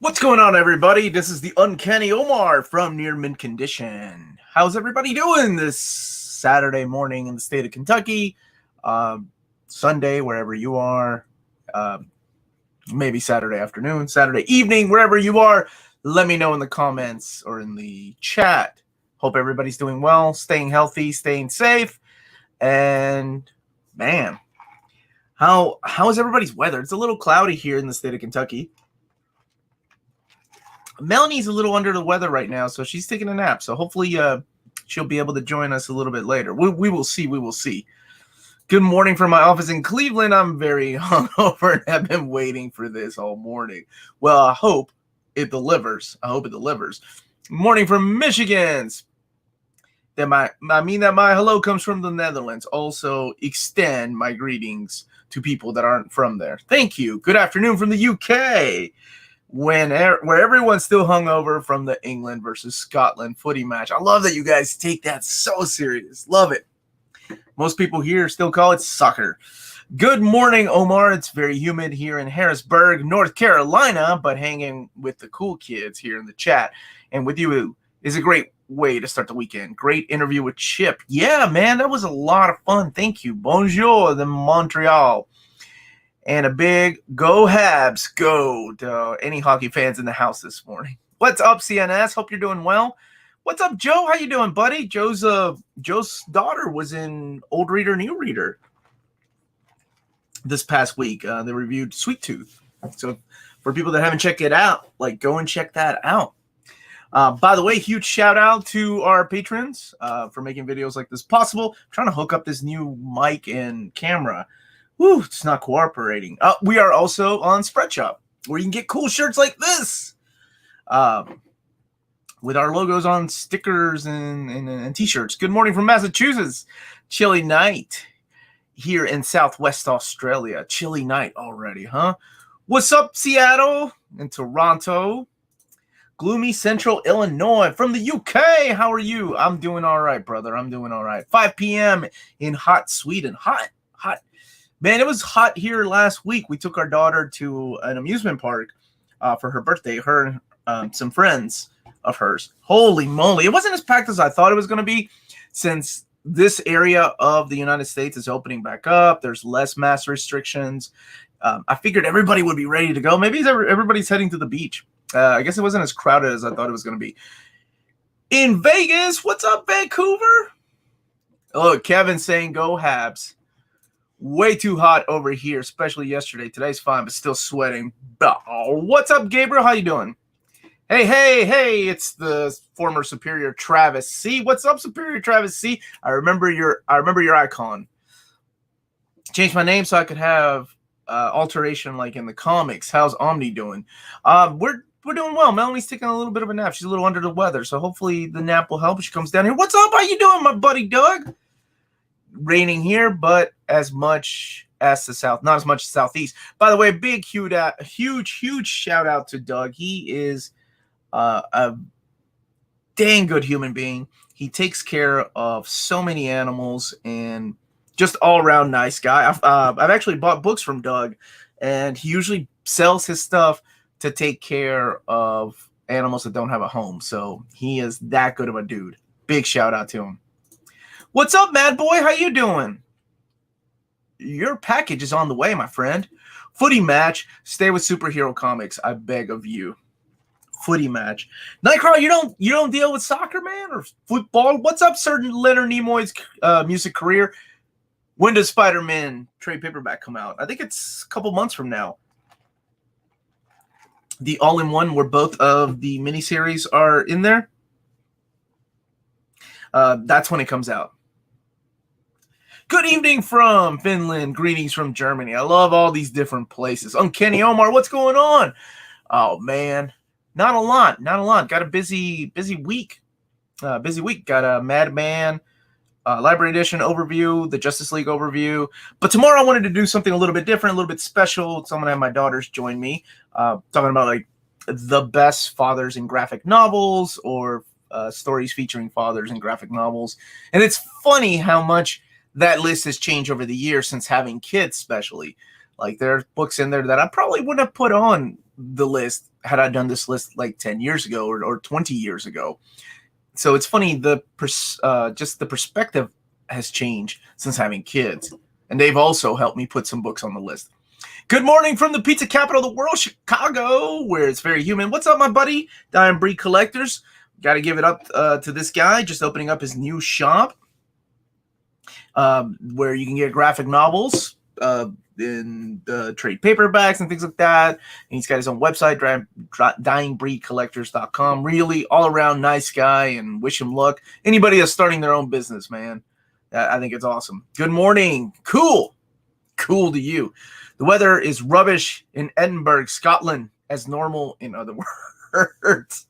What's going on, everybody? This is the Uncanny Omar from Near Mint Condition. How's everybody doing this Saturday morning in the state of Kentucky? Sunday, wherever you are. Maybe Saturday afternoon, Saturday evening, wherever you are. Let me know in the comments or in the chat. Hope everybody's doing well, staying healthy, staying safe. And, man, how is everybody's weather? It's a little cloudy here in the state of Kentucky. Melanie's a little under the weather right now, so she's taking a nap. So hopefully she'll be able to join us a little bit later. We will see. We will see. Good morning from my office in Cleveland. I'm very hungover and have been waiting for this all morning. Well, I hope it delivers. Morning from Michigan. That my hello comes from the Netherlands. Also extend my greetings to people that aren't from there. Thank you. Good afternoon from the UK. Where everyone's still hungover from the England versus Scotland footy match. I love that you guys take that so serious. Love it. Most people here still call it soccer. Good morning, Omar. It's very humid here in Harrisburg, North Carolina, but hanging with the cool kids here in the chat and with you is a great way to start the weekend. Great interview with Chip. Yeah, man, that was a lot of fun. Thank you. Bonjour de Montreal. And a big go Habs go to any hockey fans in the house this morning. What's up, CNS? Hope you're doing well. What's up, Joe? How you doing, buddy? Joe's daughter was in Old Reader, New Reader this past week. They reviewed Sweet Tooth. So for people that haven't checked it out, go and check that out. By the way, huge shout out to our patrons for making videos like this possible. I'm trying to hook up this new mic and camera. Woo, it's not cooperating. We are also on Spreadshop, where you can get cool shirts like this. With our logos on stickers and t-shirts. Good morning from Massachusetts. Chilly night here in Southwest Australia. Chilly night already, huh? What's up, Seattle and Toronto? Gloomy Central Illinois from the UK. How are you? I'm doing all right, brother. I'm doing all right. 5 p.m. in hot Sweden. Hot. Man, it was hot here last week. We took our daughter to an amusement park for her birthday. Her and some friends of hers. Holy moly. It wasn't as packed as I thought it was going to be, since this area of the United States is opening back up. There's less mask restrictions. I figured everybody would be ready to go. Maybe everybody's heading to the beach. I guess it wasn't as crowded as I thought it was going to be. In Vegas, what's up, Vancouver? Oh, Kevin saying go Habs. Way too hot over here, especially yesterday. Today's fine, but still sweating. Oh, what's up, Gabriel? How you doing? Hey, it's the former Superior Travis C. What's up, Superior Travis C? I remember your icon. Changed my name so I could have alteration like in the comics. How's Omni doing? We're doing well. Melanie's taking a little bit of a nap. She's a little under the weather, so hopefully the nap will help. She comes down here. What's up? How you doing, my buddy Doug? Raining here, but as much as the south, not as much as southeast. By the way, big huge shout out to Doug. He is a dang good human being. He takes care of so many animals and just all around nice guy. I've actually bought books from Doug, and he usually sells his stuff to take care of animals that don't have a home. So he is that good of a dude. Big shout out to him. What's up, Mad Boy? How you doing? Your package is on the way, my friend. Footy match. Stay with superhero comics, I beg of you. Footy match. Nightcrawler, you don't deal with soccer, man, or football? What's up, Sir Leonard Nimoy's music career? When does Spider-Man trade paperback come out? I think it's a couple months from now. The all-in-one where both of the miniseries are in there. That's when it comes out. Good evening from Finland. Greetings from Germany. I love all these different places. Uncanny Omar, what's going on? Oh, man. Not a lot. Got a busy week. Got a Madman Library Edition overview, the Justice League overview. But tomorrow I wanted to do something a little bit different, a little bit special. So I'm going to have my daughters join me, talking about the best fathers in graphic novels, or stories featuring fathers in graphic novels. And it's funny how much that list has changed over the years since having kids, especially. There are books in there that I probably wouldn't have put on the list had I done this list like 10 years ago or 20 years ago. So it's funny, just the perspective has changed since having kids. And they've also helped me put some books on the list. Good morning from the pizza capital of the world, Chicago, where it's very human. What's up, my buddy? Dying Breed Collectors. Got to give it up to this guy just opening up his new shop where you can get graphic novels in trade paperbacks and things like that. And he's got his own website, dyingbreedcollectors.com. Really all around nice guy, and wish him luck. Anybody that's starting their own business, man, I think it's awesome. Good morning. Cool to you. The weather is rubbish in Edinburgh, Scotland, as normal, in other words.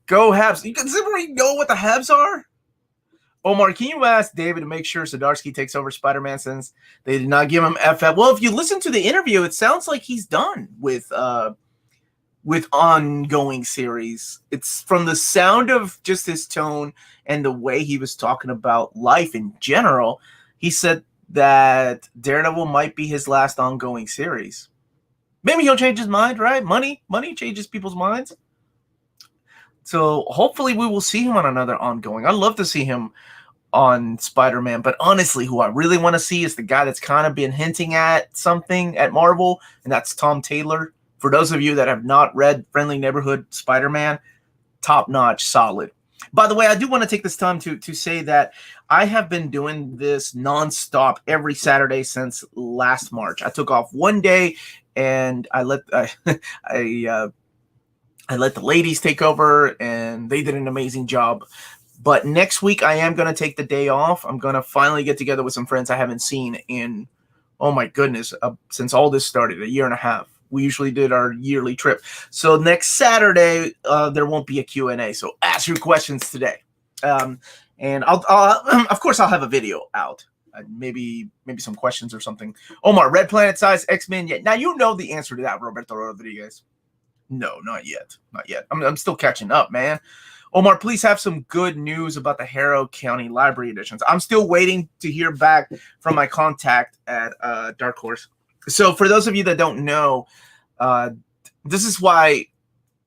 Go Habs. Does everybody know what the Habs are? Omar, can you ask David to make sure Zdarsky takes over Spider-Man since they did not give him FF? Well, if you listen to the interview, it sounds like he's done with ongoing series. It's from the sound of just his tone and the way he was talking about life in general. He said that Daredevil might be his last ongoing series. Maybe he'll change his mind, right? Money changes people's minds. So hopefully we will see him on another ongoing. I'd love to see him on Spider-Man, but honestly, who I really want to see is the guy that's kind of been hinting at something at Marvel, and that's Tom Taylor. For those of you that have not read Friendly Neighborhood Spider-Man, top-notch, solid. By the way, I do want to take this time to say that I have been doing this nonstop every Saturday since last March. I took off one day, and I let the ladies take over, and they did an amazing job. But next week, I am going to take the day off. I'm going to finally get together with some friends I haven't seen in, oh my goodness, since all this started, a year and a half. We usually did our yearly trip. So next Saturday, there won't be a Q&A. So ask your questions today. And I'll of course, I'll have a video out. Maybe some questions or something. Omar, Red Planet size X-Men yet? Now, you know the answer to that, Roberto Rodriguez. No, not yet. Not yet. I'm still catching up, man. Omar, please have some good news about the Harrow County Library editions. I'm still waiting to hear back from my contact at Dark Horse. So for those of you that don't know, this is why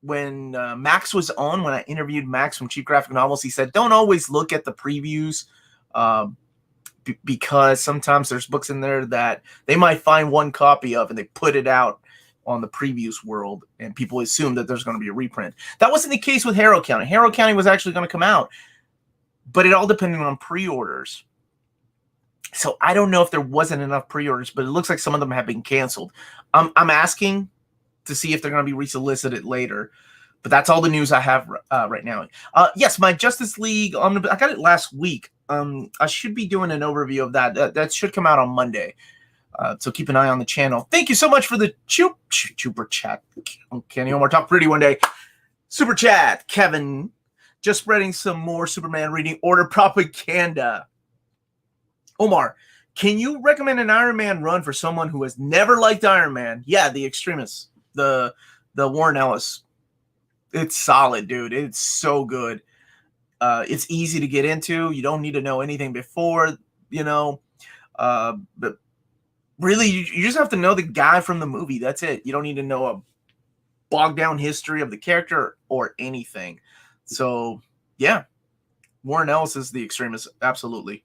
when Max was on, when I interviewed Max from Cheap Graphic Novels, he said, don't always look at the previews because sometimes there's books in there that they might find one copy of and they put it out on the previews world, and people assume that there's going to be a reprint. That wasn't the case with Harrow County. Harrow County was actually going to come out, but it all depended on pre-orders. So I don't know if there wasn't enough pre-orders, but it looks like some of them have been canceled. I'm asking to see if they're going to be resolicited later, but that's all the news I have right now. Yes, my Justice League, I got it last week. I should be doing an overview of that. That should come out on Monday. So keep an eye on the channel. Thank you so much for the super chat. Uncanny Omar, talk pretty one day. Super chat, Kevin. Just spreading some more Superman reading order propaganda. Omar, can you recommend an Iron Man run for someone who has never liked Iron Man? Yeah, the Extremists, the Warren Ellis. It's solid, dude. It's so good. It's easy to get into. You don't need to know anything before, but really, you just have to know the guy from the movie. That's it. You don't need to know a bogged down history of the character or anything. So, yeah. Warren Ellis is the Extremist. Absolutely.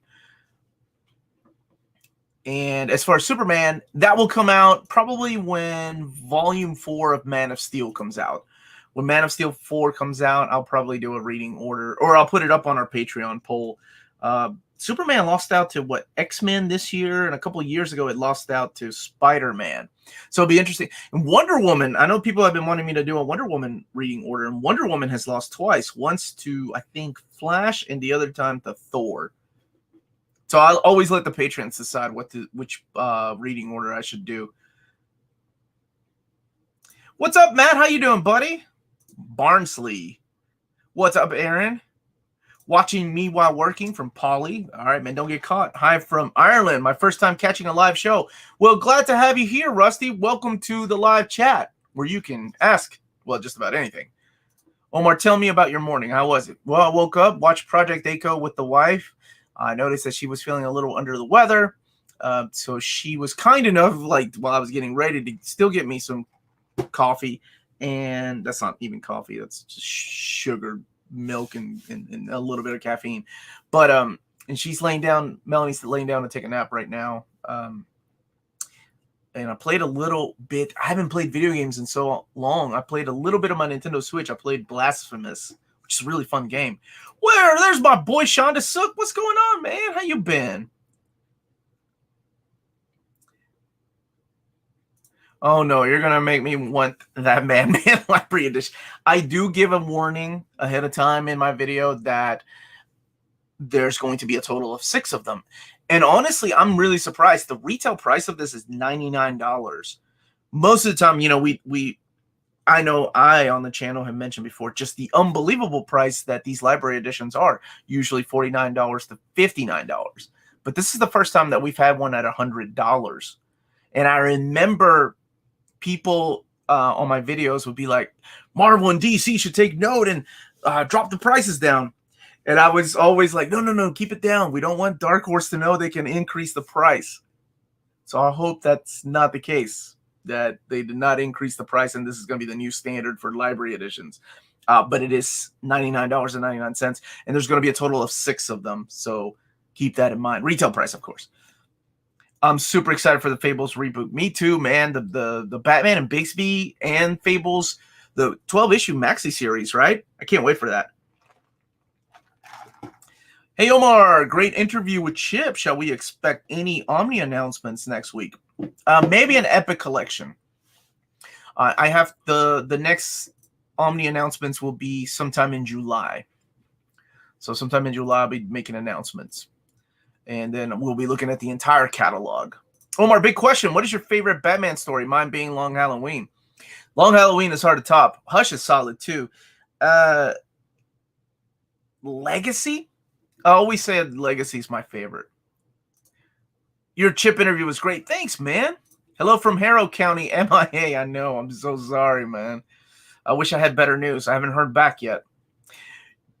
And as far as Superman, that will come out probably when Volume 4 of Man of Steel comes out. When Man of Steel 4 comes out, I'll probably do a reading order, or I'll put it up on our Patreon poll. Superman lost out to X-Men this year, and a couple of years ago it lost out to Spider-Man. So it'll be interesting. And Wonder Woman, I know people have been wanting me to do a Wonder Woman reading order, and Wonder Woman has lost twice. Once to, I think, Flash, and the other time to Thor. So I'll always let the patrons decide which reading order I should do. What's up, Matt? How you doing, buddy? Barnsley. What's up, Aaron? Watching me while working from Polly. All right, man, don't get caught. Hi from Ireland. My first time catching a live show. Well, glad to have you here, Rusty. Welcome to the live chat where you can ask, well, just about anything. Omar, tell me about your morning. How was it? Well, I woke up, watched Project Echo with the wife. I noticed that she was feeling a little under the weather. So she was kind enough, while I was getting ready, to still get me some coffee, and that's not even coffee. That's just sugar, milk, and a little bit of caffeine. But and she's laying down. Melanie's laying down to take a nap right now. And I played a little bit. I haven't played video games in so long. I played a little bit of my Nintendo Switch. I played Blasphemous, which is a really fun game. There's my boy Shonda Sook. What's going on, man? How you been? Oh no, you're gonna make me want that Madman Library Edition. I do give a warning ahead of time in my video that there's going to be a total of 6 of them. And honestly, I'm really surprised. The retail price of this is $99. Most of the time, I know I on the channel have mentioned before just the unbelievable price that these library editions are, usually $49 to $59. But this is the first time that we've had one at $100. And I remember people on my videos would be like, Marvel and DC should take note and drop the prices down. And I was always like, no, keep it down. We don't want Dark Horse to know they can increase the price. So I hope that's not the case, that they did not increase the price, and this is going to be the new standard for library editions. But it is $99.99, and there's going to be a total of 6 of them. So keep that in mind. Retail price, of course. I'm super excited for the Fables reboot. Me too, man. The Batman and Bigsby and Fables, the 12-issue maxi series, right? I can't wait for that. Hey, Omar, great interview with Chip. Shall we expect any Omni announcements next week? Maybe an Epic collection. I have the next Omni announcements will be sometime in July. So sometime in July, I'll be making announcements. And then we'll be looking at the entire catalog. Omar, big question. What is your favorite Batman story? Mine being Long Halloween. Long Halloween is hard to top. Hush is solid, too. Legacy? I always said Legacy is my favorite. Your Chip interview was great. Thanks, man. Hello from Harrow County, MIA. I know. I'm so sorry, man. I wish I had better news. I haven't heard back yet.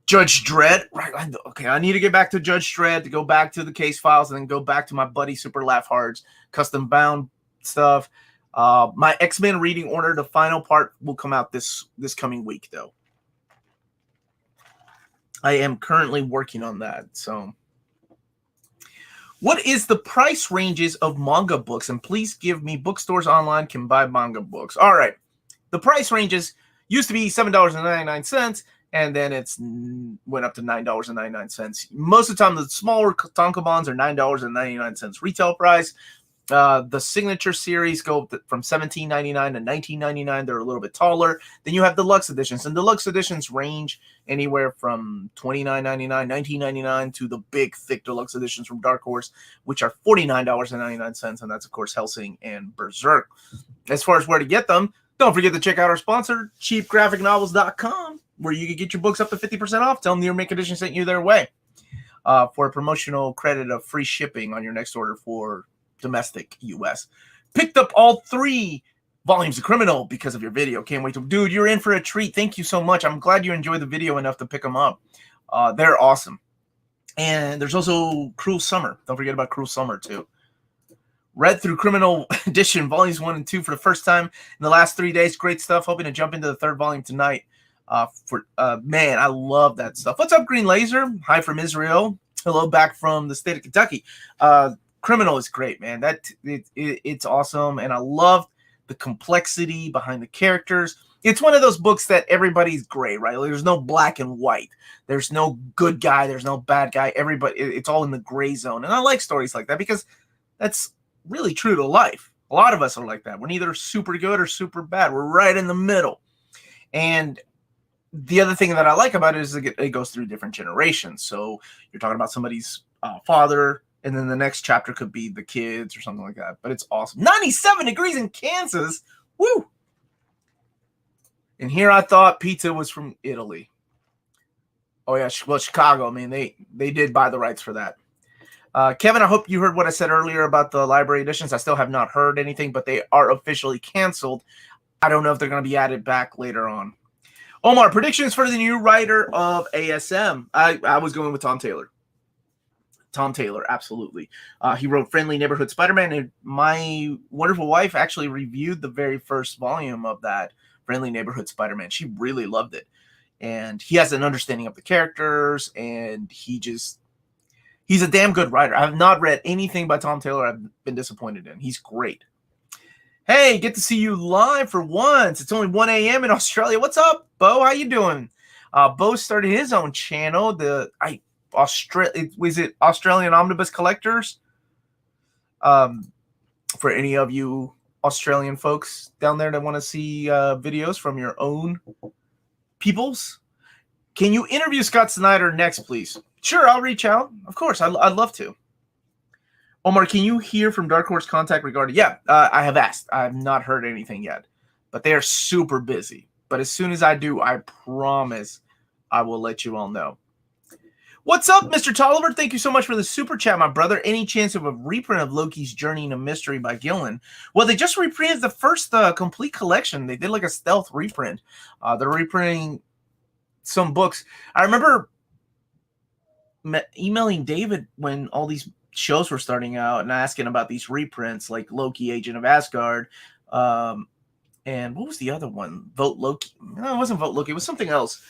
Judge Dredd. Right. Okay, I need to get back to Judge Dredd, to go back to the case files, and then go back to my buddy Super Laugh Hard's custom bound stuff. My X-Men reading order, the final part, will come out this coming week, though. I am currently working on that. So, what is the price ranges of manga books? And please give me bookstores online can buy manga books. All right. The price ranges used to be $7.99, and then it's went up to $9.99. Most of the time, the smaller tankobons are $9.99 retail price. The signature series go from $17.99 to $19.99. They're a little bit taller. Then you have deluxe editions, and deluxe editions range anywhere from $29.99, $19.99 to the big, thick deluxe editions from Dark Horse, which are $49.99, and that's, of course, Hellsing and Berserk. As far as where to get them, don't forget to check out our sponsor, cheapgraphicnovels.com, where you can get your books up to 50% off. Tell them the Make Edition sent you their way for a promotional credit of free shipping on your next order for domestic U.S. Picked up all 3 volumes of Criminal because of your video. Can't wait to... Dude, you're in for a treat. Thank you so much. I'm glad you enjoyed the video enough to pick them up. They're awesome. And there's also Cruel Summer. Don't forget about Cruel Summer, too. Read through Criminal Edition, volumes 1 and 2 for the first time in the last 3 days. Great stuff. Hoping to jump into the 3rd volume tonight. Man, I love that stuff. What's up, Green Laser? Hi from Israel. Hello back from the state of Kentucky. Criminal is great, man. It's awesome, and I love the complexity behind the characters. It's one of those books that everybody's gray, right? Like, there's no black and white. There's no good guy. There's no bad guy. Everybody, it's all in the gray zone, and I like stories like that because that's really true to life. A lot of us are like that. We're neither super good or super bad. We're right in the middle. And the other thing that I like about it is it goes through different generations. So you're talking about somebody's father, and then the next chapter could be the kids or something like that. But it's awesome. 97 degrees in Kansas. Woo! And here I thought pizza was from Italy. Oh, yeah. Well, Chicago. I mean, they did buy the rights for that. Kevin, I hope you heard what I said earlier about the library editions. I still have not heard anything, but they are officially canceled. I don't know if they're going to be added back later on. Omar, predictions for the new writer of ASM. I was going with Tom Taylor. Tom Taylor, absolutely. He wrote Friendly Neighborhood Spider-Man, and my wonderful wife actually reviewed the very first volume of that Friendly Neighborhood Spider-Man. She really loved it. And he has an understanding of the characters, and he's a damn good writer. I have not read anything by Tom Taylor I've been disappointed in. He's great. Hey, get to see you live for once. It's only 1 a.m. in Australia. What's up, Bo? How you doing? Bo started his own channel. Was it Australian Omnibus Collectors? For any of you Australian folks down there that want to see videos from your own peoples, can you interview Scott Snyder next, please? Sure, I'll reach out. Of course, I'd love to. Omar, can you hear from Dark Horse Contact regarding? Yeah, I have asked. I have not heard anything yet, but they are super busy. But as soon as I do, I promise I will let you all know. What's up, Mr. Tolliver? Thank you so much for the super chat, my brother. Any chance of a reprint of Loki's Journey into Mystery by Gillen? Well, they just reprinted the first complete collection. They did like a stealth reprint. They're reprinting some books. I remember emailing David when all these shows were starting out and asking about these reprints like Loki, Agent of Asgard. And what was the other one? Vote Loki. No, it wasn't Vote Loki. It was something else.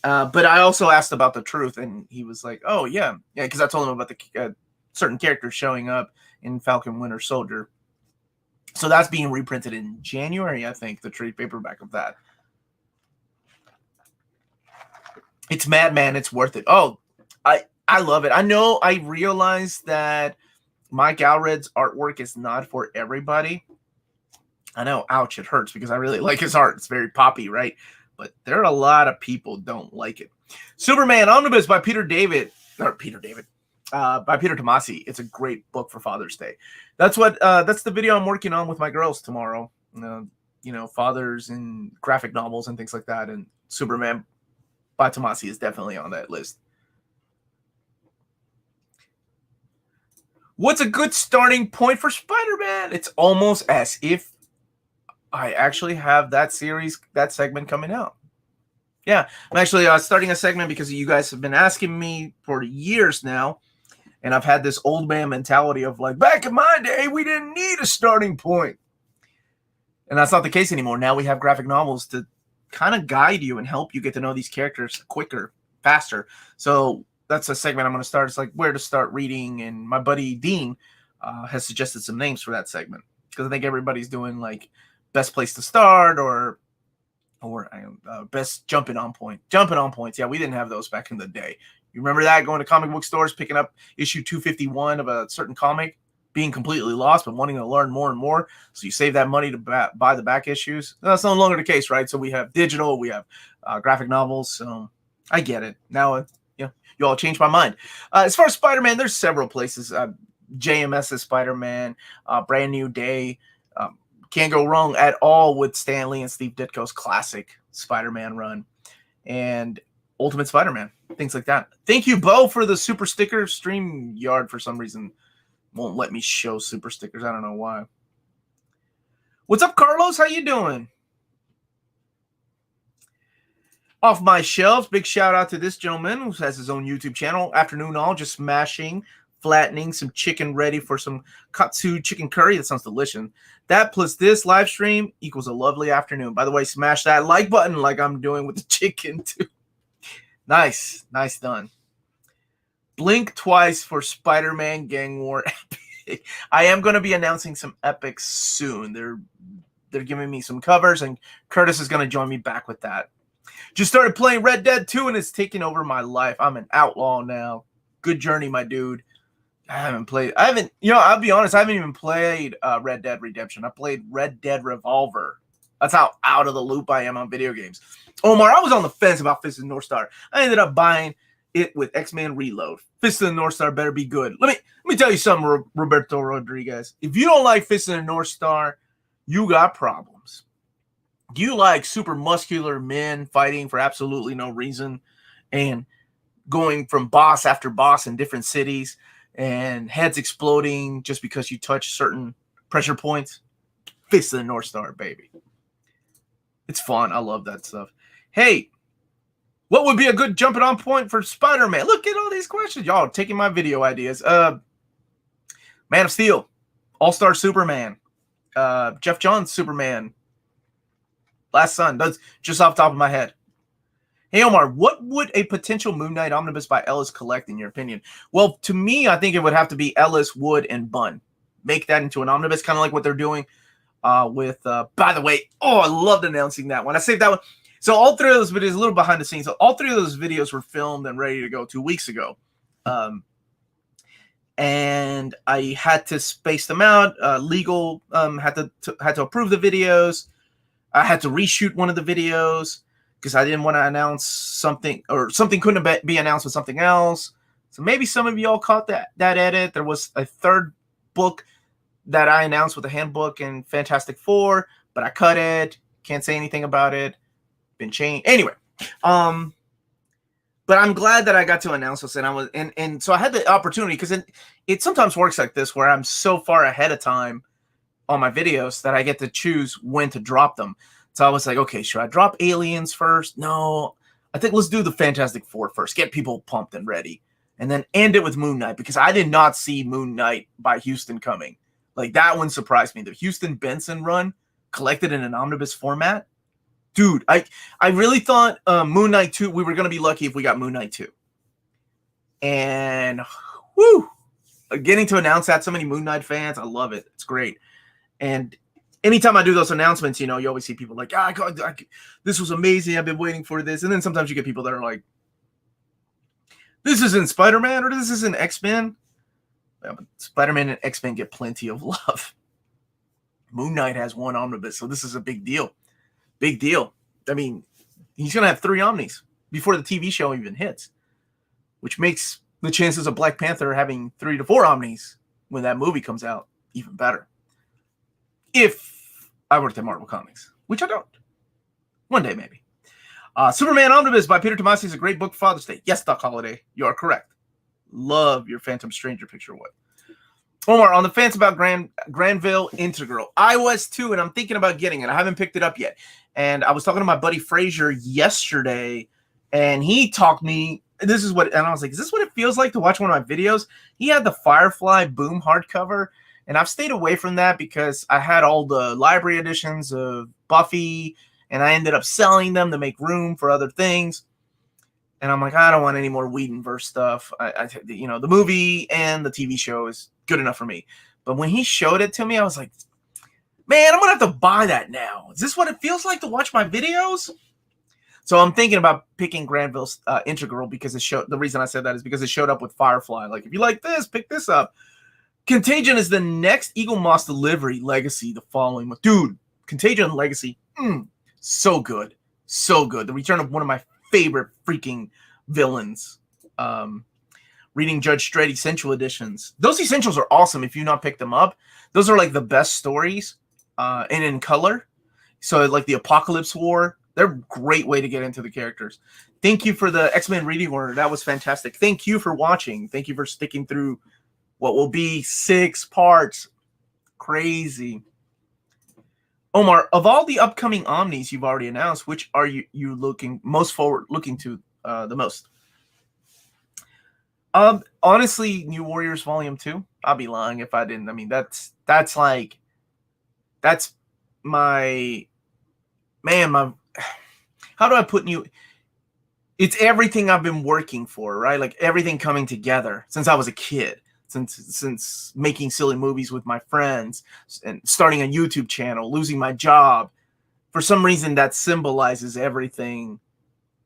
But I also asked about the truth, and he was like, "Oh yeah, because I told him about the certain characters showing up in Falcon Winter Soldier." So that's being reprinted in January, I think. The trade paperback of that. It's Madman. It's worth it. Oh, I love it. I know. I realize that Mike Allred's artwork is not for everybody. I know. Ouch! It hurts because I really like his art. It's very poppy, right? But there are a lot of people don't like it. Superman Omnibus by Peter Tomasi. It's a great book for Father's Day. That's the video I'm working on with my girls tomorrow. Fathers and graphic novels and things like that. And Superman by Tomasi is definitely on that list. What's a good starting point for Spider-Man? It's almost as if I actually have that segment coming out. Yeah, I'm actually starting a segment because you guys have been asking me for years now, and I've had this old man mentality of like, back in my day, we didn't need a starting point. And that's not the case anymore. Now we have graphic novels to kind of guide you and help you get to know these characters quicker, faster. So that's a segment I'm going to start. It's like where to start reading, and my buddy Dean has suggested some names for that segment because I think everybody's doing like best place to start or best jumping on points. Yeah, we didn't have those back in the day. You remember that, going to comic book stores, picking up issue 251 of a certain comic, being completely lost but wanting to learn more and more, so you save that money to buy the back issues? That's no longer the case, right? So we have digital, we have graphic novels. So I get it now. You all changed my mind. As far as Spider-Man, there's several places. JMS's Spider-Man, Brand New Day. Can't go wrong at all with Stan Lee and Steve Ditko's classic Spider-Man run, and Ultimate Spider-Man, things like that. Thank you, Bo, for the super sticker. StreamYard, for some reason, won't let me show super stickers. I don't know why. What's up, Carlos? How you doing? Off my shelves, big shout out to this gentleman who has his own YouTube channel. Afternoon all, just flattening some chicken ready for some katsu chicken curry. That sounds delicious. That plus this live stream equals a lovely afternoon. By the way, smash that like button like I'm doing with the chicken too. Nice done. Blink twice for Spider-Man Gang War Epic. I am going to be announcing some epics soon. They're giving me some covers, and Curtis is going to join me back with that. Just started playing Red Dead 2, and it's taking over my life. I'm an outlaw now. Good journey, my dude. I'll be honest, I haven't even played Red Dead Redemption. I played Red Dead Revolver. That's how out of the loop I am on video games. Omar, I was on the fence about Fist of the North Star. I ended up buying it with X-Men Reload. Fist of the North Star better be good. Let me tell you something, Roberto Rodriguez. If you don't like Fist of the North Star, you got problems. Do you like super muscular men fighting for absolutely no reason and going from boss after boss in different cities and heads exploding just because you touch certain pressure points? Fist of the North Star, baby. It's fun. I love that stuff. Hey, What would be a good jumping on point for Spider-Man? Look at all these questions. Y'all taking my video ideas. Man of Steel, All-Star Superman, Jeff Johns Superman, Last Son. That's just off the top of my head. Hey, Omar, what would a potential Moon Knight omnibus by Ellis collect, in your opinion? Well, to me, I think it would have to be Ellis, Wood, and Bunn. Make that into an omnibus, kind of like what they're doing with, by the way, I loved announcing that one. I saved that one. So all three of those videos, a little behind the scenes, so all three of those videos were filmed and ready to go 2 weeks ago. And I had to space them out. Legal had to approve the videos. I had to reshoot one of the videos because I didn't want to announce something, or something couldn't be announced with something else. So maybe some of y'all caught that edit. There was a third book that I announced with a handbook and Fantastic Four, but I cut it. Can't say anything about it. Been changed anyway. But I'm glad that I got to announce this, and so I had the opportunity, because it sometimes works like this, where I'm so far ahead of time on my videos that I get to choose when to drop them. So I was like, okay, should I drop Aliens first? No, I think let's do the Fantastic Four first. Get people pumped and ready, and then end it with Moon Knight, because I did not see Moon Knight by Houston coming. Like, that one surprised me. The Houston Benson run collected in an omnibus format. Dude, I really thought Moon Knight 2, we were going to be lucky if we got Moon Knight 2. And, whoo, getting to announce that, so many Moon Knight fans, I love it. It's great. And anytime I do those announcements, you always see people like, this was amazing, I've been waiting for this. And then sometimes you get people that are like, this isn't Spider-Man, or this isn't X-Men. Yeah, but Spider-Man and X-Men get plenty of love. Moon Knight has one omnibus, so this is a big deal. Big deal. I mean, he's going to have 3 omnis before the TV show even hits, which makes the chances of Black Panther having 3 to 4 omnis when that movie comes out even better. If I worked at Marvel Comics, which I don't. One day, maybe. Superman Omnibus by Peter Tomasi is a great book for Father's Day. Yes, Doc Holliday, you are correct. Love your Phantom Stranger picture. What? Omar, on the fence about Granville Integral. I was too, and I'm thinking about getting it. I haven't picked it up yet. And I was talking to my buddy Frazier yesterday, and he talked me, and I was like, is this what it feels like to watch one of my videos? He had the Firefly Boom hardcover, and I've stayed away from that because I had all the library editions of Buffy, and I ended up selling them to make room for other things. And I'm like, I don't want any more Whedonverse stuff. The movie and the TV show is good enough for me. But when he showed it to me, I was like, man, I'm going to have to buy that now. Is this what it feels like to watch my videos? So I'm thinking about picking Granville's Integral, because the reason I said that is because it showed up with Firefly. Like, if you like this, pick this up. Contagion is the next Eagle Moss delivery. Legacy the following month. Dude, Contagion Legacy, so good. So good. The return of one of my favorite freaking villains. Reading Judge Dredd Essential Editions. Those Essentials are awesome if you not pick them up. Those are like the best stories and in color. So like the Apocalypse War, they're a great way to get into the characters. Thank you for the X-Men reading order. That was fantastic. Thank you for watching. Thank you for sticking through what will be 6 parts. Crazy. Omar, of all the upcoming omnis you've already announced, which are you looking to the most? Honestly, New Warriors Volume 2. I'll be lying if I didn't. I mean, that's my how do I put new? It's everything I've been working for, right? Like everything coming together since I was a kid, since making silly movies with my friends and starting a YouTube channel, losing my job. For some reason, that symbolizes everything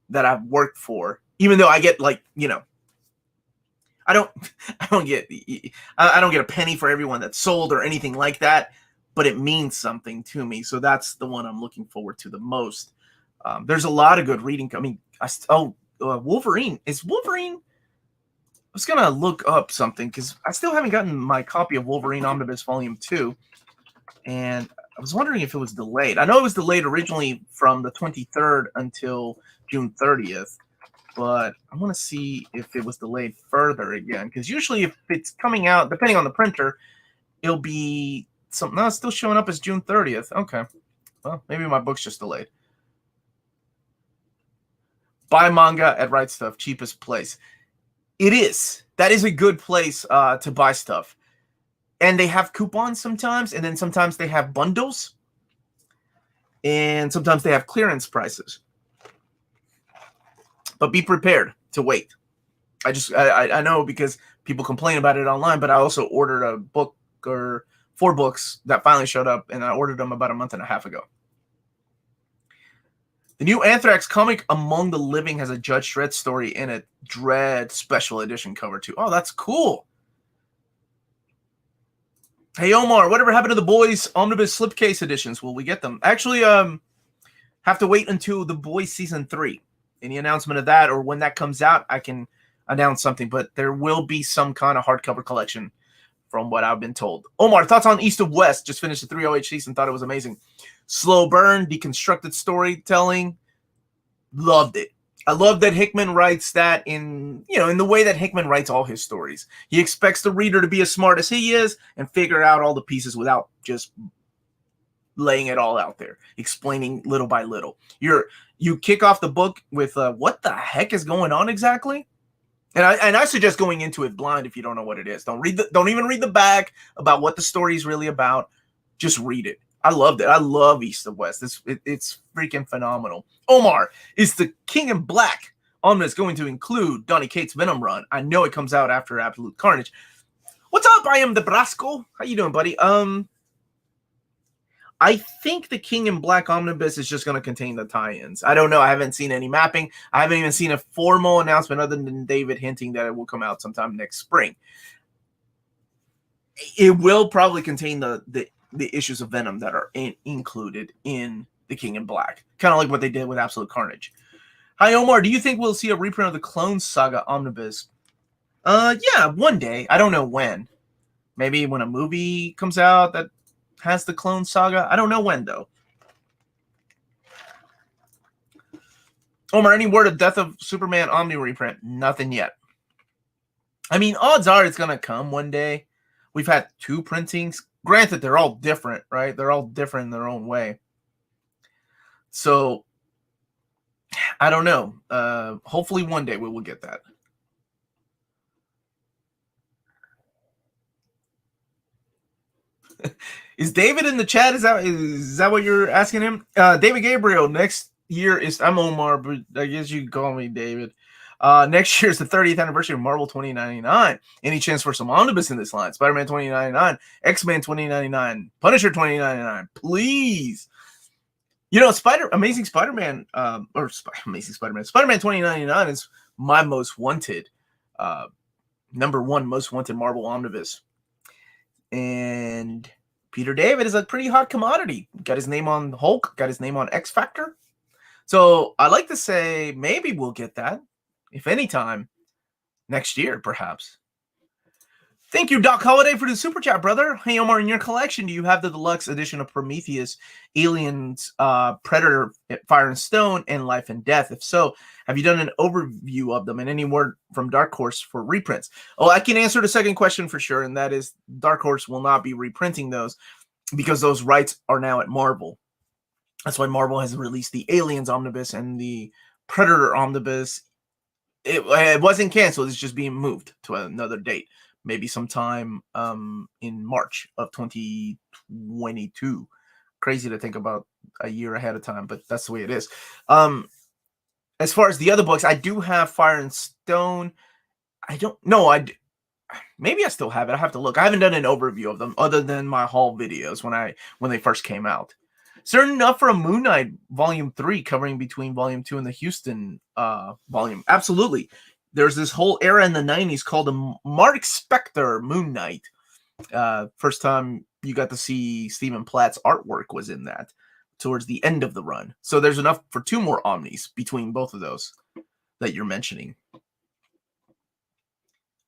that I've worked for, even though I get I don't get a penny for everyone that's sold or anything like that, but it means something to me. So that's the one I'm looking forward to the most. There's a lot of good reading. I mean, Wolverine. Is Wolverine? I was going to look up something because I still haven't gotten my copy of Wolverine Omnibus Volume 2. And I was wondering if it was delayed. I know it was delayed originally from the 23rd until June 30th. But I want to see if it was delayed further again. Because usually if it's coming out, depending on the printer, it'll be something. No, it's still showing up as June 30th. Okay. Well, maybe my book's just delayed. Buy manga at Right Stuff, cheapest place. It is. That is a good place to buy stuff. And they have coupons sometimes, and then sometimes they have bundles, and sometimes they have clearance prices. But be prepared to wait. I know because people complain about it online, but I also ordered a book or 4 books that finally showed up, and I ordered them about a month and a half ago. The new Anthrax comic Among the Living has a Judge Dredd story in it. Dredd special edition cover too. Oh, that's cool. Hey Omar, whatever happened to the Boys Omnibus slipcase editions? Will we get them? Actually, have to wait until the Boys season 3. Any announcement of that or when that comes out, I can announce something. But there will be some kind of hardcover collection, from what I've been told. Omar, thoughts on East of West? Just finished the 308 season, thought it was amazing. Slow burn, deconstructed storytelling. Loved it. I love that Hickman writes that in the way that Hickman writes all his stories. He expects the reader to be as smart as he is and figure out all the pieces without just laying it all out there, explaining little by little. You kick off the book with what the heck is going on exactly? And I suggest going into it blind if you don't know what it is. Don't even read the back about what the story is really about. Just read it. I loved it. I love East of West. It's freaking phenomenal. Omar, is the King in Black omnibus going to include Donny Cates' Venom run? I know it comes out after Absolute Carnage. What's up? I am the Brasco. How you doing, buddy? I think the King in Black omnibus is just going to contain the tie-ins. I don't know. I haven't seen any mapping. I haven't even seen a formal announcement other than David hinting that it will come out sometime next spring. It will probably contain the issues of Venom that are included in the King in Black. Kind of like what they did with Absolute Carnage. Hi, Omar. Do you think we'll see a reprint of the Clone Saga omnibus? Yeah, one day. I don't know when. Maybe when a movie comes out that has the Clone Saga. I don't know when, though. Omar, any word of Death of Superman Omni reprint? Nothing yet. I mean, odds are it's going to come one day. We've had 2 printings. Granted, they're all different, right? They're all different in their own way. So, I don't know. Hopefully one day we will get that. Is David in the chat? Is that what you're asking him? David Gabriel, next year is... I'm Omar, but I guess you can call me David. Next year is the 30th anniversary of Marvel 2099. Any chance for some omnibus in this line? Spider-Man 2099, X-Men 2099, Punisher 2099. Please. Amazing Spider-Man 2099 is my most wanted, number 1 most wanted Marvel omnibus. And Peter David is a pretty hot commodity. Got his name on Hulk, got his name on X-Factor. So I like to say maybe we'll get that, if any time, next year, perhaps. Thank you, Doc Holiday, for the super chat, brother. Hey, Omar, in your collection, do you have the deluxe edition of Prometheus, Aliens, Predator, Fire and Stone, and Life and Death? If so, have you done an overview of them and any word from Dark Horse for reprints? Oh, I can answer the second question for sure, and that is Dark Horse will not be reprinting those because those rights are now at Marvel. That's why Marvel has released the Aliens omnibus and the Predator omnibus. It wasn't canceled. It's just being moved to another date. Maybe sometime in March of 2022. Crazy to think about a year ahead of time, but that's the way it is. As far as the other books, I do have Fire and Stone. I don't know. Maybe I still have it. I have to look. I haven't done an overview of them other than my haul videos when they first came out. Is there enough for a Moon Knight Volume 3 covering between Volume 2 and the Houston volume? Absolutely. There's this whole era in the 90s called the Mark Spector Moon Knight. First time you got to see Stephen Platt's artwork was in that towards the end of the run. So there's enough for 2 more omnis between both of those that you're mentioning.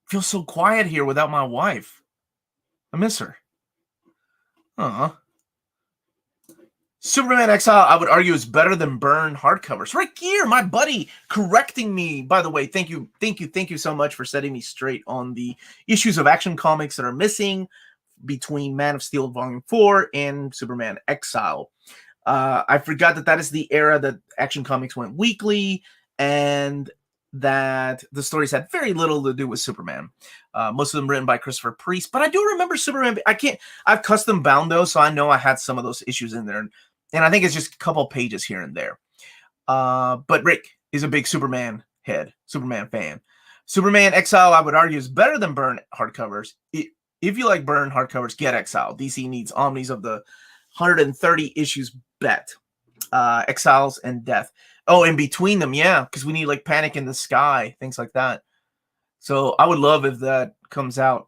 Feels so quiet here without my wife. I miss her. Superman Exile, I would argue, is better than Byrne hardcovers. Rick Gear, my buddy, correcting me. By the way, thank you so much for setting me straight on the issues of Action Comics that are missing between Man of Steel Volume 4 and Superman Exile. I forgot that is the era that Action Comics went weekly. and that the stories had very little to do with Superman. Most of them written by Christopher Priest, but I do remember Superman. I've custom bound those, so I know I had some of those issues in there, and I think it's just a couple pages here and there. But Rick is a big Superman fan. Superman Exile, I would argue, is better than Byrne hardcovers. If you like Byrne hardcovers, get Exile. DC needs omnis of the 130 issues bet. Exiles and Death. Oh, in between them, yeah, because we need like Panic in the Sky, things like that. So I would love if that comes out.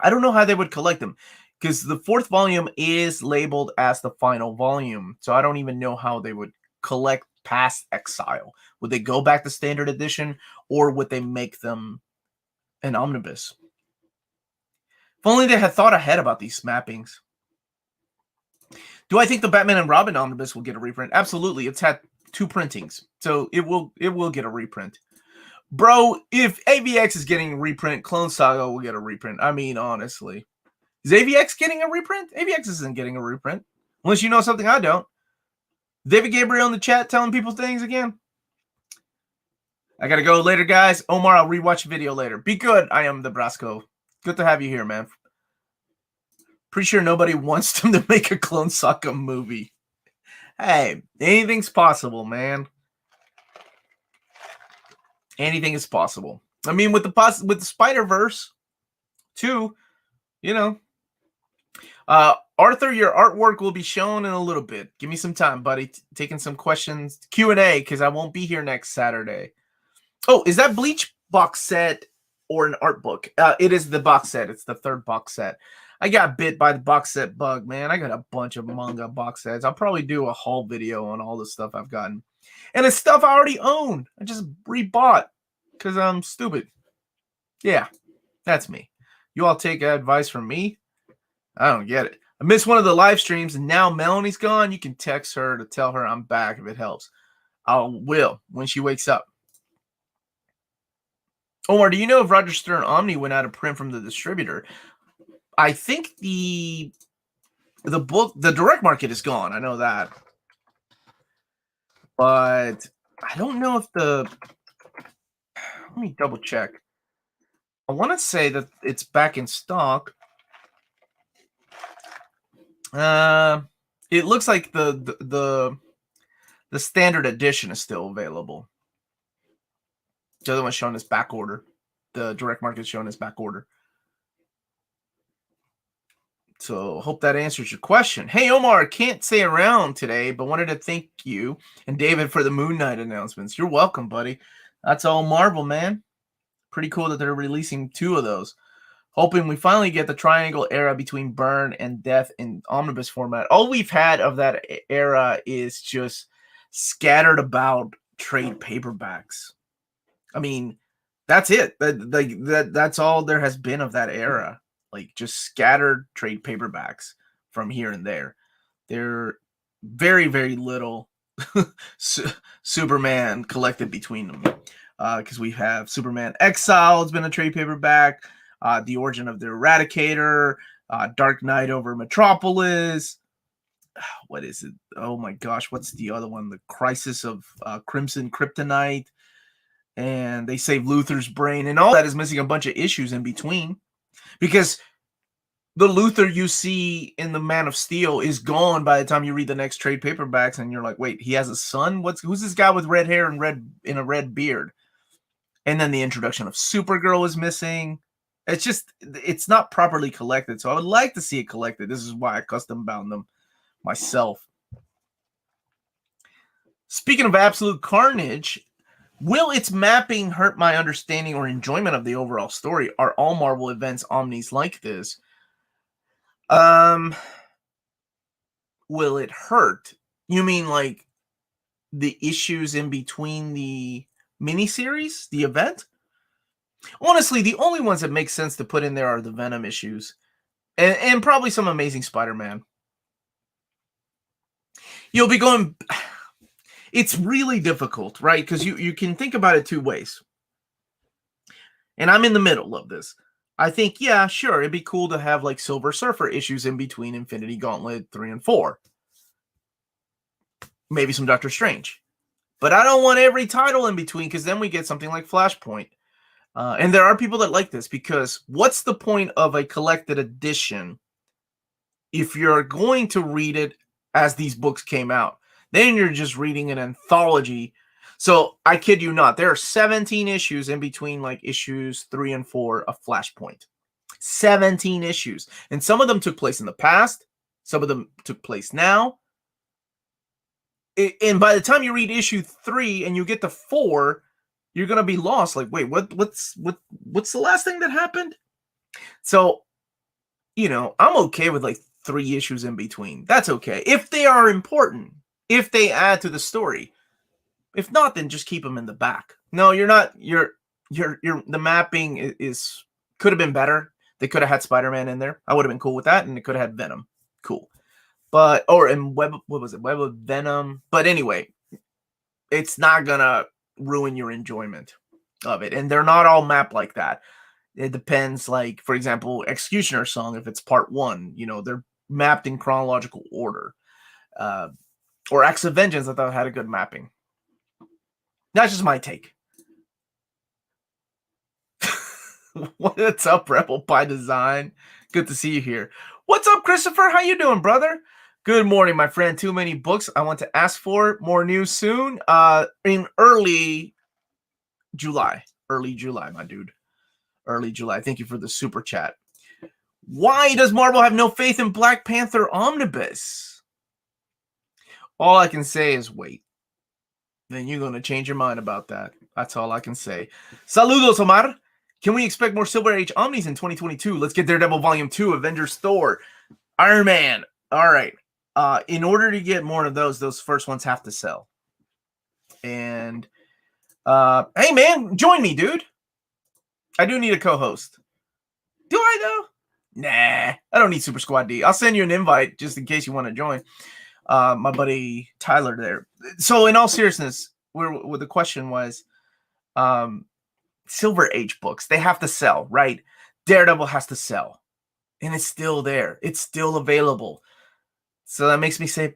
I don't know how they would collect them, because the 4th volume is labeled as the final volume. So I don't even know how they would collect past Exile. Would they go back to standard edition, or would they make them an omnibus? If only they had thought ahead about these mappings. Do I think the Batman and Robin omnibus will get a reprint? Absolutely. It's had 2 printings, so it will get a reprint. Bro, if AVX is getting a reprint, Clone Saga will get a reprint. I mean, honestly. Is AVX getting a reprint? AVX isn't getting a reprint. Unless you know something I don't. David Gabriel in the chat telling people things again. I gotta go later, guys. Omar, I'll rewatch the video later. Be good. I am the Brasco. Good to have you here, man. Pretty sure nobody wants them to make a Clone Saga movie. Hey, anything's possible, man. Anything is possible. I mean, with the Spider-Verse, too, you know. Arthur, your artwork will be shown in a little bit. Give me some time, buddy. Taking some questions. Q&A, because I won't be here next Saturday. Oh, is that Bleach box set or an art book? It is the box set. It's the 3rd box set. I got bit by the box set bug, man. I got a bunch of manga box sets. I'll probably do a haul video on all the stuff I've gotten. And it's stuff I already own. I just rebought because I'm stupid. Yeah, that's me. You all take advice from me? I don't get it. I missed one of the live streams, and now Melanie's gone. You can text her to tell her I'm back if it helps. I will when she wakes up. Omar, do you know if Roger Stern Omni went out of print from the distributor? I think the book, the direct market is gone. I know that. But I don't know if let me double check. I want to say that it's back in stock. It looks like the standard edition is still available. The other one's showing as back order. The direct market is showing as back order. So hope that answers your question. Hey, Omar, can't stay around today, but wanted to thank you and David for the Moon Knight announcements. You're welcome, buddy. That's all Marvel, man. Pretty cool that they're releasing 2 of those. Hoping we finally get the triangle era between Byrne and Death in omnibus format. All we've had of that era is just scattered about trade paperbacks. I mean, that's it. That's all there has been of that era. Like, just scattered trade paperbacks from here and there. They're very, very little Superman collected between them. Because we have Superman Exile has been a trade paperback. The Origin of the Eradicator. Dark Knight over Metropolis. What is it? Oh my gosh, what's the other one? The Crisis of Crimson Kryptonite. And They Save Luthor's Brain. And all that is missing a bunch of issues in between. Because the Luthor you see in the Man of Steel is gone by the time you read the next trade paperbacks, and you're like, wait, he has a son? Who's this guy with red hair and a red beard? And then the introduction of Supergirl is missing. It's not properly collected. So I would like to see it collected. This is why I custom bound them myself. Speaking of absolute carnage, will its mapping hurt my understanding or enjoyment of the overall story? Are all Marvel events omnis like this? Will it hurt? You mean like the issues in between the miniseries, the event? Honestly, the only ones that make sense to put in there are the Venom issues. And probably some Amazing Spider-Man. You'll be going... It's really difficult, right? Because you can think about it 2 ways. And I'm in the middle of this. I think, yeah, sure, it'd be cool to have like Silver Surfer issues in between Infinity Gauntlet 3 and 4. Maybe some Doctor Strange. But I don't want every title in between, because then we get something like Flashpoint. And there are people that like this, because what's the point of a collected edition if you're going to read it as these books came out? Then you're just reading an anthology. So I kid you not, there are 17 issues in between, like issues 3 and 4 of Flashpoint. 17 issues. And some of them took place in the past. Some of them took place now. And by the time you read issue 3 and you get to 4, you're gonna be lost. Like, wait, what's the last thing that happened? So, I'm okay with like 3 issues in between. That's okay if they are important, if they add to the story. If not, then just keep them in the back. No, you're not. The mapping is could have been better. They could have had Spider-Man in there. I would have been cool with that, and it could have had Venom. Cool. But Web of Venom. But anyway, it's not gonna ruin your enjoyment of it. And they're not all mapped like that. It depends. Like, for example, Executioner Song, if it's part 1, they're mapped in chronological order. Or Acts of Vengeance, I thought had a good mapping. That's just my take. What's up, Rebel by Design? Good to see you here. What's up, Christopher? How you doing, brother? Good morning, my friend. Too many books I want to ask for. More news soon. In early July. Early July, my dude. Early July. Thank you for the super chat. Why does Marvel have no faith in Black Panther Omnibus? All I can say is wait. Then you're going to change your mind about that. That's all I can say. Saludos, Omar. Can we expect more Silver Age Omnis in 2022? Let's get Daredevil Volume 2, Avengers, Thor, Iron Man. All right. In order to get more of those first ones have to sell. And, hey, man, join me, dude. I do need a co-host. Do I, though? Nah, I don't need Super Squad D. I'll send you an invite just in case you want to join. My buddy Tyler there. So in all seriousness, where the question was, Silver Age books, they have to sell, right? Daredevil has to sell, and it's still there. It's still available. So that makes me say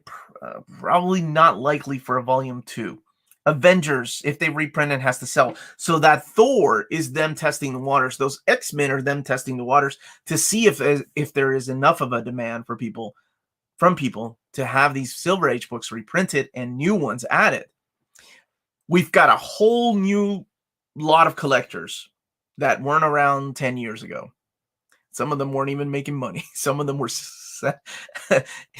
probably not likely for a volume 2. Avengers, if they reprint it, has to sell. So that Thor is them testing the waters. Those X-Men are them testing the waters to see if there is enough of a demand from people to have these Silver Age books reprinted and new ones added. We've got a whole new lot of collectors that weren't around 10 years ago. Some of them weren't even making money. Some of them were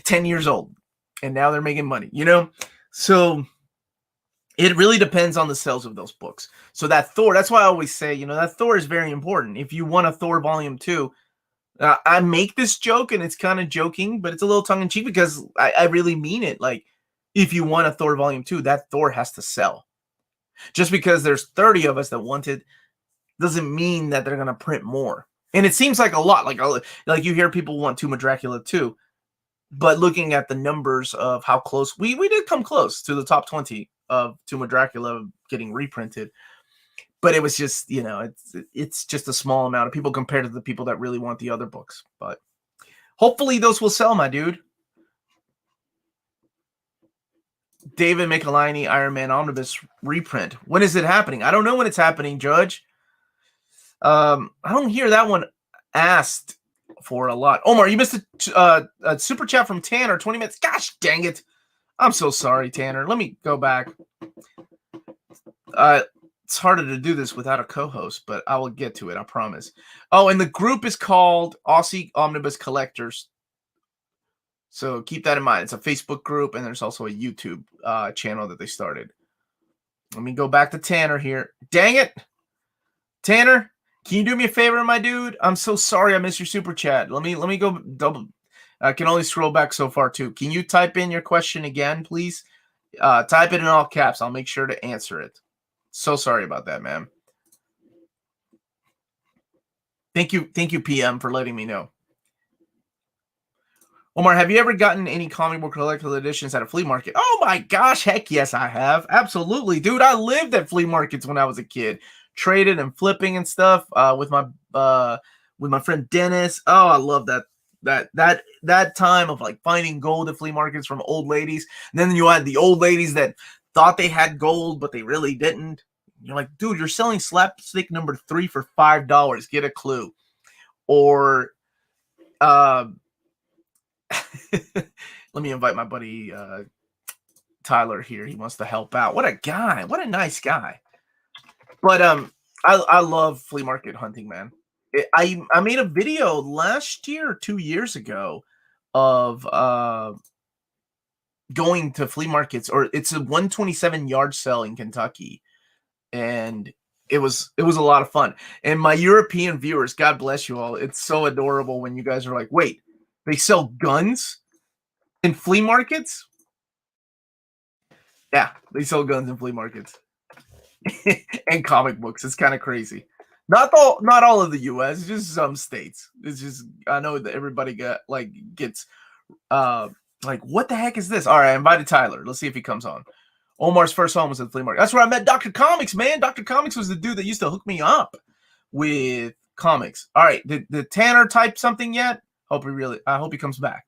10 years old, and now they're making money, So it really depends on the sales of those books. So that Thor, that's why I always say, that Thor is very important. If you want a Thor Volume 2, I make this joke, and it's kind of joking, but it's a little tongue-in-cheek because I really mean it. Like, if you want a Thor Volume 2, that Thor has to sell. Just because there's 30 of us that want it doesn't mean that they're going to print more. And it seems like a lot. Like you hear people want Tomb of Dracula too. But looking at the numbers of how close, we did come close to the top 20 of Tomb of Dracula getting reprinted. But it was just, it's just a small amount of people compared to the people that really want the other books. But hopefully those will sell, my dude. David Michelini, Iron Man Omnibus reprint. When is it happening? I don't know when it's happening, Judge. I don't hear that one asked for a lot. Omar, you missed a super chat from Tanner, 20 minutes. Gosh, dang it. I'm so sorry, Tanner. Let me go back. It's harder to do this without a co-host, but I will get to it, I promise. Oh, and the group is called Aussie Omnibus Collectors. So keep that in mind. It's a Facebook group, and there's also a YouTube channel that they started. Let me go back to Tanner here. Dang it. Tanner, can you do me a favor, my dude? I'm so sorry I missed your super chat. Let me go double. I can only scroll back so far, too. Can you type in your question again, please? Type it in all caps. I'll make sure to answer it. So sorry about that, man. Thank you, PM, for letting me know. Omar, have you ever gotten any comic book collectible editions at a flea market? Oh my gosh, heck yes, I have. Absolutely, dude. I lived at flea markets when I was a kid, traded and flipping and stuff with my friend Dennis. Oh, I love that time of like finding gold at flea markets from old ladies. And then you had the old ladies that thought they had gold, but they really didn't. You're like, dude, you're selling slapstick number 3 for $5. Get a clue. Or let me invite my buddy Tyler here. He wants to help out. What a guy. What a nice guy. But I love flea market hunting, man. I made a video last year or 2 years ago of going to flea markets, or it's a 127 yard sale in Kentucky, and it was a lot of fun. And my European viewers, God bless you all, it's so adorable when you guys are like, wait, they sell guns in flea markets? Yeah, they sell guns in flea markets. And comic books. It's kind of crazy. Not all of the US, just some states. It's just, I know that everybody gets like, what the heck is this? All right, I invited Tyler. Let's see if he comes on. Omar's first home was at the flea market. That's where I met Dr. Comics, man. Dr. Comics was the dude that used to hook me up with comics. All right, did Tanner type something yet? I hope he comes back.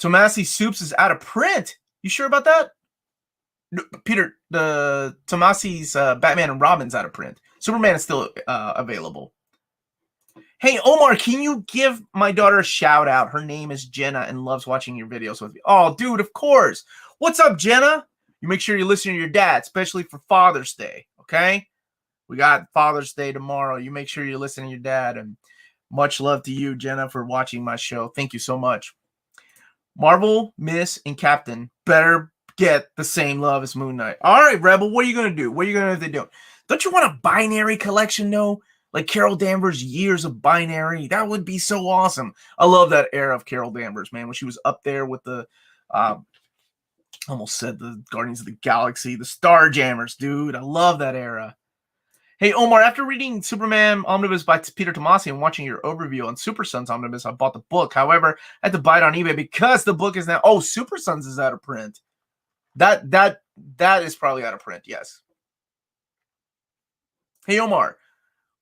Tomasi Soups is out of print. You sure about that? No, Peter, the Tomasi's Batman and Robin's out of print. Superman is still available. Hey, Omar, can you give my daughter a shout out? Her name is Jenna and loves watching your videos with me. Oh, dude, of course. What's up, Jenna? You make sure you listen to your dad, especially for Father's Day, okay? We got Father's Day tomorrow. You make sure you listen to your dad. And much love to you, Jenna, for watching my show. Thank you so much. Marvel, Miss, and Captain better get the same love as Moon Knight. All right, Rebel, what are you going to do? What are you going to do if they don't? Don't you want a binary collection, though? Like Carol Danvers' Years of Binary? That would be so awesome. I love that era of Carol Danvers, man, when she was up there with the, almost said the Guardians of the Galaxy, the Starjammers, dude. I love that era. Hey, Omar, after reading Superman Omnibus by Peter Tomasi and watching your overview on Super Sons Omnibus, I bought the book. However, I had to buy it on eBay because the book is now... Oh, Super Sons is out of print. That is probably out of print, yes. Hey, Omar,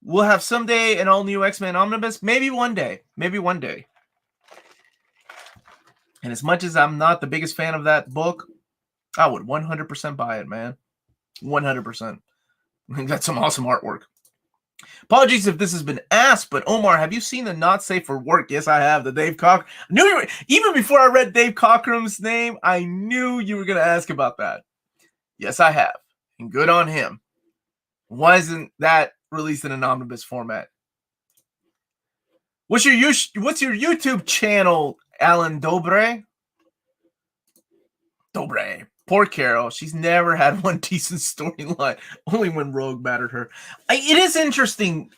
we'll have someday an all-new X-Men Omnibus. Maybe one day. Maybe one day. And as much as I'm not the biggest fan of that book, I would 100% buy it, man. 100%. That's some awesome artwork. Apologies if this has been asked, but Omar, have you seen the Not Safe for Work? Yes, I have. The Dave Cockrum. Even before I read Dave Cockrum's name, I knew you were going to ask about that. Yes, I have. And good on him. Why isn't that released in an omnibus format? What's your YouTube channel, Alan Dobre? Dobre. Poor Carol. She's never had one decent storyline. Only when Rogue mattered her. It is interesting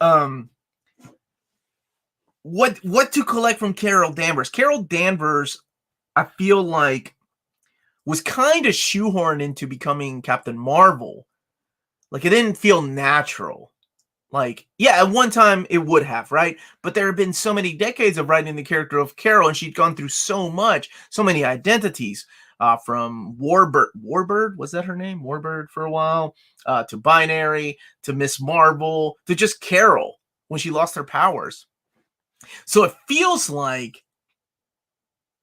what to collect from Carol Danvers. Carol Danvers, I feel like, was kind of shoehorned into becoming Captain Marvel. Like, it didn't feel natural. Like, yeah, at one time it would have, right? But there have been so many decades of writing the character of Carol, and she'd gone through so much, so many identities. From Warbird, was that her name? Warbird for a while, to Binary, to Miss Marvel, to just Carol when she lost her powers. So it feels like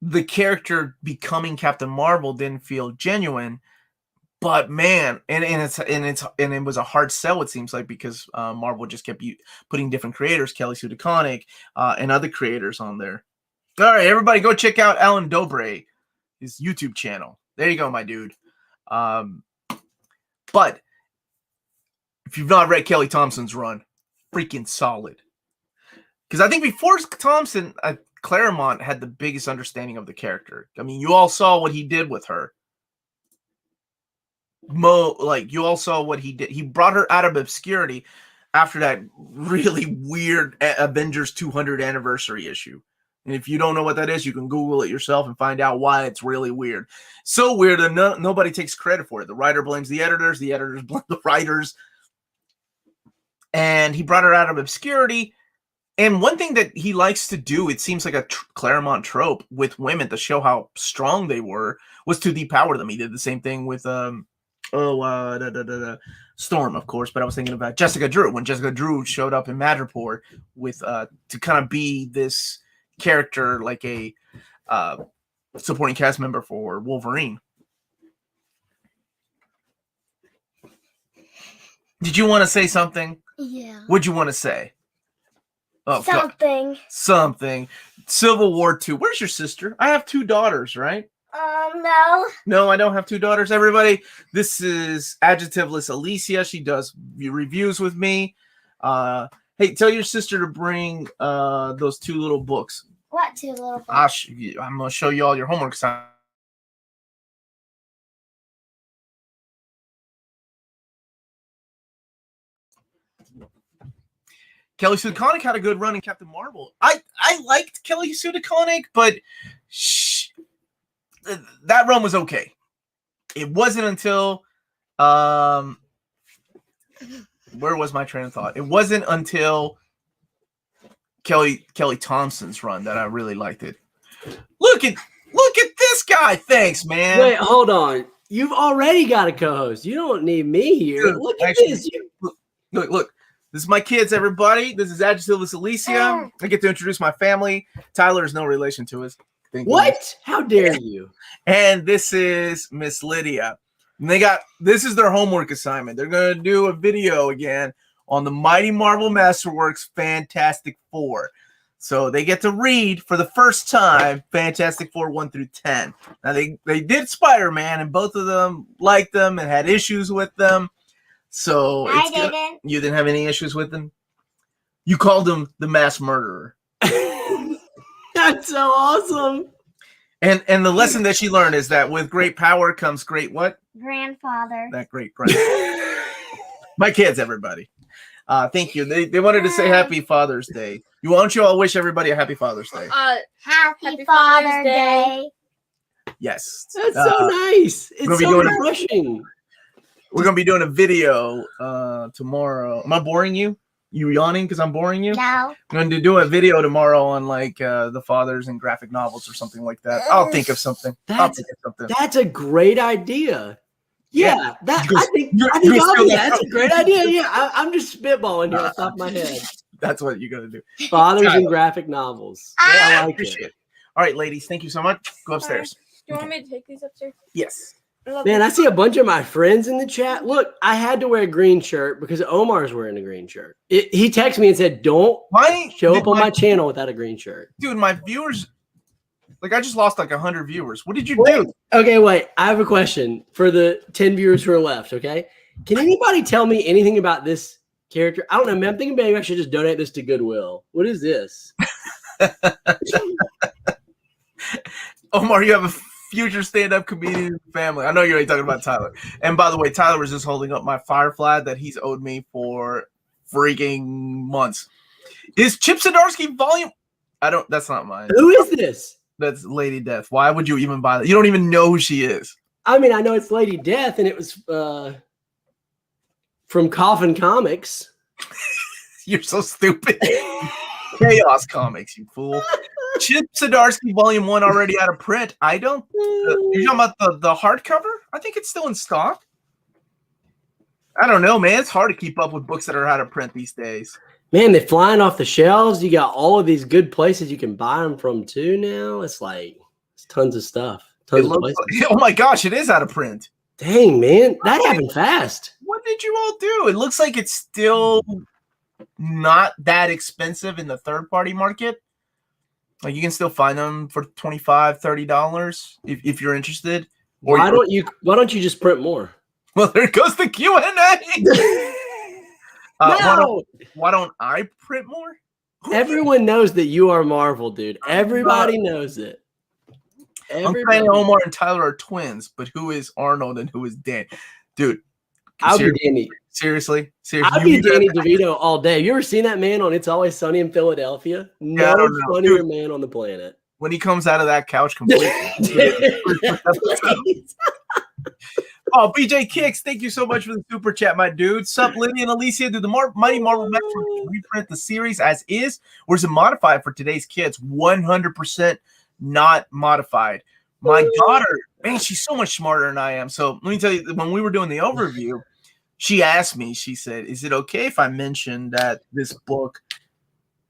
the character becoming Captain Marvel didn't feel genuine, but man, and it was a hard sell, it seems like, because Marvel just kept putting different creators, Kelly Sue DeConnick, and other creators on there. All right, everybody, go check out Alan Dobre, his YouTube channel. There you go, my dude. But if you've not read Kelly Thompson's run, freaking solid. Because I think before Thompson, Claremont had the biggest understanding of the character. I mean, you all saw what he did with her. You all saw what he did. He brought her out of obscurity after that really weird Avengers 200 anniversary issue. And if you don't know what that is, you can Google it yourself and find out why it's really weird. So weird that nobody takes credit for it. The writer blames the editors blame the writers. And he brought her out of obscurity. And one thing that he likes to do, it seems like a Claremont trope with women to show how strong they were, was to depower them. He did the same thing with Storm, of course, but I was thinking about Jessica Drew. When Jessica Drew showed up in Madripoor with to kind of be this character, like a supporting cast member for Wolverine. Did you want to say something? Yeah. What'd you want to say? Oh, Something. Something. Civil War II. Where's your sister? I have 2 daughters, right? No. No, I don't have 2 daughters. Everybody, this is Adjectiveless Alicia. She does reviews with me. Hey, tell your sister to bring those 2 little books. What 2 little books? I'm going to show you all your homework assignments. Kelly Sue DeConnick had a good run in Captain Marvel. I liked Kelly Sue DeConnick, but that run was okay. It wasn't until where was my train of thought? It wasn't until Kelly Thompson's run that I really liked it. Look at this guy. Thanks, man. Wait, hold on. You've already got a co-host. You don't need me here. Dude, look at actually, this. Look. This is my kids, everybody. This is Adjectiveless Alicia. I get to introduce my family. Tyler is no relation to us. What? How dare you? And this is Miss Lydia. And this is their homework assignment. They're going to do a video again on the Mighty Marvel Masterworks Fantastic Four. So they get to read for the first time Fantastic Four 1 through 10. Now they did Spider-Man, and both of them liked them and had issues with them. So you didn't have any issues with them? You called him the mass murderer. That's so awesome. And the lesson that she learned is that with great power comes great what? Grandfather. That great grandfather. My kids, everybody. Thank you. They wanted to say Happy Father's Day. Why don't you all wish everybody a Happy Father's Day? Happy Father's Day. Yes. That's so nice. It's so refreshing. We're going to be doing a video tomorrow. Am I boring you? You yawning because I'm boring you? No. I'm going to do a video tomorrow on like the fathers and graphic novels or something like that. I'll think of something. That's a great idea. Yeah, that's a great idea. Yeah, I'm just spitballing here off the top of my head. That's what you got to do. Fathers and graphic novels. I appreciate it. All right, ladies, thank you so much. Go upstairs. Do you want me to take these upstairs? Yes. Man, I see a bunch of my friends in the chat. Look, I had to wear a green shirt because Omar's wearing a green shirt. He texted me and said, don't show up on my channel without a green shirt. Dude, my viewers, like I just lost like 100 viewers. What did you do? Okay, wait. I have a question for the 10 viewers who are left, okay? Can anybody tell me anything about this character? I don't know, man. I'm thinking maybe I should just donate this to Goodwill. What is this? Omar, you have a future stand-up comedian family. I know you're already talking about Tyler. And by the way, Tyler was just holding up my Firefly that he's owed me for freaking months. Is Chip Zdarsky volume? That's not mine. Who is this? That's Lady Death. Why would you even buy that? You don't even know who she is. I mean, I know it's Lady Death, and it was from Coffin Comics. You're so stupid. Chaos Comics, you fool. Chip Zdarsky Volume 1 already out of print. I don't. You're talking about the hardcover? I think it's still in stock. I don't know, man. It's hard to keep up with books that are out of print these days. Man, they're flying off the shelves. You got all of these good places you can buy them from too now. It's like it's tons of stuff. Tons of places. Oh my gosh, it is out of print. Dang, man. That happened fast. What did you all do? It looks like it's still not that expensive in the third-party market. Like you can still find them for $25, $30 if you're interested. Or why don't you just print more? Well, there goes the Q&A. No. Why don't I print more? Everyone knows that you are Marvel, dude. Everybody knows it. I'm saying Omar and Tyler are twins, but who is Arnold and who is Dan? Dude, I'll be Danny. Seriously? I'll be Danny DeVito all day. Have you ever seen that man on It's Always Sunny in Philadelphia? No funnier man on the planet. When he comes out of that couch completely. Oh, BJ Kicks, thank you so much for the super chat, my dude. Sup, Lydia and Alicia, do the Mighty Marvel Masterworks reprint the series as is, or is it modified for today's kids? 100% not modified. My daughter, man, she's so much smarter than I am. So let me tell you, when we were doing the overview, she asked me, she said, is it okay if I mention that this book,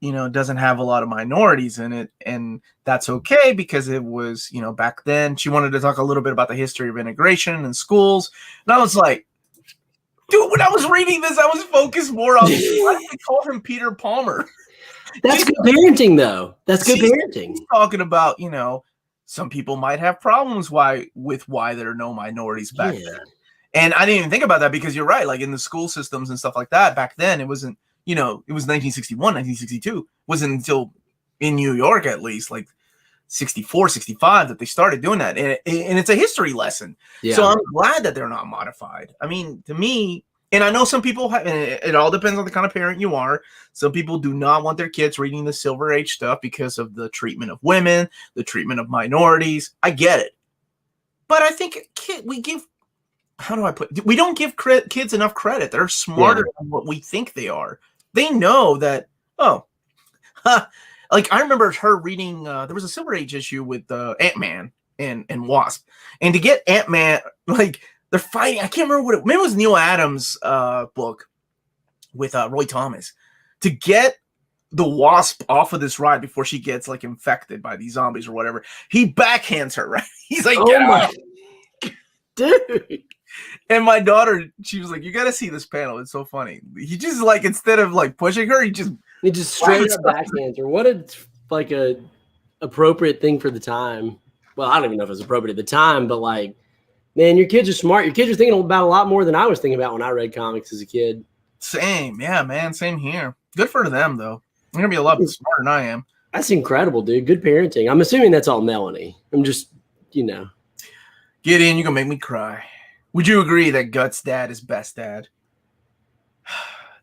doesn't have a lot of minorities in it? And that's okay because it was, back then she wanted to talk a little bit about the history of integration in schools. And I was like, Dude, when I was reading this, I was focused more on why did they call him Peter Palmer? That's good parenting, though. That's good parenting. He's talking about, some people might have problems with why there are no minorities back then. And I didn't even think about that because you're right. Like in the school systems and stuff like that, back then it wasn't, it was 1961, 1962. It wasn't until in New York, at least, like 64, 65, that they started doing that. And it's a history lesson. Yeah. So I'm glad that they're not modified. I mean, to me, and I know some people, it all depends on the kind of parent you are. Some people do not want their kids reading the Silver Age stuff because of the treatment of women, the treatment of minorities. I get it. But I think we don't give kids enough credit. They're smarter than what we think they are. They know that, like I remember her reading, there was a Silver Age issue with Ant-Man and Wasp. And to get Ant-Man, like, they're fighting. I can't remember maybe it was Neil Adams' book with Roy Thomas. To get the Wasp off of this ride before she gets like infected by these zombies or whatever, he backhands her, right? He's like, get out. Dude. And my daughter, she was like, you got to see this panel. It's so funny. He just like, instead of like pushing her, he just straight up backhands her. What a appropriate thing for the time. Well, I don't even know if it was appropriate at the time, but like, man, your kids are smart. Your kids are thinking about a lot more than I was thinking about when I read comics as a kid. Same. Yeah, man. Same here. Good for them, though. They're going to be a lot smarter than I am. That's incredible, dude. Good parenting. I'm assuming that's all Melanie. I'm just, Get in. You're going to make me cry. Would you agree that Guts' dad is best dad?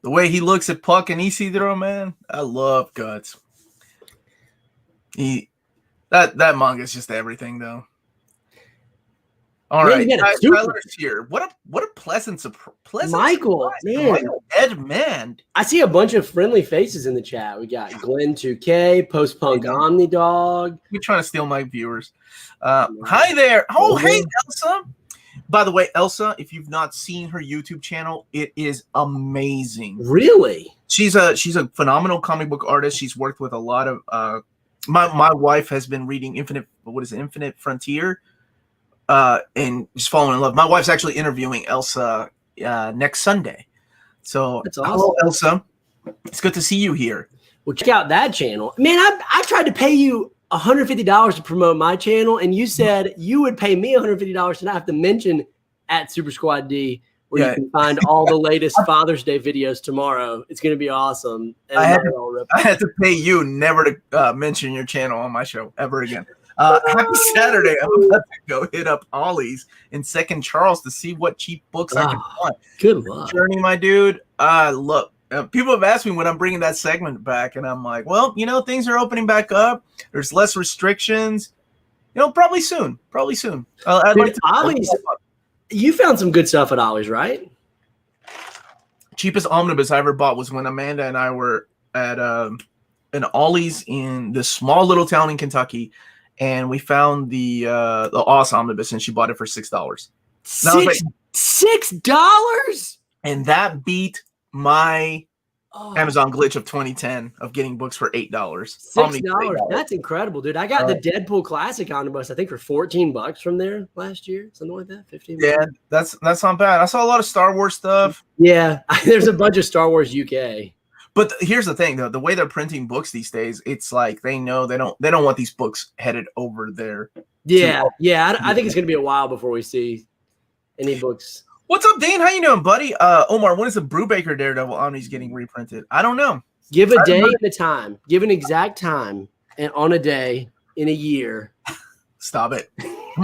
The way he looks at Puck and Isidro, man. I love Guts. That manga is just everything, though. All right, Tyler's here. What a pleasant surprise. Michael, man. Michael Edmond. I see a bunch of friendly faces in the chat. We got Glenn 2K, Post Punk Omni Dog. You're trying to steal my viewers. Hi there. Oh, hey, Elsa. By the way, Elsa, if you've not seen her YouTube channel, it is amazing. Really? She's a phenomenal comic book artist. She's worked with a lot of my wife has been reading Infinite Frontier. And just falling in love. My wife's actually interviewing Elsa next Sunday. So that's awesome. Hello, Elsa. It's good to see you here. Well, check out that channel. Man, I tried to pay you $150 to promote my channel, and you said you would pay me $150 to not have to mention at Super Squad D, where you can find all the latest Father's Day videos tomorrow. It's going to be awesome. I had to pay you never to mention your channel on my show ever again. Happy Saturday. I'm about to go hit up Ollie's in Second Charles to see what cheap books I can find. Good luck. Journey, my dude. Look, people have asked me when I'm bringing that segment back, and I'm like, well, things are opening back up. There's less restrictions. Probably soon. I'd like to Ollie's. You found some good stuff at Ollie's, right? Cheapest omnibus I ever bought was when Amanda and I were at an Ollie's in this small little town in Kentucky. And we found the Oz omnibus, and she bought it for $6. $6? And that beat my Amazon glitch of 2010 of getting books for $8. $6. That's incredible, dude. I got the Deadpool Classic omnibus, I think, for $14 from there last year, something like that. 15. Yeah, that's not bad. I saw a lot of Star Wars stuff. Yeah, there's a bunch of Star Wars UK. But here's the thing, though. The way they're printing books these days, it's like they know they don't want these books headed over there. Yeah. I think it's going to be a while before we see any books. What's up, Dane? How you doing, buddy? Omar, when is the Brubaker Daredevil Omnis getting reprinted? I don't know. Give a day and a time. Give an exact time and on a day in a year. Stop it. I'm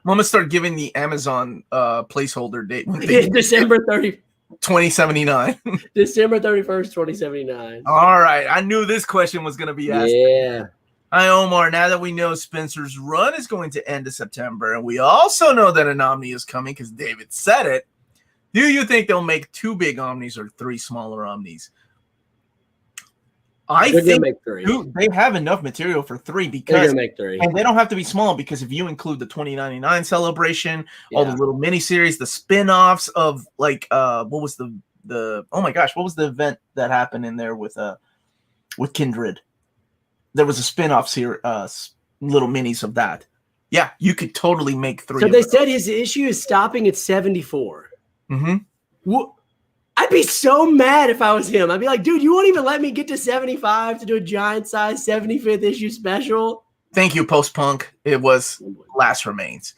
gonna start giving the Amazon placeholder date. December 30th. 2079. December 31st, 2079. All right. I knew this question was going to be asked. Yeah. Hi, Omar. Now that we know Spencer's run is going to end in September, and we also know that an Omni is coming because David said it, do you think they'll make 2 big Omnis or 3 smaller Omnis? I think make 3. They have enough material for 3 because they're gonna make 3. And they don't have to be small because if you include the 2099 celebration, all the little miniseries, the spin-offs of like what was the event that happened in there with Kindred? There was a spin-off series, little minis of that. Yeah, you could totally make 3. So they said his issue is stopping at 74. Mm-hmm. I'd be so mad if I was him. I'd be like, dude, you won't even let me get to 75 to do a giant size 75th issue special. Thank you, Post Punk. It was Last Remains.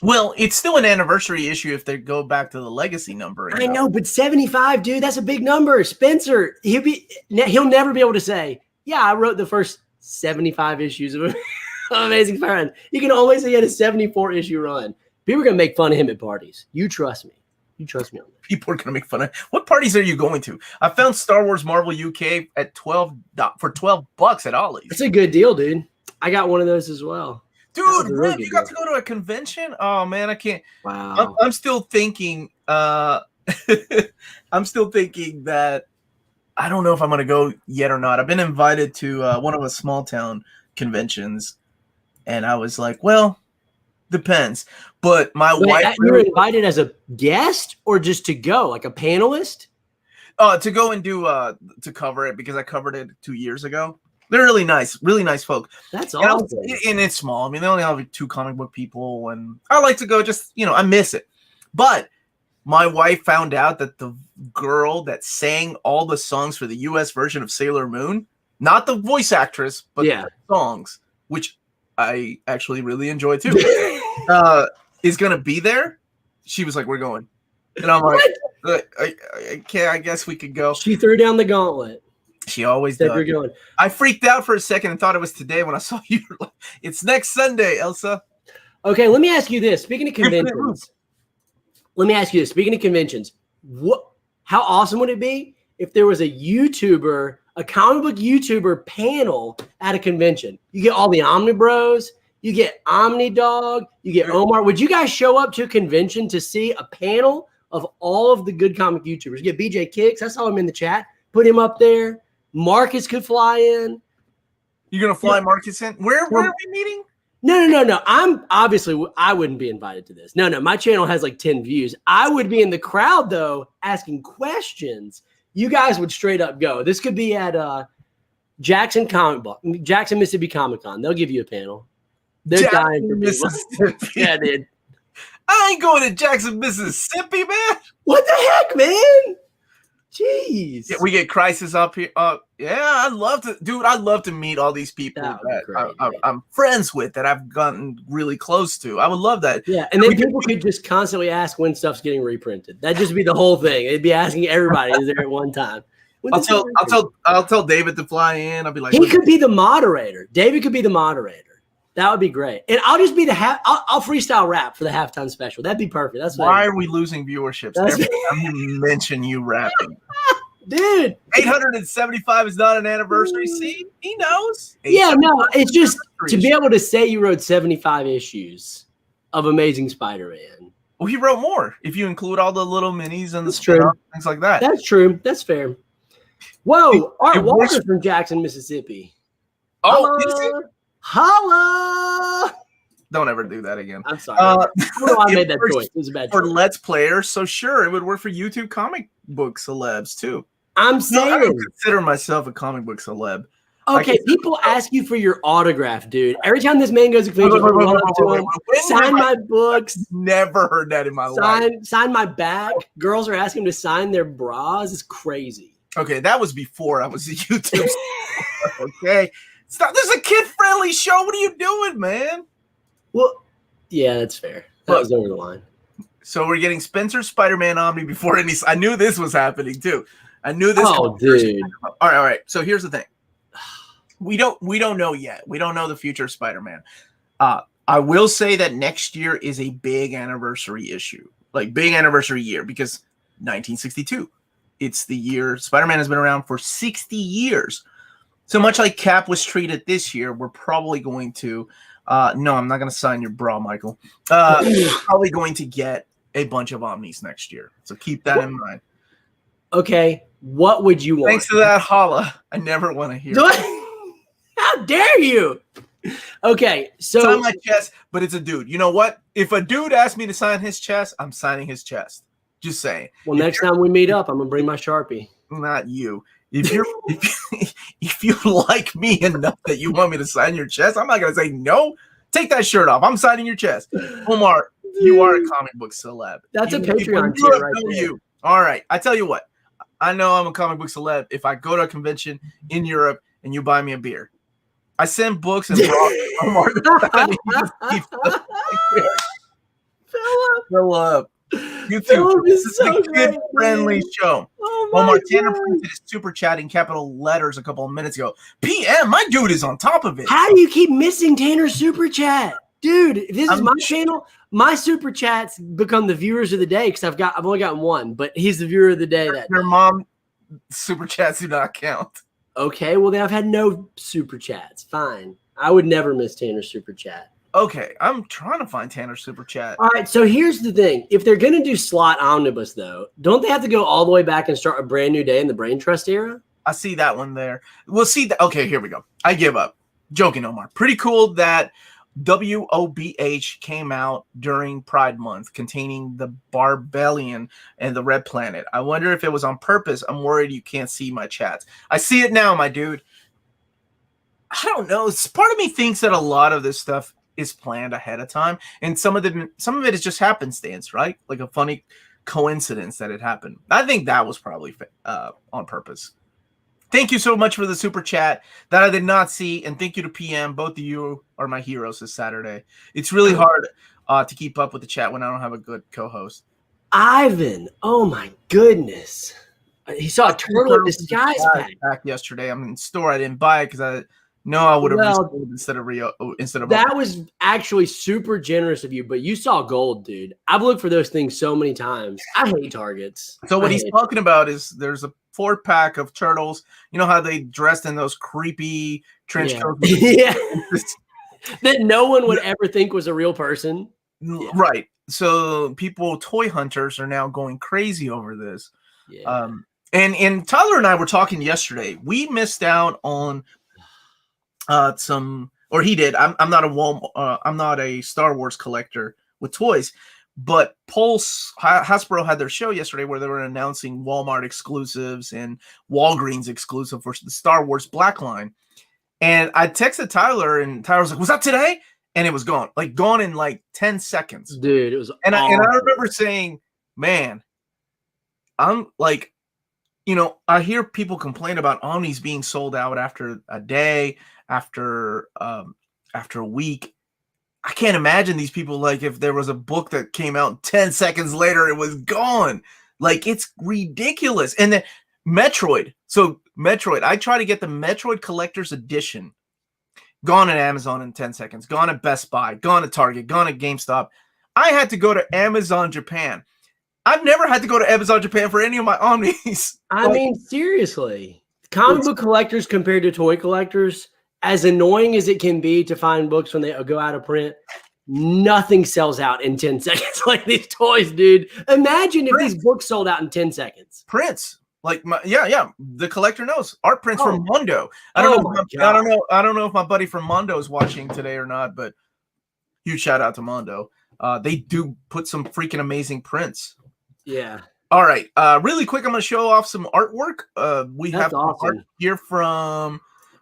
Well, it's still an anniversary issue if they go back to the legacy number. I know, but 75, dude, that's a big number. Spencer, he'll never be able to say, yeah, I wrote the first 75 issues of Amazing Spider-Man. You can always say he had a 74 issue run. People are going to make fun of him at parties. You trust me. You trust me on that. People are going to make fun of. What parties are you going to? I found Star Wars Marvel UK at for $12 at Ollie's. That's a good deal, dude. I got one of those as well. Dude, Rip, you got to go to a convention? Oh man, I can't. Wow. I'm still thinking. I'm still thinking that I don't know if I'm going to go yet or not. I've been invited to one of the small town conventions, and I was like, well, depends. But my wife. You were invited as a guest or just to go, like a panelist? To go and do to cover it because I covered it 2 years ago. They're really nice folk. That's awesome. And it's small. I mean, they only have like 2 comic book people, and I like to go. Just I miss it. But my wife found out that the girl that sang all the songs for the U.S. version of Sailor Moon, not the voice actress, but the songs, which I actually really enjoy too, is gonna be there. She was like, "We're going," and I'm like, "I can't. I guess we could go." She threw down the gauntlet. She always does. Going. I freaked out for a second and thought it was today when I saw you. It's next Sunday, Elsa. Okay, let me ask you this. Speaking of conventions, how awesome would it be if there was a YouTuber, a comic book YouTuber panel at a convention? You get all the Omni Bros, you get Omni Dog, you get Omar. Would you guys show up to a convention to see a panel of all of the good comic YouTubers? You get BJ Kicks. I saw him in the chat. Put him up there. Marcus could fly in. You're gonna fly Marcus in? Where are we meeting? No. I wouldn't be invited to this. No. My channel has like 10 views. I would be in the crowd though, asking questions. You guys would straight up go. This could be at Jackson, Mississippi Comic Con. They'll give you a panel. They're dying for Mississippi. Yeah, dude. I ain't going to Jackson, Mississippi, man. What the heck, man? Jeez. Yeah, we get Crisis up here. I'd love to meet all these people that I'm friends with that I've gotten really close to. I would love that. Yeah, and then people could just constantly ask when stuff's getting reprinted. That'd just be the whole thing. They'd be asking everybody is there at one time. I'll tell David to fly in. I'll be like, he could be the moderator. David could be the moderator. That would be great. And I'll just be I'll freestyle rap for the halftime special. That'd be perfect. That's why are we losing viewerships every time you mention you rapping? Dude. 875 is not an anniversary. See, he knows. Yeah, no, it's just to be able to say you wrote 75 issues of Amazing Spider-Man. Well, he wrote more if you include all the little minis and the stuff, things like that. That's true. That's fair. Whoa, Art Walker from Jackson, Mississippi. Oh, is it? Holla! Don't ever do that again. I'm sorry. I made that choice. It was a bad choice. For Let's Players, so sure, it would work for YouTube comic book celebs too. I'm saying. I don't consider myself a comic book celeb. Okay, people ask you for your autograph, dude. Every time this man goes to convention, I run up to him, sign my books. Never heard that in my life. Sign my back. Girls are asking him to sign their bras. It's crazy. Okay, that was before I was a YouTube. Okay. Stop. This is a kid-friendly show. What are you doing, man? Well, yeah, that's fair. That was over the line. So we're getting Spencer Spider-Man Omni before any. I knew this was happening too. I knew this. Oh, dude. All right. So here's the thing. We don't know yet. We don't know the future of Spider-Man. I will say that next year is a big anniversary issue, like big anniversary year, because 1962. It's the year Spider-Man has been around for 60 years. So much like Cap was treated this year, we're probably going to no, I'm not going to sign your bra, Michael. Probably going to get a bunch of Omnis next year. So keep that in mind. Okay. What would you want? Thanks to that holla. I never want to hear it. How dare you? Okay. So sign my chest, but it's a dude. You know what? If a dude asks me to sign his chest, I'm signing his chest. Just saying. Well, next time we meet up, I'm going to bring my Sharpie. Not you. If you like me enough that you want me to sign your chest, I'm not gonna say no. Take that shirt off. I'm signing your chest. Omar, You are a comic book celeb. That's a Even people in Patreon tier Europe right know there. you. All right. I tell you what. I know I'm a comic book celeb if I go to a convention in Europe and you buy me a beer. I send books and brought Omar Fill up. YouTube. Philip This is is so a great, kid-friendly man. show. Oh my Omar Tanner God. printed his super chat in capital letters a couple of minutes ago. PM, my dude is on top of it. How do you keep missing Tanner's super chat? Dude, if this is I'm my channel, my super chats become the viewers of the day because I've only gotten one, but he's the viewer of the day that Your day. mom super chats do not count. Okay, well then I've had no super chats. Fine. I would never miss Tanner's super chat. Okay, I'm trying to find Tanner's super chat. All right, so here's the thing. If they're going to do slot omnibus, though, don't they have to go all the way back and start a brand new day in the Brain Trust era? I see that one there. We'll see that. Okay, here we go. I give up. Joking, Omar. Pretty cool that WOBH came out during Pride Month containing the Barbellion and the Red Planet. I wonder if it was on purpose. I'm worried you can't see my chats. I see it now, my dude. I don't know. Part of me thinks that a lot of this stuff is planned ahead of time, and some of it is just happenstance, right? Like a funny coincidence that it happened. I think that was probably on purpose. Thank you so much for the super chat that I did not see, and thank you to PM. Both of you are my heroes this Saturday. It's really hard to keep up with the chat when I don't have a good co-host. Ivan, oh my goodness. He saw a turtle in disguise pack. Yesterday. I'm in the store. I didn't buy it because I would have resold instead of that was actually super generous of you, but you saw gold, dude. I've looked for those things so many times. I hate Targets. So what he's talking about is there's a 4-pack of turtles. You know how they dressed in those creepy trench coats? Yeah. That no one would ever think was a real person. Yeah. Right. So toy hunters are now going crazy over this. Yeah. And Tyler and I were talking yesterday. We missed out on he did. I'm not a Star Wars collector with toys, but Hasbro had their show yesterday where they were announcing Walmart exclusives and Walgreens exclusive for the Star Wars Black line. And I texted Tyler, and Tyler was like, "Was that today?" And it was gone, gone in 10 seconds, dude. It was, and I remember saying, "Man, I'm like." I hear people complain about omnis being sold out after a day, after a week. I can't imagine these people, if there was a book that came out 10 seconds later, it was gone. It's ridiculous. And then Metroid. So Metroid, I try to get the Metroid Collector's Edition. Gone at Amazon in 10 seconds. Gone at Best Buy. Gone at Target. Gone at GameStop. I had to go to Amazon Japan. I've never had to go to Amazon Japan for any of my omnis. I mean, seriously. Comic book collectors compared to toy collectors, as annoying as it can be to find books when they go out of print, nothing sells out in 10 seconds like these toys, dude. Imagine if these books sold out in 10 seconds. Prints. The collector knows. Art prints from Mondo. I don't know if my buddy from Mondo is watching today or not, but huge shout out to Mondo. They do put some freaking amazing prints. Yeah. All right. Really quick, I'm going to show off some artwork. We have art here from.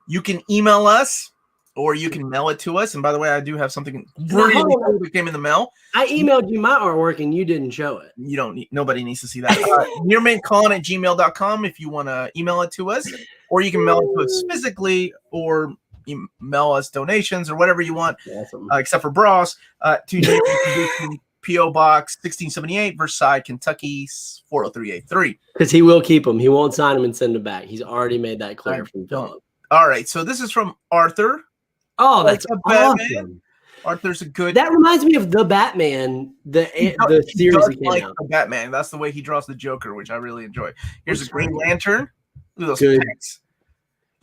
You can email us or you can mail it to us. And by the way, I do have something really cool that came in the mail. I emailed you my artwork and you didn't show it. You don't need. Nobody needs to see that. nearmintcon@gmail.com if you want to email it to us, or you can mail it to us physically, or email us donations or whatever you want, except for bras, to P.O. Box 1678, Versailles, Kentucky 40383. Because he will keep them. He won't sign them and send them back. He's already made that clear from Philip. All right, so this is from Arthur. Oh, that's awesome. Arthur's a good. That reminds me of the Batman, the series that came out. The Batman. That's the way he draws the Joker, which I really enjoy. Here's a Green Lantern. Look at those pecs.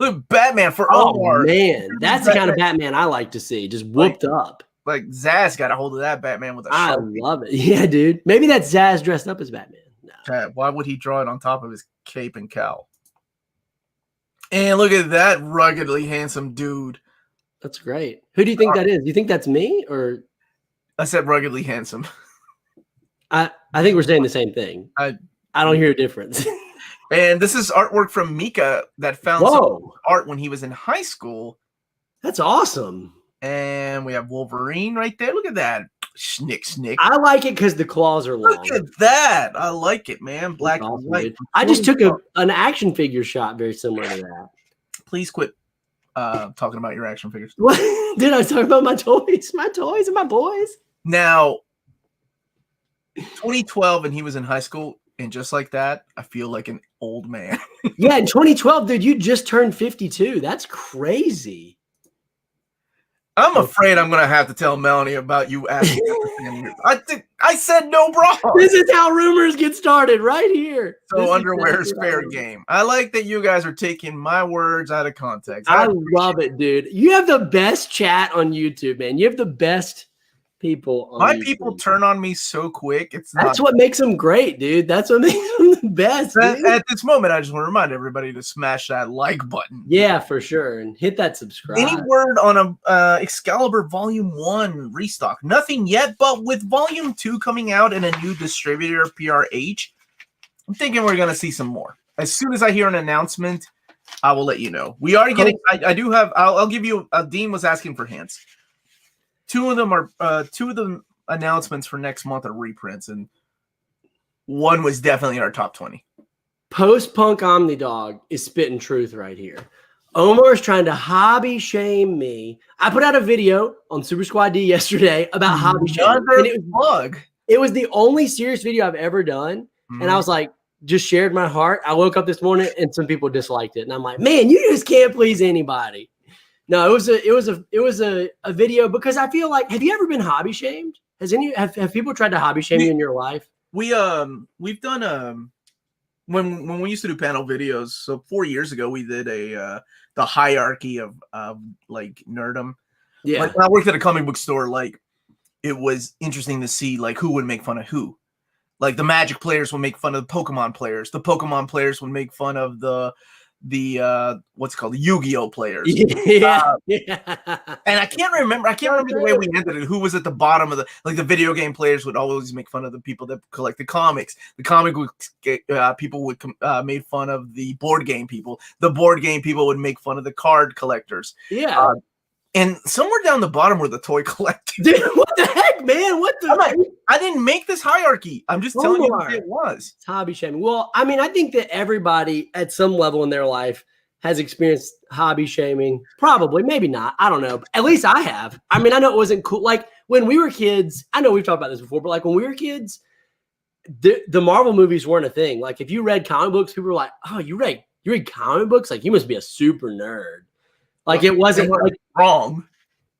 Look, Batman for Omar. Man, that's the kind of Batman I like to see. Just whooped up. Zaz got a hold of that Batman with a Sharpie. I love it. Yeah, dude. Maybe that's Zaz dressed up as Batman. No. Why would he draw it on top of his cape and cowl? And look at that ruggedly handsome dude. That's great. Who do you think that is? Do you think that's me or? I said ruggedly handsome. I think we're saying the same thing. I don't hear a difference. And this is artwork from Mika that found some art when he was in high school. That's awesome. And we have Wolverine right there. Look at that. Snick. I like it because the claws are long. Look at that. I like it, man. Black That's and awesome, white. dude. I just took an action figure shot very similar to that. Please quit talking about your action figures. What? Did I talk about my toys? My toys and my boys? Now, 2012, and he was in high school, and just like that, I feel like an old man. Yeah, in 2012, dude, you just turned 52. That's crazy. I'm afraid I'm gonna have to tell Melanie about you asking. I said no bra. This is how rumors get started, right here. So underwear is fair game. I like that you guys are taking my words out of context. I love it, dude. You have the best chat on YouTube, man. You have the best people on my YouTube. people turn on me so quick. That's what makes them great, dude. That's what makes them the best. At this moment, I just want to remind everybody to smash that like button. Yeah, for sure. And hit that subscribe. Any word on a Excalibur Volume 1 restock? Nothing yet, but with Volume 2 coming out and a new distributor, PRH, I'm thinking we're going to see some more. As soon as I hear an announcement, I will let you know. We are getting, I do have, I'll give you, Dean was asking for hints. Two of the announcements for next month are reprints, and one was definitely in our top 20. Post-punk Omnidog is spitting truth right here. Omar is trying to hobby shame me. I put out a video on Super Squad D yesterday about hobby shaming. It was the only serious video I've ever done, and I was like, just shared my heart. I woke up this morning and some people disliked it, and I'm like, man, you just can't please anybody. No, it was a video because I feel like, have you ever been hobby shamed? Have people tried to hobby shame you in your life? We've done when we used to do panel videos. So 4 years ago, we did the hierarchy of like nerdom. Yeah, like when I worked at a comic book store, like it was interesting to see like who would make fun of who. Like the Magic players would make fun of the Pokemon players. The Pokemon players would make fun of the what's it called, the Yu-Gi-Oh players. Yeah. And I can't remember the way we ended it. Who was at the bottom of the video game players would always make fun of the people that collect the comics. The comic people would made fun of the board game people. The board game people would make fun of the card collectors. Yeah. And somewhere down the bottom were the toy collectors. Dude, what the heck, man? What the? I didn't make this hierarchy. I'm just telling you what it was. It's hobby shaming. Well, I mean, I think that everybody at some level in their life has experienced hobby shaming. Probably, maybe not. I don't know. At least I have. I mean, I know it wasn't cool. Like when we were kids, I know we've talked about this before, but like when we were kids, the Marvel movies weren't a thing. Like if you read comic books, people were like, "Oh, you read comic books? Like you must be a super nerd." Like it wasn't like wrong.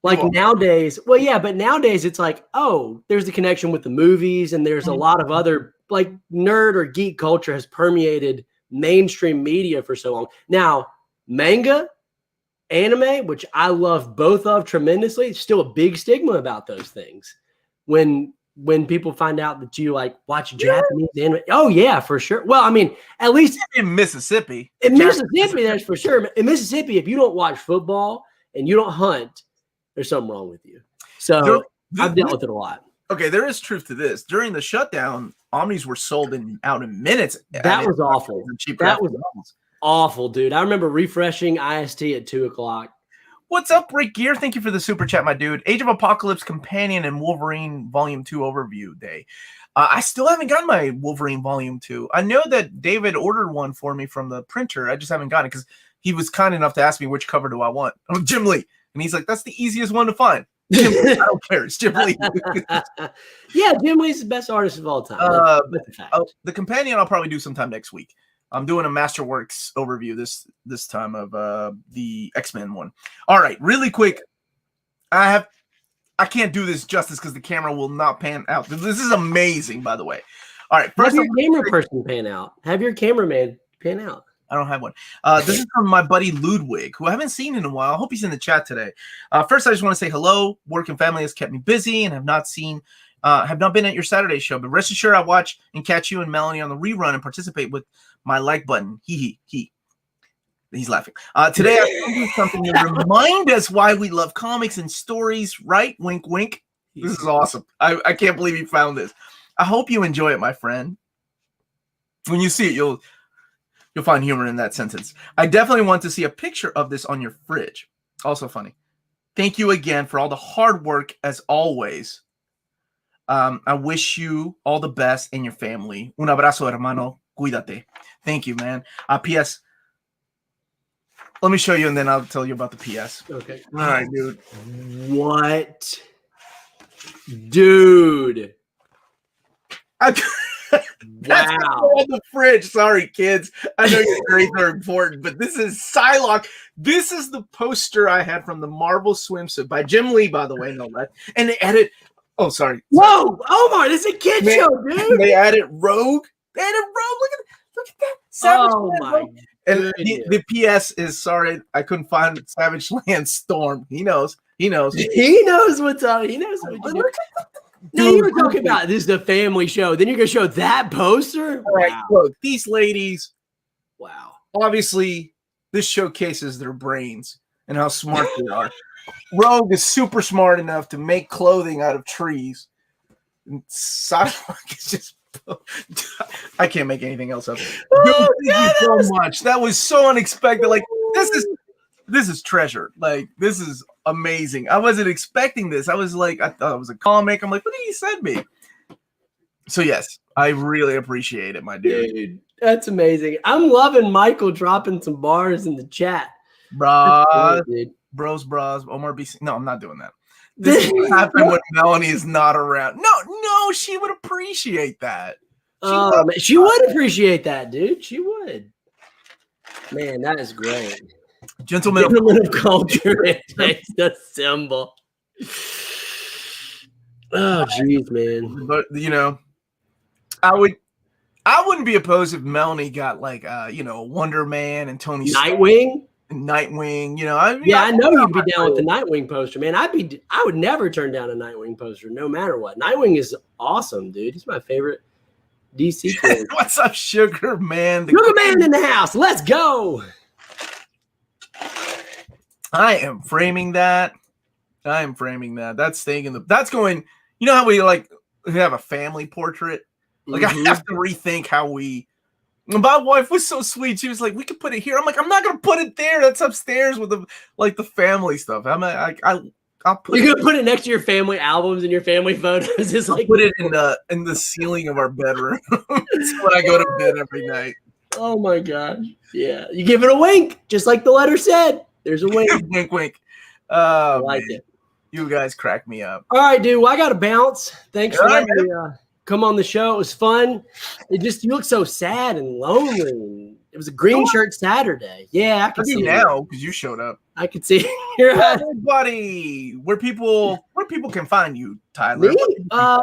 Like nowadays, well, yeah, but nowadays it's like, oh, there's the connection with the movies, and there's a lot of other like nerd or geek culture has permeated mainstream media for so long. Now, manga, anime, which I love both of tremendously, it's still a big stigma about those things. When people find out that you like watch Japanese anime, oh yeah, for sure. Well, I mean, at least in Mississippi. In Mississippi, that's for sure. In Mississippi, if you don't watch football and you don't hunt, there's something wrong with you. So I've dealt with it a lot. Okay, there is truth to this. During the shutdown, Omnis were sold out in minutes. That was awful. That was awful, dude. I remember refreshing IST at 2:00. What's up, Rick Gear? Thank you for the super chat, my dude. Age of Apocalypse Companion and Wolverine Volume 2 overview day. I still haven't gotten my Wolverine Volume 2. I know that David ordered one for me from the printer. I just haven't gotten it because he was kind enough to ask me which cover do I want. I'm Jim Lee. And he's like, that's the easiest one to find. Jim Lee, I don't care. It's Jim Lee. Yeah, Jim Lee's the best artist of all time. The Companion I'll probably do sometime next week. I'm doing a Masterworks overview this time of the X-Men one. All right, really quick. I can't do this justice because the camera will not pan out. This is amazing, by the way. All right, first have your camera person pan out. Have your cameraman pan out. I don't have one. This is from my buddy Ludwig, who I haven't seen in a while. I hope he's in the chat today. First, I just want to say hello. Work and family has kept me busy and have not been at your Saturday show. But rest assured, I'll watch and catch you and Melanie on the rerun and participate with my like button. He's laughing. Today, I'm going to do something to remind us why we love comics and stories, right? Wink, wink. This is awesome. I can't believe you found this. I hope you enjoy it, my friend. When you see it, you'll find humor in that sentence. I definitely want to see a picture of this on your fridge. Also funny. Thank you again for all the hard work as always. I wish you all the best and your family. Un abrazo, hermano. Cuídate. Thank you, man. P.S. Let me show you, and then I'll tell you about the P.S. Okay. All right, dude. What? Dude. That's Wow. on the fridge. Sorry, kids. I know your grades are important, but this is Psylocke. This is the poster I had from the Marvel swimsuit by Jim Lee, by the way, no less. And they added. Oh, sorry. Whoa, Omar, this is a kid show, dude. They added Rogue. They added Rogue. Look at that. Savage Land my Rogue. And the PS is sorry, I couldn't find Savage Land Storm. He knows. He knows. He knows what's up. He knows what you do. Now you were talking about this is the family show. Then you're gonna show that poster. All right, look, these ladies. Wow. Obviously, this showcases their brains and how smart they are. Rogue is super smart enough to make clothing out of trees. And Psylocke is just. I can't make anything else up. Thank you so much. That was so unexpected. Like this is treasure. Like this is amazing. I wasn't expecting this. I was like, I thought it was a comic. I'm like, what did he send me? So yes, I really appreciate it, my dude. That's amazing. I'm loving Michael dropping some bars in the chat. Bros, Omar BC. No, I'm not doing that. This will happen when Melanie is not around. No, she would appreciate that. She would appreciate that, dude. She would. Man, that is great. Gentlemen of culture. It takes the symbol. Oh, jeez, man. But you know, I wouldn't be opposed if Melanie got like Wonder Man and Tony Nightwing. Nightwing, I know you'd be down with the Nightwing poster, man. I would never turn down a Nightwing poster, no matter what. Nightwing is awesome, dude. He's my favorite DC kid. What's up, Sugar Man? Sugar Man in the house. Let's go. I am framing that. That's staying that's going. You know how we have a family portrait? Like I have to rethink how we. My wife was so sweet. She was like, "We could put it here." I'm like, "I'm not gonna put it there. That's upstairs with the family stuff." I'll put. You're gonna put it next to your family albums and your family photos. It's like put it in the ceiling of our bedroom. That's when I go to bed every night. Oh my gosh! Yeah, you give it a wink, just like the letter said. There's a wink. Wink, wink. I like it. You guys crack me up. All right, dude. Well, I got to bounce. Thanks for letting me come on the show. It was fun. You look so sad and lonely. It was a green shirt Saturday. Yeah, I can see now because you showed up. I could see everybody. Where people can find you, Tyler?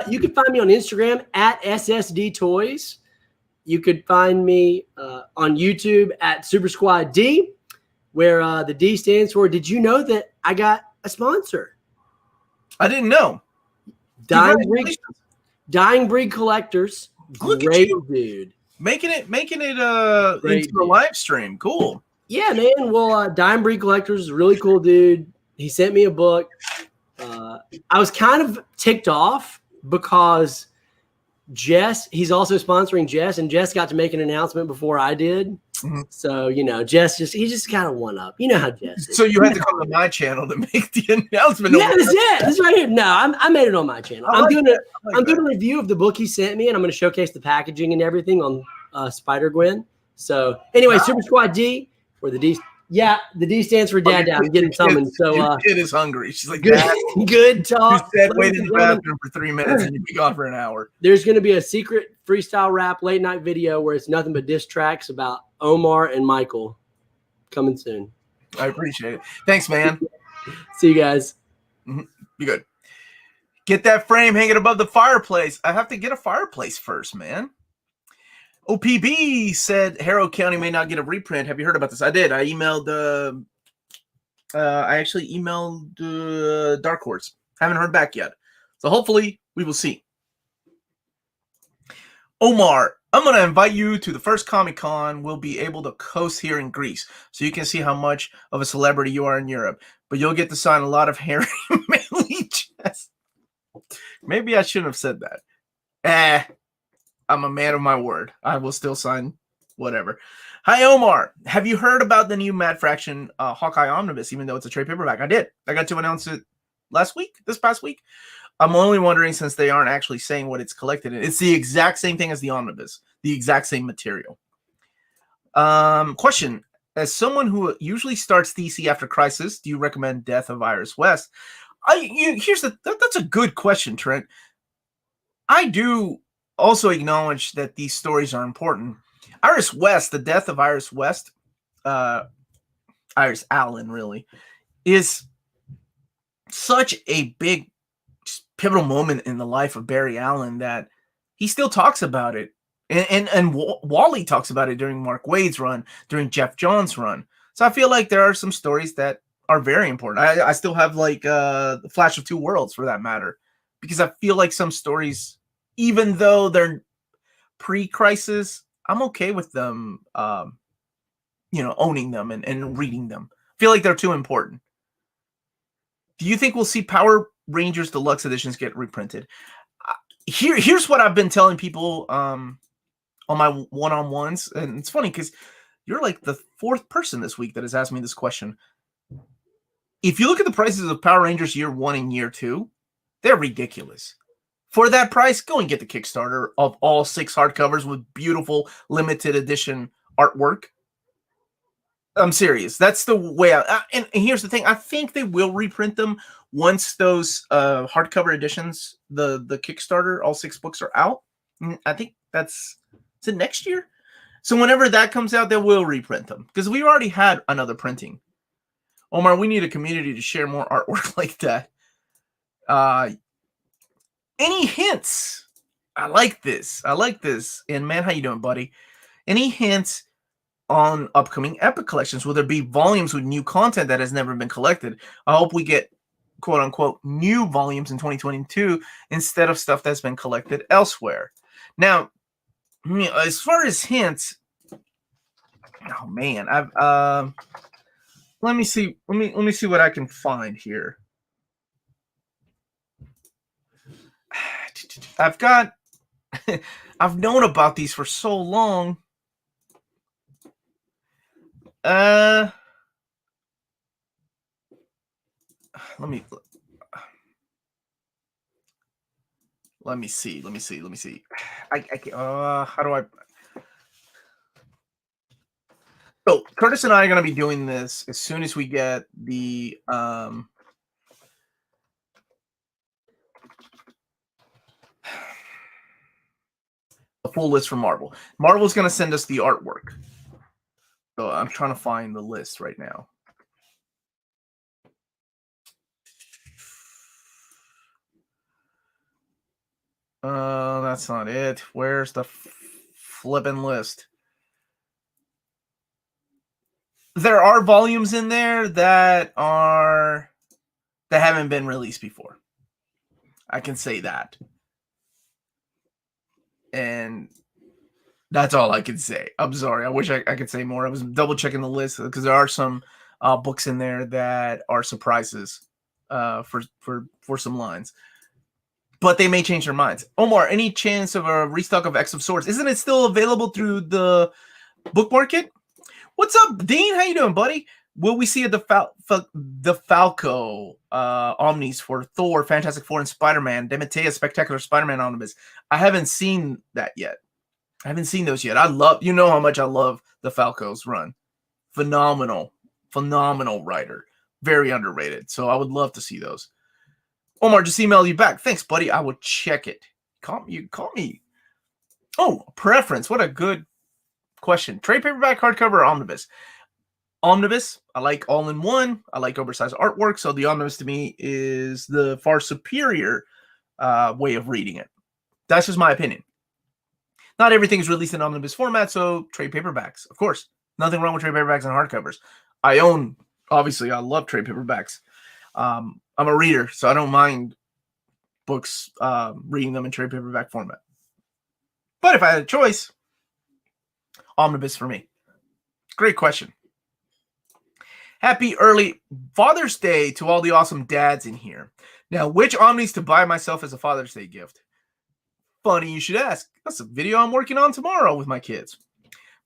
You can find me on Instagram at SSD Toys. You could find me on YouTube at Super Squad D, where the D stands for. Did you know that I got a sponsor? I didn't know. Dying Breed Collectors. Great dude. Making it into a live stream. Cool. Yeah, man. Well, Dying Breed Collectors is a really cool dude. He sent me a book. I was kind of ticked off because Jess, he's also sponsoring Jess, and Jess got to make an announcement before I did. Mm-hmm. So, Jess he just kind of won up. You know how Jess is. So you had to come to my channel to make the announcement. Yeah, that's it. This right here. No, I made it on my channel. I'm doing a review of the book he sent me, and I'm going to showcase the packaging and everything on Spider-Gwen. So anyway, Super Squad D, or the D. Yeah, the D stands for Dad. I'm getting summoned. So your kid is hungry. She's like, good talk. You said wait in the bathroom for 3 minutes and you'd be gone for an hour. There's going to be a secret freestyle rap late night video where it's nothing but diss tracks about Omar and Michael. Coming soon. I appreciate it. Thanks, man. See you guys. Mm-hmm. Be good. Get that frame hanging above the fireplace. I have to get a fireplace first, man. OPB said Harrow County may not get a reprint. Have you heard about this? I did. I emailed. I actually emailed Dark Horse. Haven't heard back yet. So hopefully we will see. Omar, I'm going to invite you to the first Comic-Con. We'll be able to coast here in Greece, so you can see how much of a celebrity you are in Europe. But you'll get to sign a lot of Harry Manley chests. Maybe I shouldn't have said that. I'm a man of my word. I will still sign whatever. Hi, Omar. Have you heard about the new Mad Fraction Hawkeye Omnibus, even though it's a trade paperback? I did. I got to announce it this past week. I'm only wondering, since they aren't actually saying what it's collected in. It's the exact same thing as the omnibus, the exact same material. Question: as someone who usually starts DC after Crisis, do you recommend Death of Iris West? That's a good question, Trent. I do also acknowledge that these stories are important. Iris West, the Death of Iris West, Iris Allen, really, is such a big, pivotal moment in the life of Barry Allen that he still talks about it. And Wally talks about it during Mark Waid's run, during Jeff Johns' run. So I feel like there are some stories that are very important. I still have like the Flash of Two Worlds, for that matter, because I feel like some stories, even though they're pre-Crisis, I'm okay with them, owning them and reading them. I feel like they're too important. Do you think we'll see Power Rangers Deluxe editions get reprinted? Here's what I've been telling people on my one-on-ones, and it's funny because you're like the fourth person this week that has asked me this question. If you look at the prices of Power Rangers Year 1 and Year 2, they're ridiculous. For that price, go and get the Kickstarter of all 6 hardcovers with beautiful limited edition artwork. I'm serious. That's the way and here's the thing. I think they will reprint them once those hardcover editions, the Kickstarter, all 6 books are out. I think is it next year? So whenever that comes out, they will reprint them because we already had another printing. Omar, we need a community to share more artwork like that. Any hints? I like this. And man, how you doing, buddy? Any hints on upcoming Epic collections? Will there be volumes with new content that has never been collected? I hope we get quote unquote new volumes in 2022 instead of stuff that's been collected elsewhere. Now, as far as hints, oh man, I've let me see what I can find here. I've known about these for so long. Let me see. I can't, how do I? So Curtis and I are going to be doing this as soon as we get the full list from Marvel. Marvel's going to send us the artwork. So I'm trying to find the list right now. That's not it. Where's the flipping list? There are volumes in there that haven't been released before. I can say that. And that's all I can say. I'm sorry. I wish I could say more. I was double checking the list because there are some books in there that are surprises for some lines. But they may change their minds. Omar, any chance of a restock of X of Swords? Isn't it still available through the book market? What's up, Dean? How you doing, buddy? Will we see the Falco omnis for Thor, Fantastic Four, and Spider-Man? DeMatteis Spectacular Spider-Man omnibus. I haven't seen that yet. I haven't seen those yet. You know how much I love the Falco's run. Phenomenal writer. Very underrated. So I would love to see those. Omar, just emailed you back. Thanks, buddy. I will check it. Call me. Oh, preference. What a good question. Trade paperback, hardcover, or omnibus? Omnibus. I like all-in-one. I like oversized artwork. So the omnibus to me is the far superior way of reading it. That's just my opinion. Not everything is released in omnibus format, so trade paperbacks. Of course, nothing wrong with trade paperbacks and hardcovers. I love trade paperbacks. I'm a reader, so I don't mind books reading them in trade paperback format. But if I had a choice, omnibus for me. Great question. Happy early Father's Day to all the awesome dads in here. Now, which omnis to buy myself as a Father's Day gift? Funny you should ask. That's a video I'm working on tomorrow with my kids.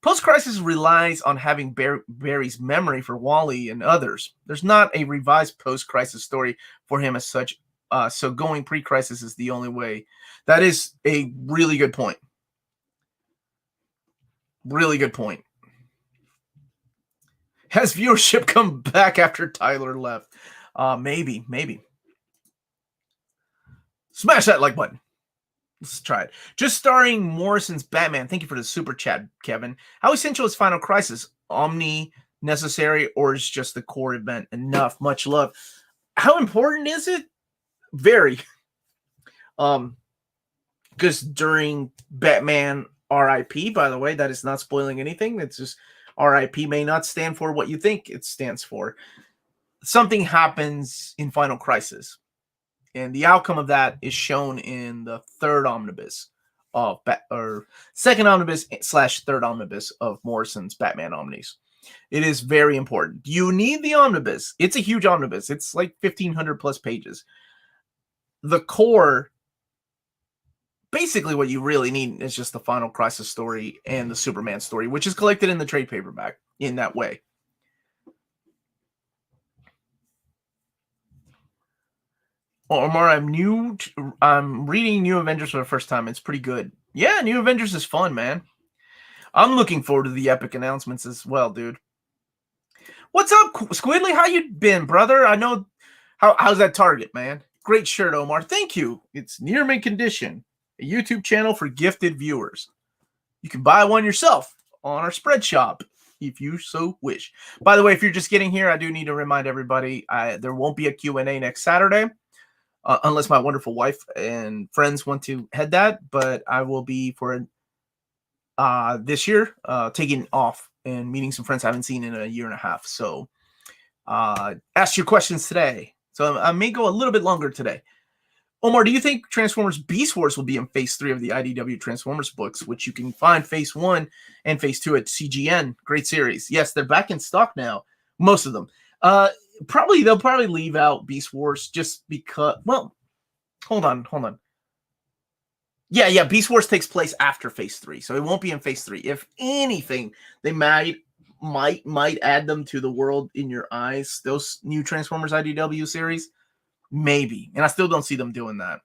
Post-Crisis relies on having Barry's memory for Wally and others. There's not a revised post-Crisis story for him as such So going pre-crisis is the only way. That is a really good point. Really good point. Has viewership come back after Tyler left? Maybe. Smash that like button. Let's try it. Just starring Morrison's Batman. Thank you for the super chat, Kevin. How essential is Final Crisis? Omni necessary, or is just the core event enough? Much love. How important is it? Very. Because during Batman RIP, by the way, that is not spoiling anything. It's just RIP may not stand for what you think it stands for. Something happens in Final Crisis, and the outcome of that is shown in the third omnibus of second omnibus / third omnibus of Morrison's Batman Omnis. It is very important. You need the omnibus. It's a huge omnibus. It's like 1,500 plus pages. The core, basically what you really need is just the Final Crisis story and the Superman story, which is collected in the trade paperback in that way. Omar, I'm reading New Avengers for the first time. It's pretty good. Yeah, New Avengers is fun, man. I'm looking forward to the epic announcements as well, dude. What's up, Squidly? How you been, brother? I know. How's that Target, man? Great shirt, Omar. Thank you. It's near mint condition. A YouTube channel for gifted viewers. You can buy one yourself on our spread shop if you so wish. By the way, if you're just getting here, I do need to remind everybody there won't be a Q&A next Saturday unless my wonderful wife and friends want to head that. But I will be for this year taking off and meeting some friends I haven't seen in a year and a half. So ask your questions today. So I may go a little bit longer today. Omar, do you think Transformers Beast Wars will be in Phase 3 of the IDW Transformers books, which you can find Phase 1 and Phase 2 at CGN? Great series. Yes, they're back in stock now. Most of them. They'll probably leave out Beast Wars just because, well, hold on. Yeah, Beast Wars takes place after Phase 3, so it won't be in Phase 3. If anything, they might add them to the World in Your Eyes, those new Transformers IDW series. Maybe. And I still don't see them doing that.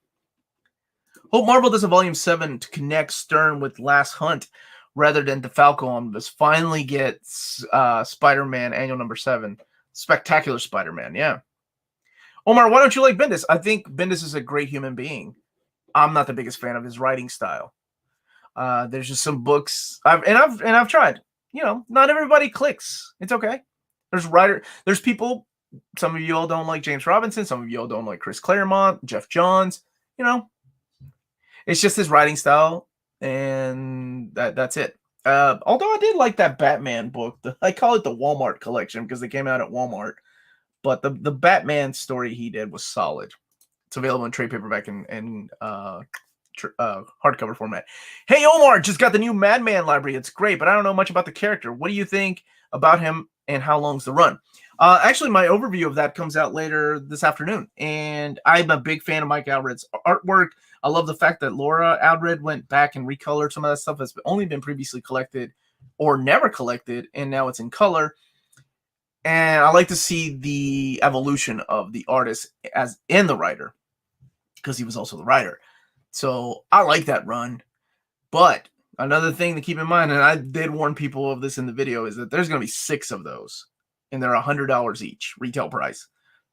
Hope Marvel does a Volume 7 to connect Stern with Last Hunt rather than DeFalco Omnibus. Finally gets Spider-Man Annual Number 7. Spectacular Spider-Man, yeah. Omar, why don't you like Bendis? I think Bendis is a great human being. I'm not the biggest fan of his writing style. There's just some books I've tried. You know, not everybody clicks. It's okay. There's people. Some of you all don't like James Robinson. Some of you all don't like Chris Claremont, Jeff Johns. You know, it's just his writing style, and that's it. Although I did like that Batman book. I call it the Walmart collection because they came out at Walmart. But the Batman story he did was solid. It's available in trade paperback and hardcover format. Hey, Omar, just got the new Madman library. It's great, but I don't know much about the character. What do you think about him, and how long's the run? Actually, my overview of that comes out later this afternoon, and I'm a big fan of Mike Allred's artwork. I love the fact that Laura Allred went back and recolored some of that stuff that's only been previously collected or never collected, and now it's in color. And I like to see the evolution of the artist and the writer, because he was also the writer. So I like that run. But another thing to keep in mind, and I did warn people of this in the video, is that there's going to be 6 of those. And they're $100 each, retail price.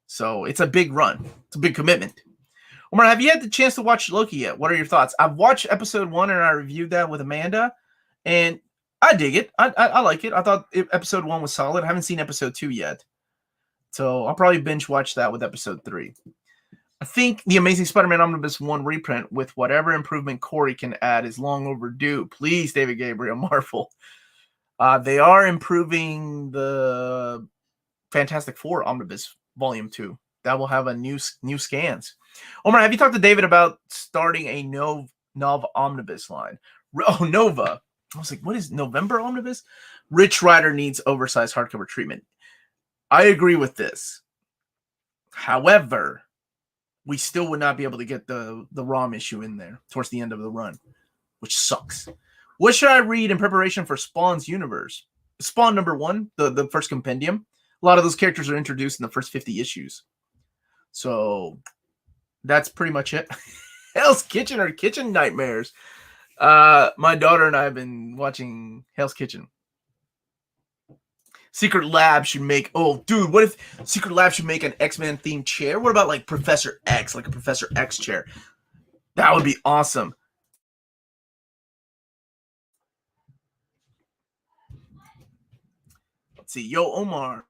So it's a big run. It's a big commitment. Omar, have you had the chance to watch Loki yet? What are your thoughts? I've watched episode 1 and I reviewed that with Amanda. And I dig it. I like it. I thought episode 1 was solid. I haven't seen episode 2 yet. So I'll probably binge watch that with episode 3. I think the Amazing Spider-Man Omnibus 1 reprint with whatever improvement Corey can add is long overdue. Please, David Gabriel, Marvel. They are improving the Fantastic Four Omnibus Volume 2. That will have a new scans. Omar, have you talked to David about starting a Nova Omnibus line? Oh, Nova. I was like, what is November Omnibus? Rich Rider needs oversized hardcover treatment. I agree with this. However, we still would not be able to get the ROM issue in there towards the end of the run, which sucks. What should I read in preparation for Spawn's universe? Spawn number 1, the first compendium. A lot of those characters are introduced in the first 50 issues. So that's pretty much it. Hell's Kitchen or Kitchen Nightmares. My daughter and I have been watching Hell's Kitchen. Secret Lab should make. Oh, dude, what if Secret Lab should make an X-Men themed chair? What about like Professor X, like a Professor X chair? That would be awesome. Let's see. Yo, Omar.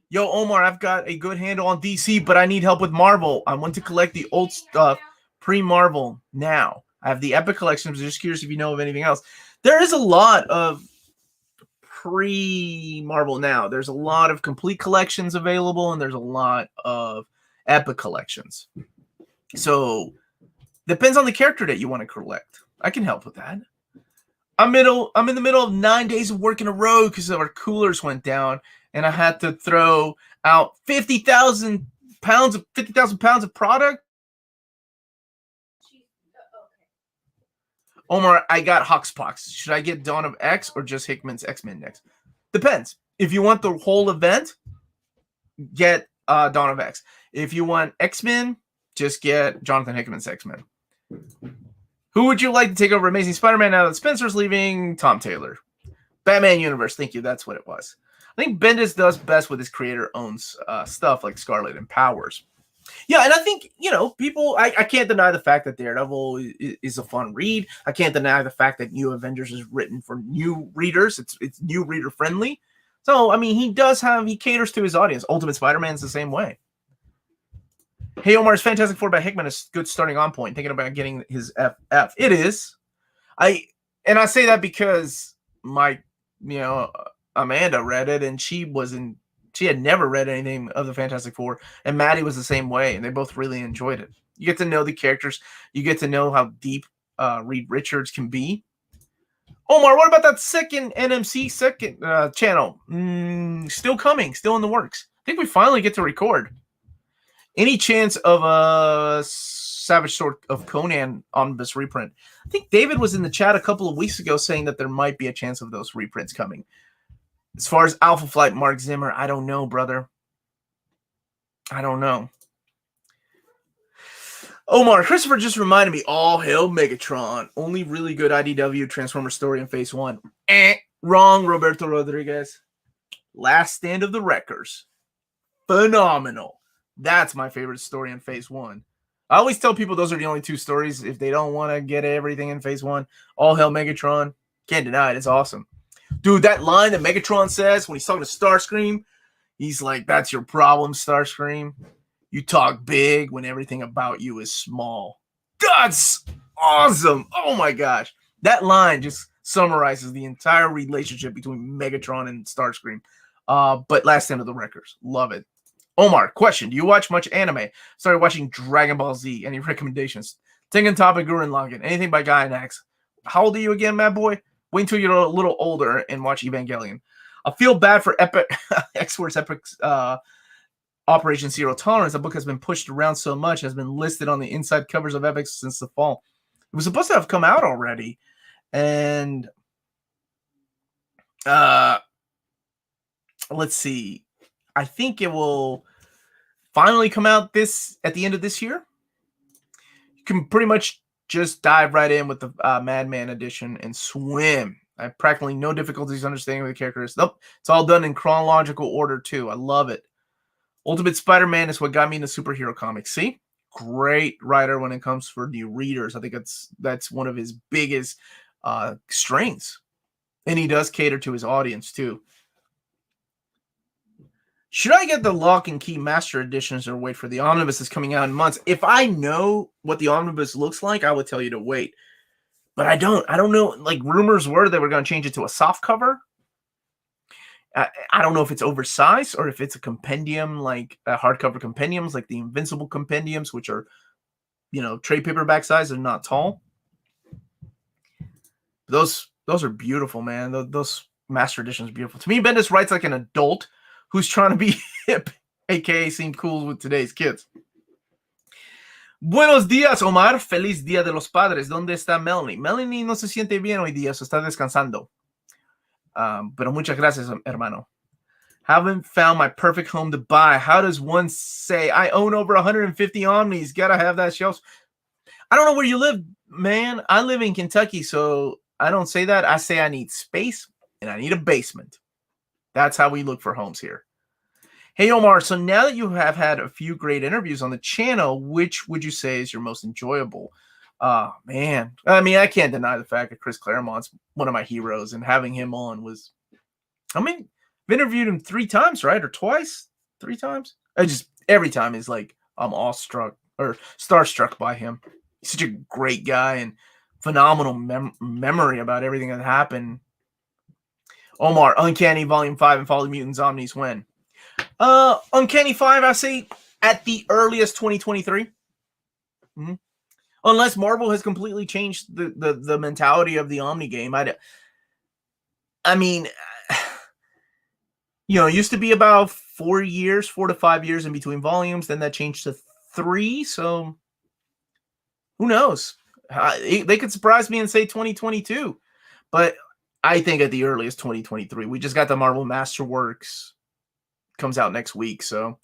Yo, Omar, I've got a good handle on DC, but I need help with Marvel. I want to collect the old stuff pre-Marvel now. I have the Epic collection. I'm just curious if you know of anything else. There is a lot of pre-Marvel now. There's a lot of complete collections available, and there's a lot of Epic collections. So, depends on the character that you want to collect. I can help with that. I'm in the middle of 9 days of work in a row because our coolers went down, and I had to throw out 50,000 pounds of product. Omar, I got Hoxpox. Should I get Dawn of X or just Hickman's X-Men next? Depends. If you want the whole event, get Dawn of X. If you want X-Men, just get Jonathan Hickman's X-Men. Who would you like to take over Amazing Spider-Man now that Spencer's leaving? Tom Taylor. Batman Universe. Thank you. That's what it was. I think Bendis does best with his creator-owns stuff like Scarlet and Powers. Yeah, and I think, people, I can't deny the fact that Daredevil is a fun read. I can't deny the fact that New Avengers is written for new readers. It's new reader friendly. So, I mean, he caters to his audience. Ultimate Spider-Man's the same way. Hey, Omar's Fantastic Four by Hickman is good starting on point. Thinking about getting his FF. It is. I say that because Amanda read it, and she had never read anything of the Fantastic Four, and Maddie was the same way, and they both really enjoyed it. You get to know the characters. You get to know how deep Reed Richards can be. Omar, what about that second NMC channel? Still coming, still in the works. I think we finally get to record. Any chance of a Savage Sword of Conan omnibus reprint? I think David was in the chat a couple of weeks ago saying that there might be a chance of those reprints coming. As far as Alpha Flight, Mark Zimmer, I don't know, brother. I don't know. Omar, Christopher just reminded me, all hail Megatron. Only really good IDW Transformer story in Phase 1. Wrong, Roberto Rodriguez. Last Stand of the Wreckers. Phenomenal. That's my favorite story in Phase 1. I always tell people those are the only two stories if they don't want to get everything in Phase 1. All hail Megatron. Can't deny it. It's awesome. Dude, that line that Megatron says when he's talking to Starscream, he's like, that's your problem, Starscream. You talk big when everything about you is small. That's awesome. Oh, my gosh. That line just summarizes the entire relationship between Megatron and Starscream. But Last Stand of the Wreckers. Love it. Omar, question. Do you watch much anime? Started watching Dragon Ball Z. Any recommendations? Tengen Toppa, Gurren Lagann. Anything by Guy and X. How old are you again, Mad Boy? Wait until you're a little older and watch Evangelion. I feel bad for Epic X-Force Epic's Operation Zero Tolerance. The book has been pushed around so much, has been listed on the inside covers of Epic since the fall. It was supposed to have come out already. And let's see. I think it will finally come out at the end of this year. You can pretty much just dive right in with the Madman edition and swim. I have practically no difficulties understanding what the character is. Nope. It's all done in chronological order, too. I love it. Ultimate Spider-Man is what got me into superhero comics. See? Great writer when it comes for new readers. I think that's one of his biggest strengths. And he does cater to his audience, too. Should I get the Lock and Key Master Editions or wait for the Omnibus that's coming out in months? If I know what the Omnibus looks like, I would tell you to wait. But I don't know. Like, rumors were they were going to change it to a soft cover. I don't know if it's oversized or if it's a compendium, like hardcover compendiums, like the Invincible compendiums, which are, trade paperback size and not tall. Those are beautiful, man. Those Master Editions are beautiful. To me, Bendis writes like an adult who's trying to be hip, a.k.a. seem cool with today's kids. Buenos días, Omar. Feliz Día de los Padres. ¿Dónde está Melanie? Melanie no se siente bien hoy día, so está descansando. Pero muchas gracias, hermano. Haven't found my perfect home to buy. How does one say I own over 150 Omnis? Gotta have that shelf. I don't know where you live, man. I live in Kentucky, so I don't say that. I say I need space and I need a basement. That's how we look for homes here. Hey, Omar, so now that you have had a few great interviews on the channel, which would you say is your most enjoyable? Man. I mean, I can't deny the fact that Chris Claremont's one of my heroes, and having him on was, I mean, I've interviewed him 3 times, right? Or twice? 3 times? Every time is like, I'm awestruck or starstruck by him. He's such a great guy and phenomenal memory about everything that happened. Omar, Uncanny Volume 5 and Follow the Mutants Omnis when? Uncanny 5, I say at the earliest 2023. Mm-hmm. Unless Marvel has completely changed the mentality of the Omni game. I mean, you know, it used to be about 4 to 5 years in between volumes. Then that changed to 3. So who knows? They could surprise me and say 2022. But I think at the earliest 2023. We just got the Marvel Masterworks. Comes out next week. So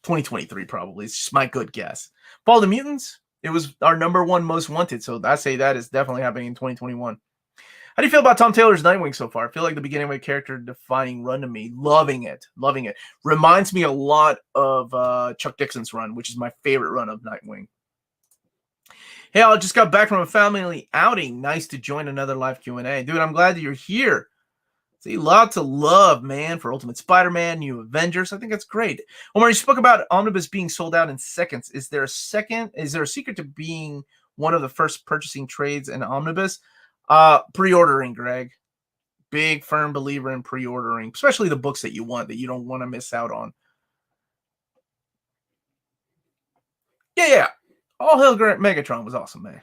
2023 probably. It's just my good guess. Follow the Mutants. It was our #1 most wanted. So I say that is definitely happening in 2021. How do you feel about Tom Taylor's Nightwing so far? I feel like the beginning of a character-defining run to me. Loving it. Loving it. Reminds me a lot of Chuck Dixon's run, which is my favorite run of Nightwing. Hey, I just got back from a family outing. Nice to join another live Q&A. Dude, I'm glad that you're here. See, lots of love, man, for Ultimate Spider-Man, New Avengers. I think that's great. Omar, you spoke about Omnibus being sold out in seconds. Is there a secret to being one of the first purchasing trades in Omnibus? Pre-ordering, Greg. Big, firm believer in pre-ordering, especially the books that you want, that you don't want to miss out on. Yeah. All Hail Megatron was awesome, man.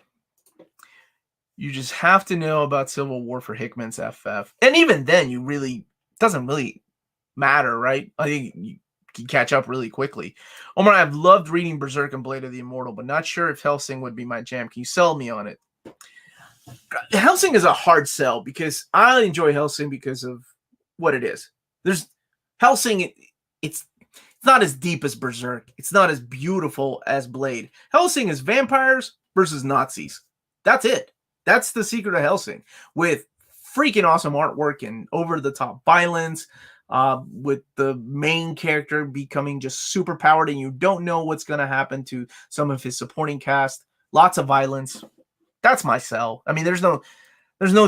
You just have to know about Civil War for Hickman's FF. And even then, doesn't really matter, right? I think you can catch up really quickly. Omar, I've loved reading Berserk and Blade of the Immortal, but not sure if Hellsing would be my jam. Can you sell me on it? Hellsing is a hard sell because I enjoy Hellsing because of what it is. There's Hellsing, it's not as deep as Berserk. It's not as beautiful as Blade. Hellsing is vampires versus Nazis. That's it. That's the secret of Hellsing, with freaking awesome artwork and over-the-top violence, with the main character becoming just super powered and you don't know what's going to happen to some of his supporting cast. Lots of violence. That's my sell. I mean, there's no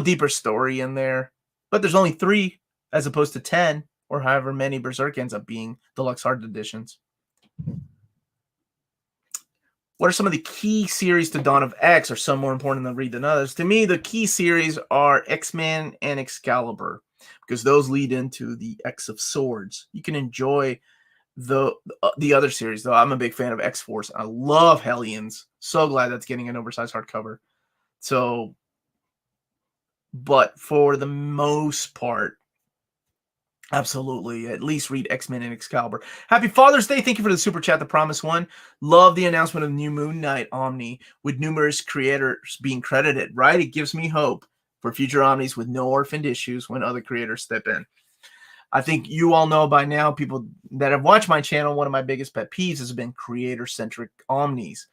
deeper story in there, but there's only 3 as opposed to 10 or however many Berserk ends up being deluxe hard editions. What are some of the key series to Dawn of X? Are some more important to read than others? To me, the key series are X-Men and Excalibur, because those lead into the X of Swords. You can enjoy the other series, though. I'm a big fan of X-Force. I love Hellions. So glad that's getting an oversized hardcover. So, but for the most part, absolutely. At least read X-Men and Excalibur. Happy Father's Day. Thank you for the super chat, the promised one. Love the announcement of New Moon Knight Omni with numerous creators being credited, right? It gives me hope for future Omnis with no orphaned issues when other creators step in. I think you all know by now, people that have watched my channel, one of my biggest pet peeves has been creator-centric Omnis.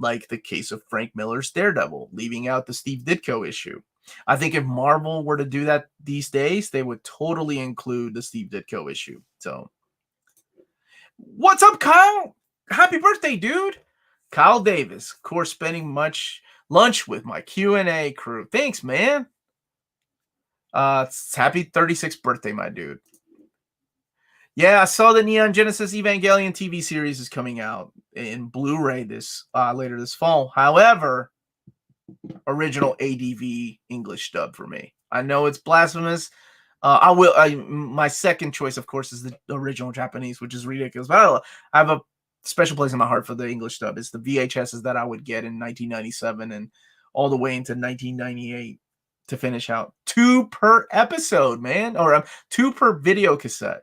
Like the case of Frank Miller's Daredevil, leaving out the Steve Ditko issue. I think if Marvel were to do that these days, they would totally include the Steve Ditko issue. So, what's up, Kyle? Happy birthday, dude. Kyle Davis, of course, spending much lunch with my Q&A crew. Thanks, man. It's happy 36th birthday, my dude. Yeah, I saw the Neon Genesis Evangelion TV series is coming out in Blu-ray later this fall. However, original ADV English dub for me. I know it's blasphemous. My second choice, of course, is the original Japanese, which is ridiculous. But I have a special place in my heart for the English dub. It's the VHSs that I would get in 1997 and all the way into 1998 to finish out. 2 per episode, man. Or 2 per video cassette.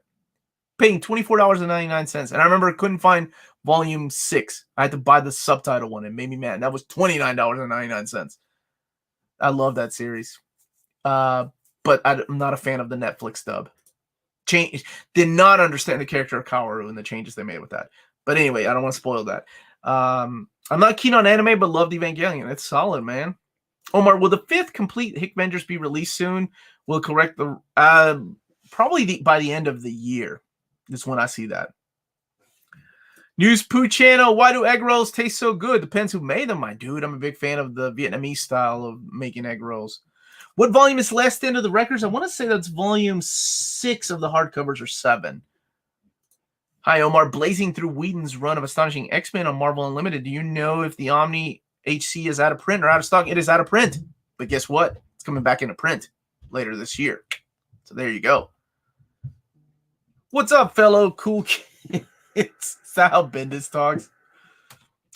Paying $24.99. And I remember I couldn't find volume 6. I had to buy the subtitle one. It made me mad. That was $29.99. I love that series. But I'm not a fan of the Netflix dub. did not understand the character of Kaworu and the changes they made with that. But anyway, I don't want to spoil that. I'm not keen on anime, but loved Evangelion. It's solid, man. Omar, will the 5th complete Hickvengers be released soon? Will it correct the probably by the end of the year is when I see that. News Poo Channel, why do egg rolls taste so good? Depends who made them, my dude. I'm a big fan of the Vietnamese style of making egg rolls. What volume is Last Stand of the Records? I want to say that's volume 6 of the hardcovers or 7. Hi, Omar. Blazing through Whedon's run of Astonishing X-Men on Marvel Unlimited. Do you know if the Omni HC is out of print or out of stock? It is out of print. But guess what? It's coming back into print later this year. So there you go. What's up, fellow cool kids? Is that how Bendis talks?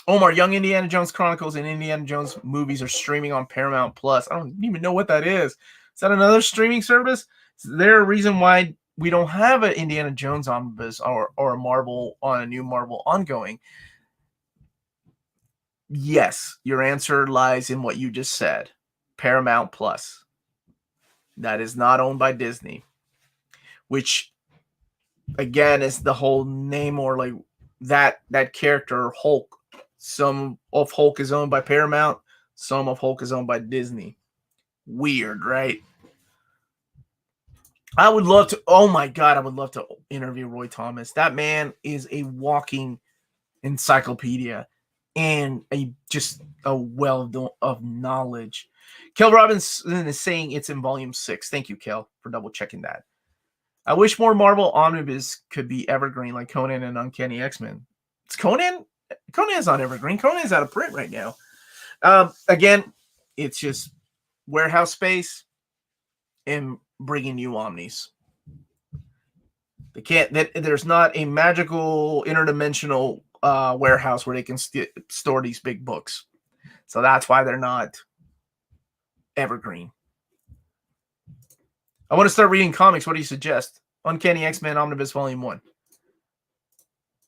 Omar, Young Indiana Jones Chronicles and Indiana Jones movies are streaming on Paramount Plus. I don't even know what that is. Is that another streaming service? Is there a reason why we don't have an Indiana Jones omnibus or a Marvel on a new Marvel ongoing? Yes, your answer lies in what you just said. Paramount Plus. That is not owned by Disney, which again is the whole Namor, like that character Hulk. Some of Hulk is owned by Paramount, some of Hulk is owned by Disney. Weird, right? I would love to, oh my God, I would love to interview Roy Thomas. That man is a walking encyclopedia and just a well of knowledge. Kel Robinson is saying it's in volume 6. Thank you, Kel, for double checking that. I wish more Marvel omnibus could be evergreen like Conan and Uncanny X-Men. It's Conan? Conan's not evergreen. Conan's out of print right now. Again, it's just warehouse space and bringing you omnis. They can't. There's not a magical interdimensional warehouse where they can store these big books. So that's why they're not evergreen. I want to start reading comics. What do you suggest? Uncanny X-Men Omnibus Volume 1.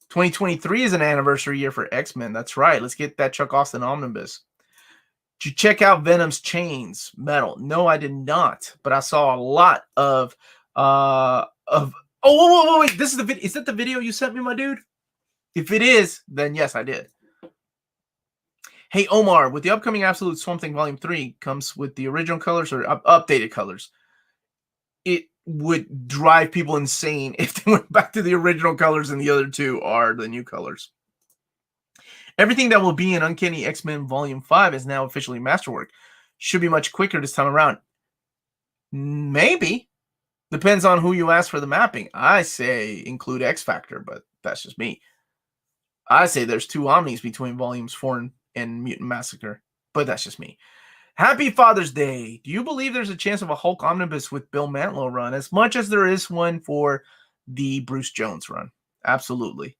2023 is an anniversary year for X-Men. That's right. Let's get that Chuck Austin Omnibus. Did you check out Venom's Chains Metal? No, I did not. But I saw a lot of Oh, wait. This is the video. Is that the video you sent me, my dude? If it is, then yes, I did. Hey, Omar, with the upcoming Absolute Swamp Thing Volume 3 comes with the original colors or updated colors. It would drive people insane if they went back to the original colors and the other two are the new colors. Everything that will be in Uncanny X-Men Volume 5 is now officially Masterwork. Should be much quicker this time around. Maybe. Depends on who you ask for the mapping. I say include X Factor, but that's just me. I say there's 2 omnis between Volumes 4 and Mutant Massacre, but that's just me. Happy Father's Day. Do you believe there's a chance of a Hulk Omnibus with Bill Mantlo run as much as there is one for the Bruce Jones run? Absolutely.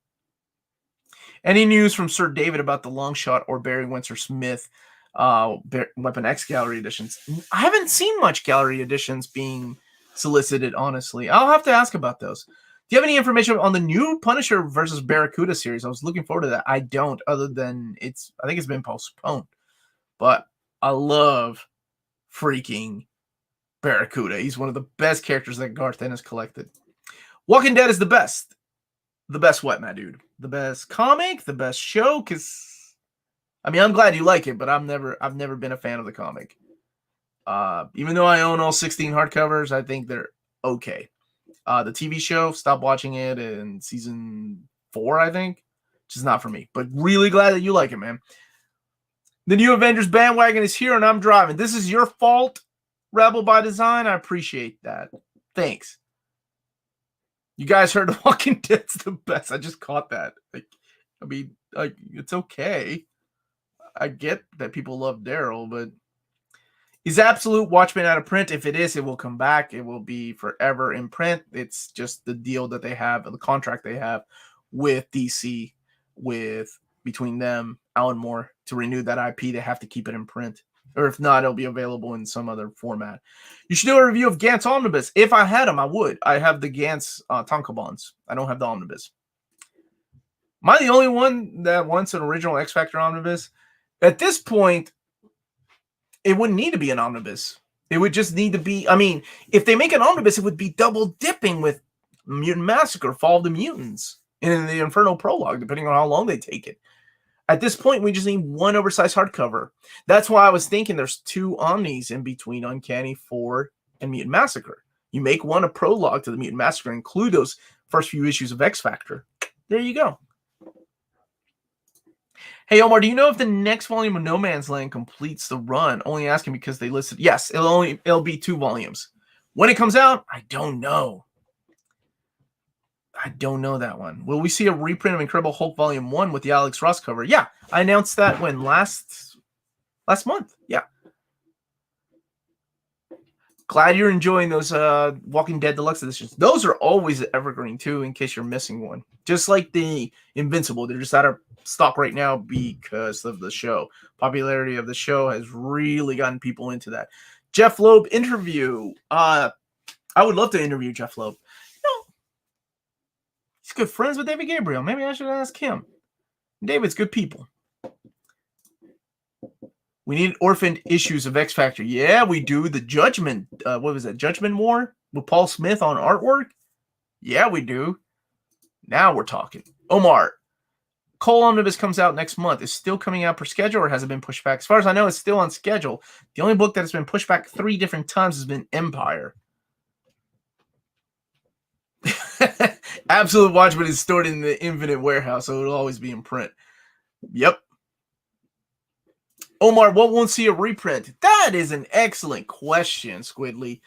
Any news from Sir David about the long shot or Barry Windsor-Smith Weapon X gallery editions? I haven't seen much gallery editions being solicited, honestly. I'll have to ask about those. Do you have any information on the new Punisher versus Barracuda series? I was looking forward to that. I don't, other than I think it's been postponed. But I love freaking Barracuda. He's one of the best characters that Garth Ennis collected. Walking Dead is the best. The best what, my dude? The best comic? The best show? Because, I mean, I'm glad you like it, but I've never been a fan of the comic. Even though I own all 16 hardcovers, I think they're okay. The TV show, stopped watching it in season 4, I think. Which is not for me. But really glad that you like it, man. The new Avengers bandwagon is here and I'm driving. This is your fault, Rebel by Design. I appreciate that. Thanks. You guys heard The Walking Dead's the best. I just caught that. It's okay. I get that people love Daryl, but is Absolute Watchmen out of print? If it is, it will come back. It will be forever in print. It's just the deal that they have, the contract they have with DC, between them, Alan Moore, to renew that IP. They have to keep it in print. Or if not, it'll be available in some other format. You should do a review of Gantz Omnibus. If I had them, I would. I have the Gantz Tankobons. I don't have the Omnibus. Am I the only one that wants an original X Factor Omnibus? At this point, it wouldn't need to be an omnibus. It would just need to be, I mean, if they make an omnibus, it would be double dipping with Mutant Massacre, Fall of the Mutants, and in the Inferno Prologue, depending on how long they take it. At this point, we just need one oversized hardcover. That's why I was thinking there's 2 omnis in between Uncanny, 4, and Mutant Massacre. You make one a prologue to the Mutant Massacre, include those first few issues of X Factor. There you go. Hey, Omar, do you know if the next volume of No Man's Land completes the run? Only asking because they listed. Yes, it'll be 2 volumes. When it comes out, I don't know. I don't know that one. Will we see a reprint of Incredible Hulk Volume 1 with the Alex Ross cover? Yeah, I announced that when last month. Yeah. Glad you're enjoying those Walking Dead Deluxe editions. Those are always evergreen too, in case you're missing one. Just like the Invincible, they're just out of stock right now because of the show. Popularity of the show has really gotten people into that. Jeff Loeb interview. I would love to interview Jeff Loeb. He's good friends with David Gabriel. Maybe I should ask him. David's good people. We need orphaned issues of X Factor. Yeah, we do. The Judgment. What was that? Judgment War with Paul Smith on artwork. Yeah, we do. Now we're talking. Omar, Cole Omnibus comes out next month. Is still coming out per schedule, or has it been pushed back? As far as I know, it's still on schedule. The only book that has been pushed back 3 different times has been Empire. Absolute Watchmen is stored in the Infinite Warehouse, so it'll always be in print. Yep. Omar, what won't see a reprint? That is an excellent question, Squidly.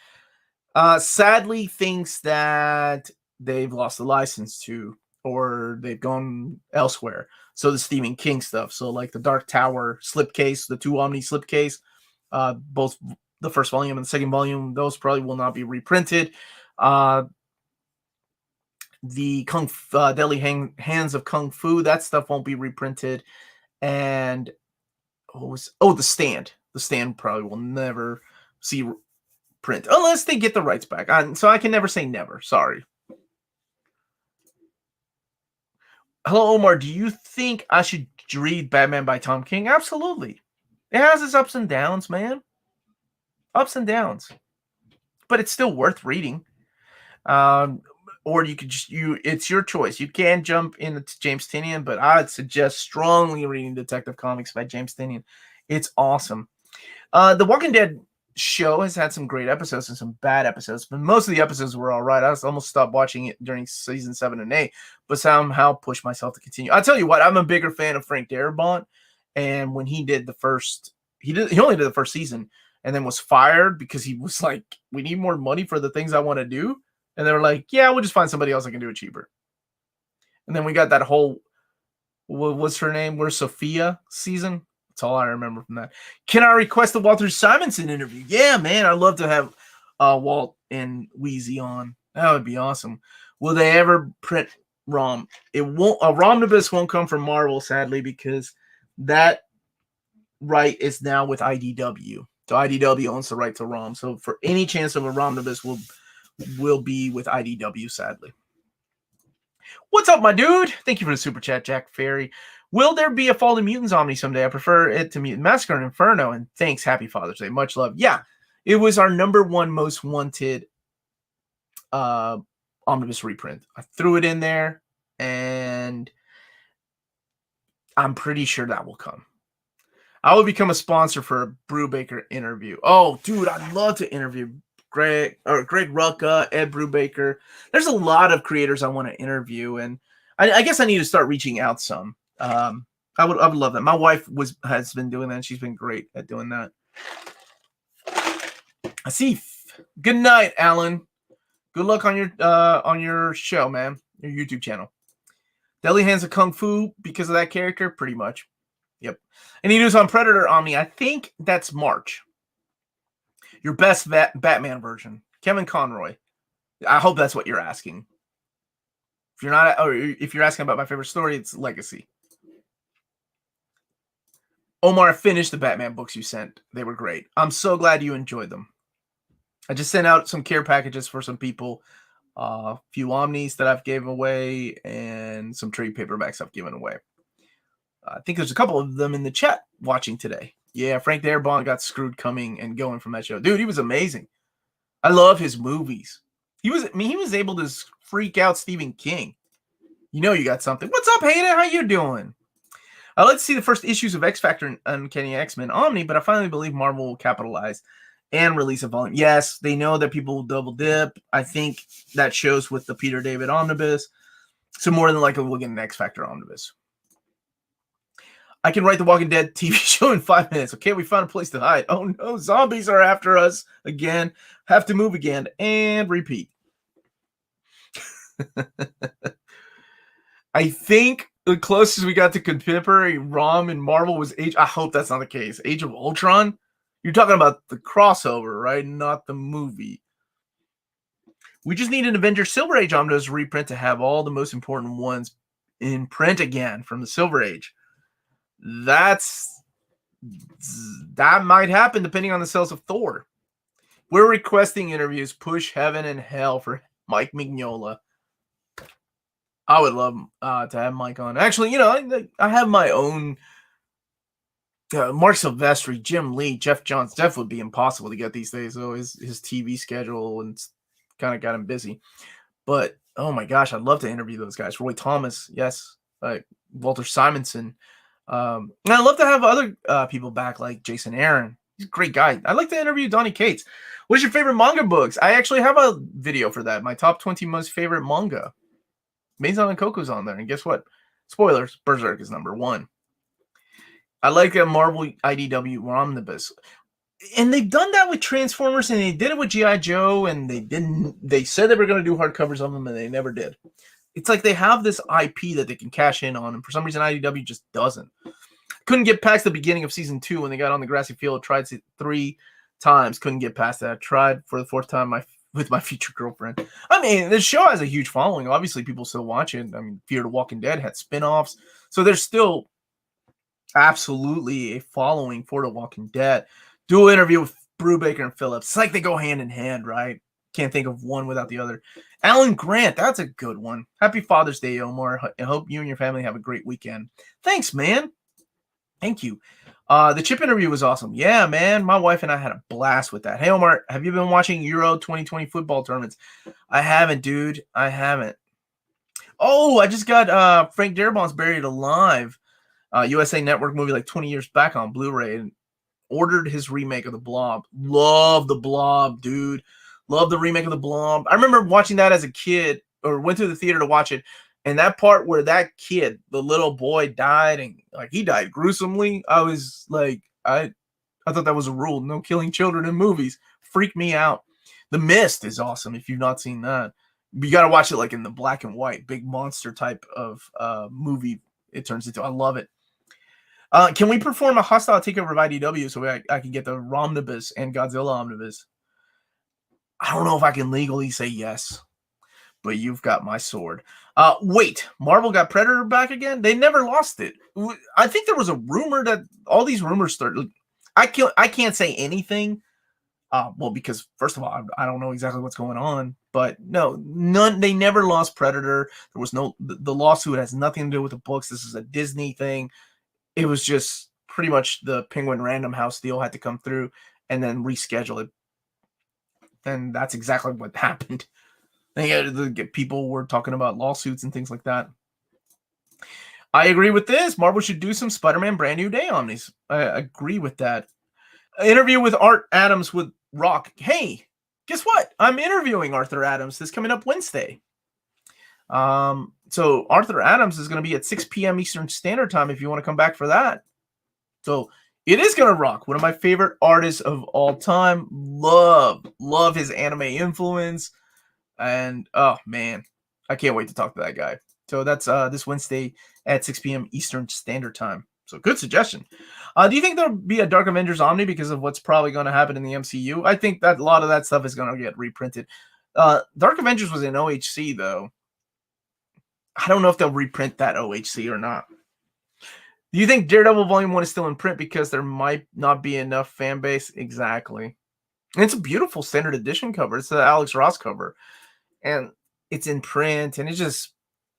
Sadly, things that they've lost the license to, or they've gone elsewhere. So the Stephen King stuff. So like the Dark Tower slipcase, the 2 Omni slipcase, both the first volume and the second volume, those probably will not be reprinted. The Deadly Hands of Kung Fu, that stuff won't be reprinted. And the Stand. The Stand probably will never see print unless they get the rights back. So I can never say never. Sorry. Hello, Omar. Do you think I should read Batman by Tom King? Absolutely. It has its ups and downs, man. Ups and downs. But it's still worth reading. Or you could it's your choice. You can jump into James Tynion, but I'd suggest strongly reading Detective Comics by James Tynion. It's awesome. The Walking Dead show has had some great episodes and some bad episodes, but most of the episodes were all right. I almost stopped watching it during season 7 and 8, but somehow pushed myself to continue. I'll tell you what, I'm a bigger fan of Frank Darabont, and when he did he only did the first season and then was fired because he was like, we need more money for the things I want to do. And they were like, yeah, we'll just find somebody else that can do it cheaper. And then we got that whole, what's her name? Where's Sophia season? That's all I remember from that. Can I request the Walter Simonson interview? Yeah, man. I'd love to have Walt and Wheezy on. That would be awesome. Will they ever print ROM? It won't. A Romnibus won't come from Marvel, sadly, because that right is now with IDW. So IDW owns the right to ROM. So for any chance of a Romnibus will be with IDW, sadly. What's up, my dude? Thank you for the super chat, Jack Ferry. Will there be a Fall of the Mutants Omni someday? I prefer it to Mutant Massacre and Inferno. And thanks, happy Father's Day. Much love. Yeah, it was our #1 most wanted omnibus reprint. I threw it in there, and I'm pretty sure that will come. I will become a sponsor for a Brubaker interview. Oh, dude, I'd love to interview Greg Rucka, Ed Brubaker. There's a lot of creators I want to interview, and I guess I need to start reaching out some. I would love that. My wife has been doing that, and she's been great at doing that. Asif, good night, Alan. Good luck on your show, man. Your YouTube channel. Deadly Hands of Kung Fu because of that character, pretty much. Yep. Any news on Predator Omni? I think that's March. Your best Batman version, Kevin Conroy. I hope that's what you're asking. If you're not, or if you're asking about my favorite story, it's Legacy. Omar, finished the Batman books you sent. They were great. I'm so glad you enjoyed them. I just sent out some care packages for some people. A few Omnis that I've given away and some trade paperbacks I've given away. I think there's a couple of them in the chat watching today. Yeah, Frank Darabont got screwed coming and going from that show. Dude, he was amazing. I love his movies. He was able to freak out Stephen King. You know you got something. What's up, Hayden? How you doing? I'd like to see the first issues of X Factor and Uncanny X-Men Omni, but I finally believe Marvel will capitalize and release a volume. Yes, they know that people will double dip. I think that shows with the Peter David omnibus. So more than likely we'll get an X Factor omnibus. I can write the Walking Dead TV show in 5 minutes. Okay, we found a place to hide. Oh no, zombies are after us again. Have to move again and repeat. I think the closest we got to contemporary ROM in Marvel was I hope that's not the case. Age of Ultron? You're talking about the crossover, right? Not the movie. We just need an Avengers Silver Age omnibus reprint to have all the most important ones in print again from the Silver Age. That might happen depending on the sales of Thor. We're requesting interviews. Push heaven and hell for Mike Mignola. I would love to have Mike on. Actually, I have my own. Mark Silvestri, Jim Lee, Jeff Johns. Jeff would be impossible to get these days. So his TV schedule and kind of got him busy. But oh my gosh, I'd love to interview those guys. Roy Thomas, yes. Walter Simonson. And I'd love to have other people back like Jason Aaron. He's a great guy. I'd like to interview Donnie Cates. What's your favorite manga books? I actually have a video for that. My top 20 most favorite manga. Maison and Coco's on there. And guess what? Spoilers, Berserk is number 1. I like a Marvel IDW omnibus. And they've done that with Transformers, and they did it with G.I. Joe, and they said they were going to do hardcovers of them, and they never did. It's like they have this IP that they can cash in on, and for some reason IDW just doesn't. Couldn't get past the beginning of season 2 when they got on the grassy field. Tried it 3 times, couldn't get past that. Tried for the 4th time with my future girlfriend. I mean, this show has a huge following. Obviously, people still watch it. I mean, Fear the Walking Dead had spin-offs. So there's still absolutely a following for The Walking Dead. Dual interview with Brubaker and Phillips. It's like they go hand in hand, right? Can't think of one without the other. Alan Grant, that's a good one. Happy Father's Day, Omar. I hope you and your family have a great weekend. Thanks, man. Thank you. The Chip interview was awesome. Yeah, man. My wife and I had a blast with that. Hey, Omar, have you been watching Euro 2020 football tournaments? I haven't, dude. I haven't. Oh, I just got Frank Darabont's Buried Alive. USA Network movie like 20 years back on Blu-ray, and ordered his remake of The Blob. Love The Blob, dude. Love the remake of The Blob. I remember watching that as a kid, or went to the theater to watch it, and that part where that kid, the little boy, died, and like he died gruesomely, I was like, I thought that was a rule. No killing children in movies. Freaked me out. The Mist is awesome if you've not seen that. You got to watch it like in the black and white, big monster type of movie it turns into. I love it. Can we perform a hostile takeover of IDW so I can get the Romnibus and Godzilla Omnibus? I don't know if I can legally say yes, but you've got my sword. Wait, Marvel got Predator back again? They never lost it. I think there was a rumor that all these rumors started. I can't say anything. Well, because first of all, I don't know exactly what's going on, but none. They never lost Predator. There was the lawsuit has nothing to do with the books. This is a Disney thing. It was just pretty much the Penguin Random House deal had to come through and then reschedule it. And that's exactly what happened. People were talking about lawsuits and things like that. I agree with this. Marvel should do some Spider-Man Brand New Day omnis. I agree with that. Interview with Art Adams with Rock. Hey, guess what? I'm interviewing Arthur Adams this coming up Wednesday. So Arthur Adams is going to be at 6 p.m. Eastern Standard Time if you want to come back for that. So it is going to rock. One of my favorite artists of all time. Love his anime influence. And, oh, man, I can't wait to talk to that guy. So that's this Wednesday at 6 p.m. Eastern Standard Time. So good suggestion. Do you think there'll be a Dark Avengers Omni because of what's probably going to happen in the MCU? I think that a lot of that stuff is going to get reprinted. Dark Avengers was in OHC, though. I don't know if they'll reprint that OHC or not. Do you think Daredevil Volume 1 is still in print because there might not be enough fan base? Exactly. And it's a beautiful standard edition cover. It's the Alex Ross cover. And it's in print. And it's just,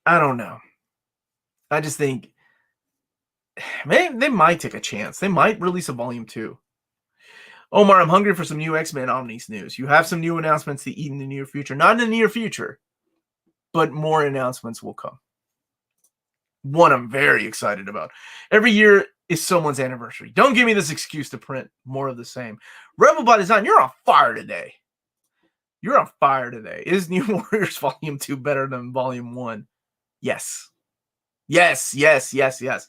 I don't know. I just think, man, they might take a chance. They might release a Volume 2. Omar, I'm hungry for some new X-Men Omnis news. You have some new announcements to eat in the near future. Not in the near future, but more announcements will come. One I'm very excited about. Every year is someone's anniversary. Don't give me this excuse to print more of the same. Rebel by Design, you're on fire today. You're on fire today. Is New Warriors Volume 2 better than Volume 1? Yes. Yes, yes, yes, yes.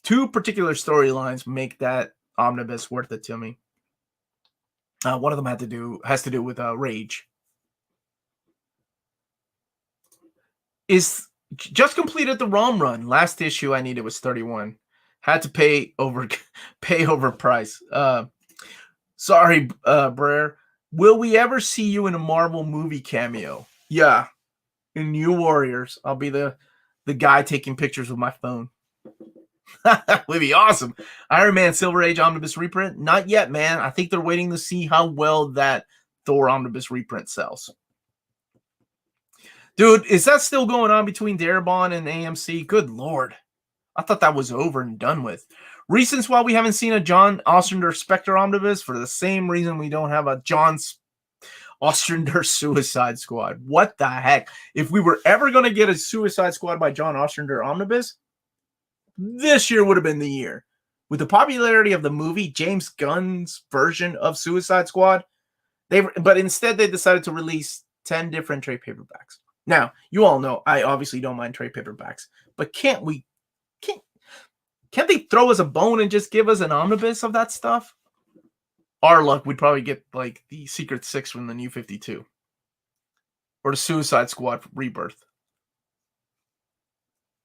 Two particular storylines make that omnibus worth it to me. One of them has to do with Rage. Is just completed the ROM run. Last issue I needed was 31. Had to pay over price. Sorry, Brer. Will we ever see you in a Marvel movie cameo? Yeah. In New Warriors. I'll be the guy taking pictures with my phone. Would be awesome. Iron Man Silver Age Omnibus reprint? Not yet, man. I think they're waiting to see how well that Thor Omnibus reprint sells. Dude, is that still going on between Darabont and AMC? Good Lord. I thought that was over and done with. Reasons why we haven't seen a John Ostrander Spectre Omnibus, for the same reason we don't have a John Ostrander Suicide Squad. What the heck? If we were ever going to get a Suicide Squad by John Ostrander Omnibus, this year would have been the year. With the popularity of the movie, James Gunn's version of Suicide Squad, but instead they decided to release 10 different trade paperbacks. Now, you all know I obviously don't mind trade paperbacks, but can't they throw us a bone and just give us an omnibus of that stuff? Our luck, we'd probably get like the Secret Six from the New 52 or the Suicide Squad Rebirth.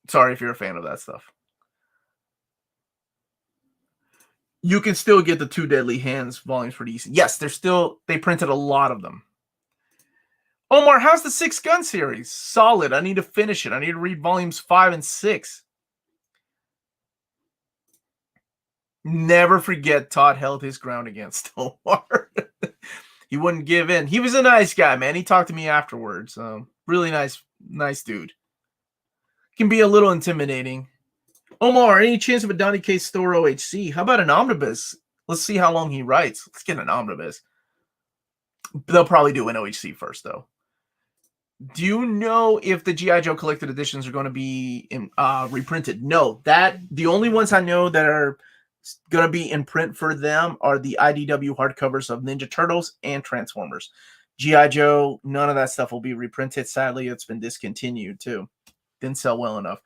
Sorry if you're a fan of that stuff. You can still get the Two Deadly Hands volumes for DC. Yes, they printed a lot of them. Omar, how's the Six Gun series? Solid. I need to finish it. I need to read volumes 5 and 6. Never forget Todd held his ground against Omar. He wouldn't give in. He was a nice guy, man. He talked to me afterwards. Really nice dude. Can be a little intimidating. Omar, any chance of a Donny K. Store OHC? How about an omnibus? Let's see how long he writes. Let's get an omnibus. They'll probably do an OHC first, though. Do you know if the G.I. Joe collected editions are going to be reprinted? No. The only ones I know that are going to be in print for them are the IDW hardcovers of Ninja Turtles and Transformers. G.I. Joe, none of that stuff will be reprinted. Sadly, it's been discontinued, too. Didn't sell well enough.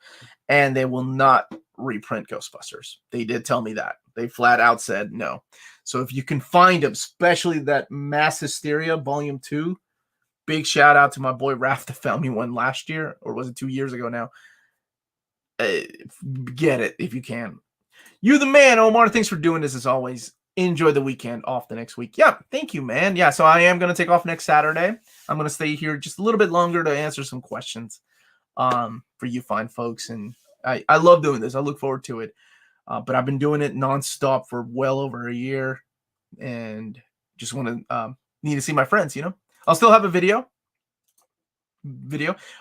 And they will not reprint Ghostbusters. They did tell me that. They flat out said no. So if you can find them, especially that Mass Hysteria Volume 2, big shout out to my boy Raph that found me one last year, or was it 2 years ago now? Get it if you can. You the man, Omar. Thanks for doing this as always. Enjoy the weekend off the next week. Yeah, thank you, man. Yeah, so I am going to take off next Saturday. I'm going to stay here just a little bit longer to answer some questions for you fine folks. And I love doing this. I look forward to it. But I've been doing it nonstop for well over a year, and just want to need to see my friends, you know. I'll still have a video.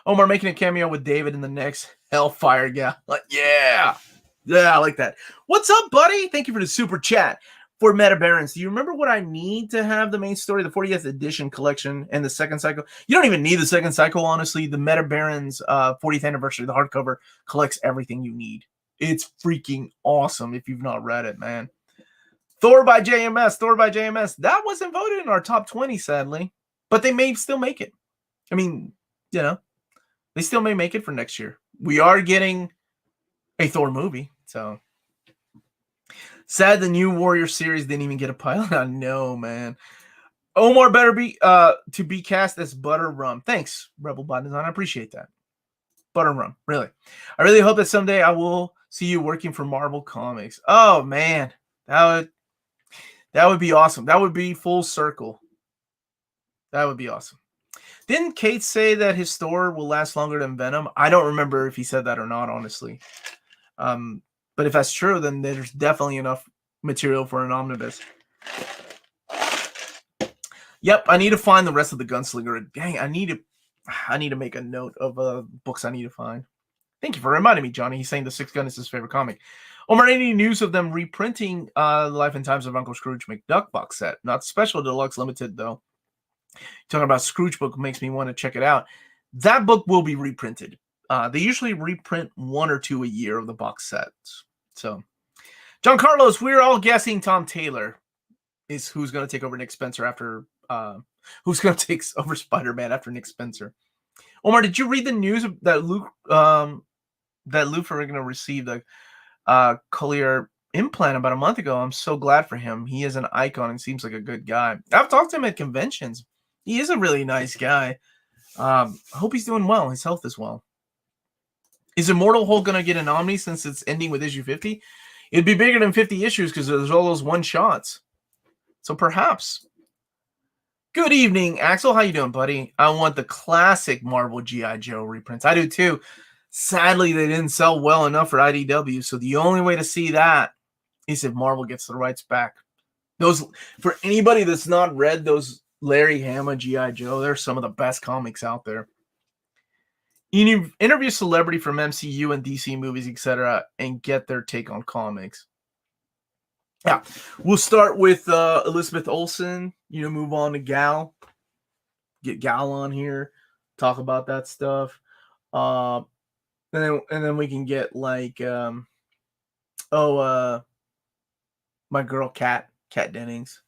Omar making a cameo with David in the next Hellfire Gala. Yeah, I like that. What's up, buddy? Thank you for the super chat. For Meta Barons, do you remember what I need to have the main story, the 40th edition collection, and the second cycle? You don't even need the second cycle, honestly. The Meta Barons 40th anniversary, the hardcover, collects everything you need. It's freaking awesome if you've not read it, man. Thor by JMS. That wasn't voted in our top 20, sadly. But they may still make it. I mean, you know, they still may make it for next year. We are getting a Thor movie, so... Sad the New Warrior series didn't even get a pilot. I know, man. Omar better be to be cast as Butter Rum. Thanks, Rebel by Design. I appreciate that. Butter Rum, really. I really hope that someday I will see you working for Marvel Comics. Oh man, that would be awesome. That would be full circle. That would be awesome. Didn't Kate say that his store will last longer than Venom? I don't remember if he said that or not, honestly. But if that's true, then there's definitely enough material for an omnibus. Yep, I need to find the rest of the Gunslinger. Dang, I need to make a note of books I need to find. Thank you for reminding me, Johnny. He's saying the Six Gun is his favorite comic. Omar, any news of them reprinting The Life and Times of Uncle Scrooge McDuck box set? Not special deluxe limited, though. Talking about Scrooge book makes me want to check it out. That book will be reprinted. They usually reprint 1 or 2 a year of the box sets. So, John Carlos, we're all guessing Tom Taylor is who's going to take over Nick Spencer after who's going to take over Spider-Man after Nick Spencer. Omar, did you read the news that Lou Ferrigno received a cochlear implant about a month ago? I'm so glad for him. He is an icon and seems like a good guy. I've talked to him at conventions. He is a really nice guy. I hope he's doing well. His health is well. Is Immortal Hulk going to get an Omni since it's ending with issue 50? It'd be bigger than 50 issues because there's all those one-shots. So perhaps. Good evening, Axel. How you doing, buddy? I want the classic Marvel G.I. Joe reprints. I do too. Sadly, they didn't sell well enough for IDW, so the only way to see that is if Marvel gets the rights back. Those, for anybody that's not read those Larry Hama G.I. Joe, they're some of the best comics out there. You interview celebrity from MCU and DC movies, etc., and get their take on comics. Yeah, we'll start with Elizabeth Olsen. Move on to Gal. Get Gal on here. Talk about that stuff. And then we can get like my girl Kat Dennings.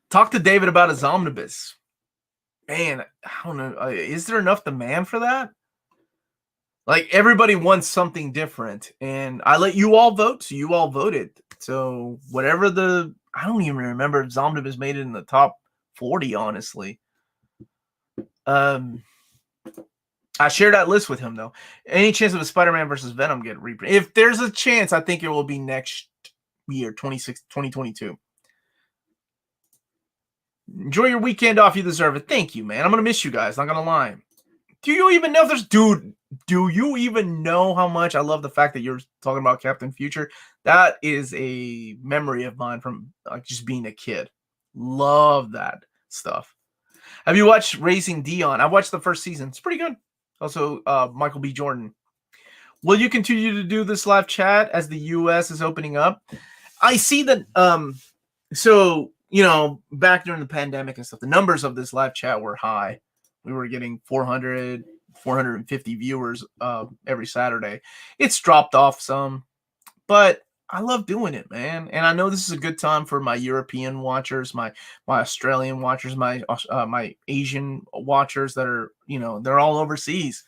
Talk to David about his omnibus. Man, I don't know. Is there enough demand for that? Like, everybody wants something different, and I let you all vote, so you all voted. So whatever I don't even remember if omnibus made it in the top 40, honestly. I shared that list with him, though. Any chance of a Spider-Man versus Venom get reprint? If there's a chance, I think it will be next year, 2022. Enjoy your weekend off. You deserve it. Thank you, man. I'm going to miss you guys. Not going to lie. Do you even know do you even know how much I love the fact that you're talking about Captain Future? That is a memory of mine from just being a kid. Love that stuff. Have you watched Raising Dion? I watched the first season. It's pretty good. Also, Michael B. Jordan. Will you continue to do this live chat as the U.S. is opening up? I see that. So, back during the pandemic and stuff, the numbers of this live chat were high. We were getting 400, 450 viewers every Saturday. It's dropped off some, but I love doing it, man. And I know this is a good time for my European watchers, my Australian watchers, my Asian watchers that are, they're all overseas.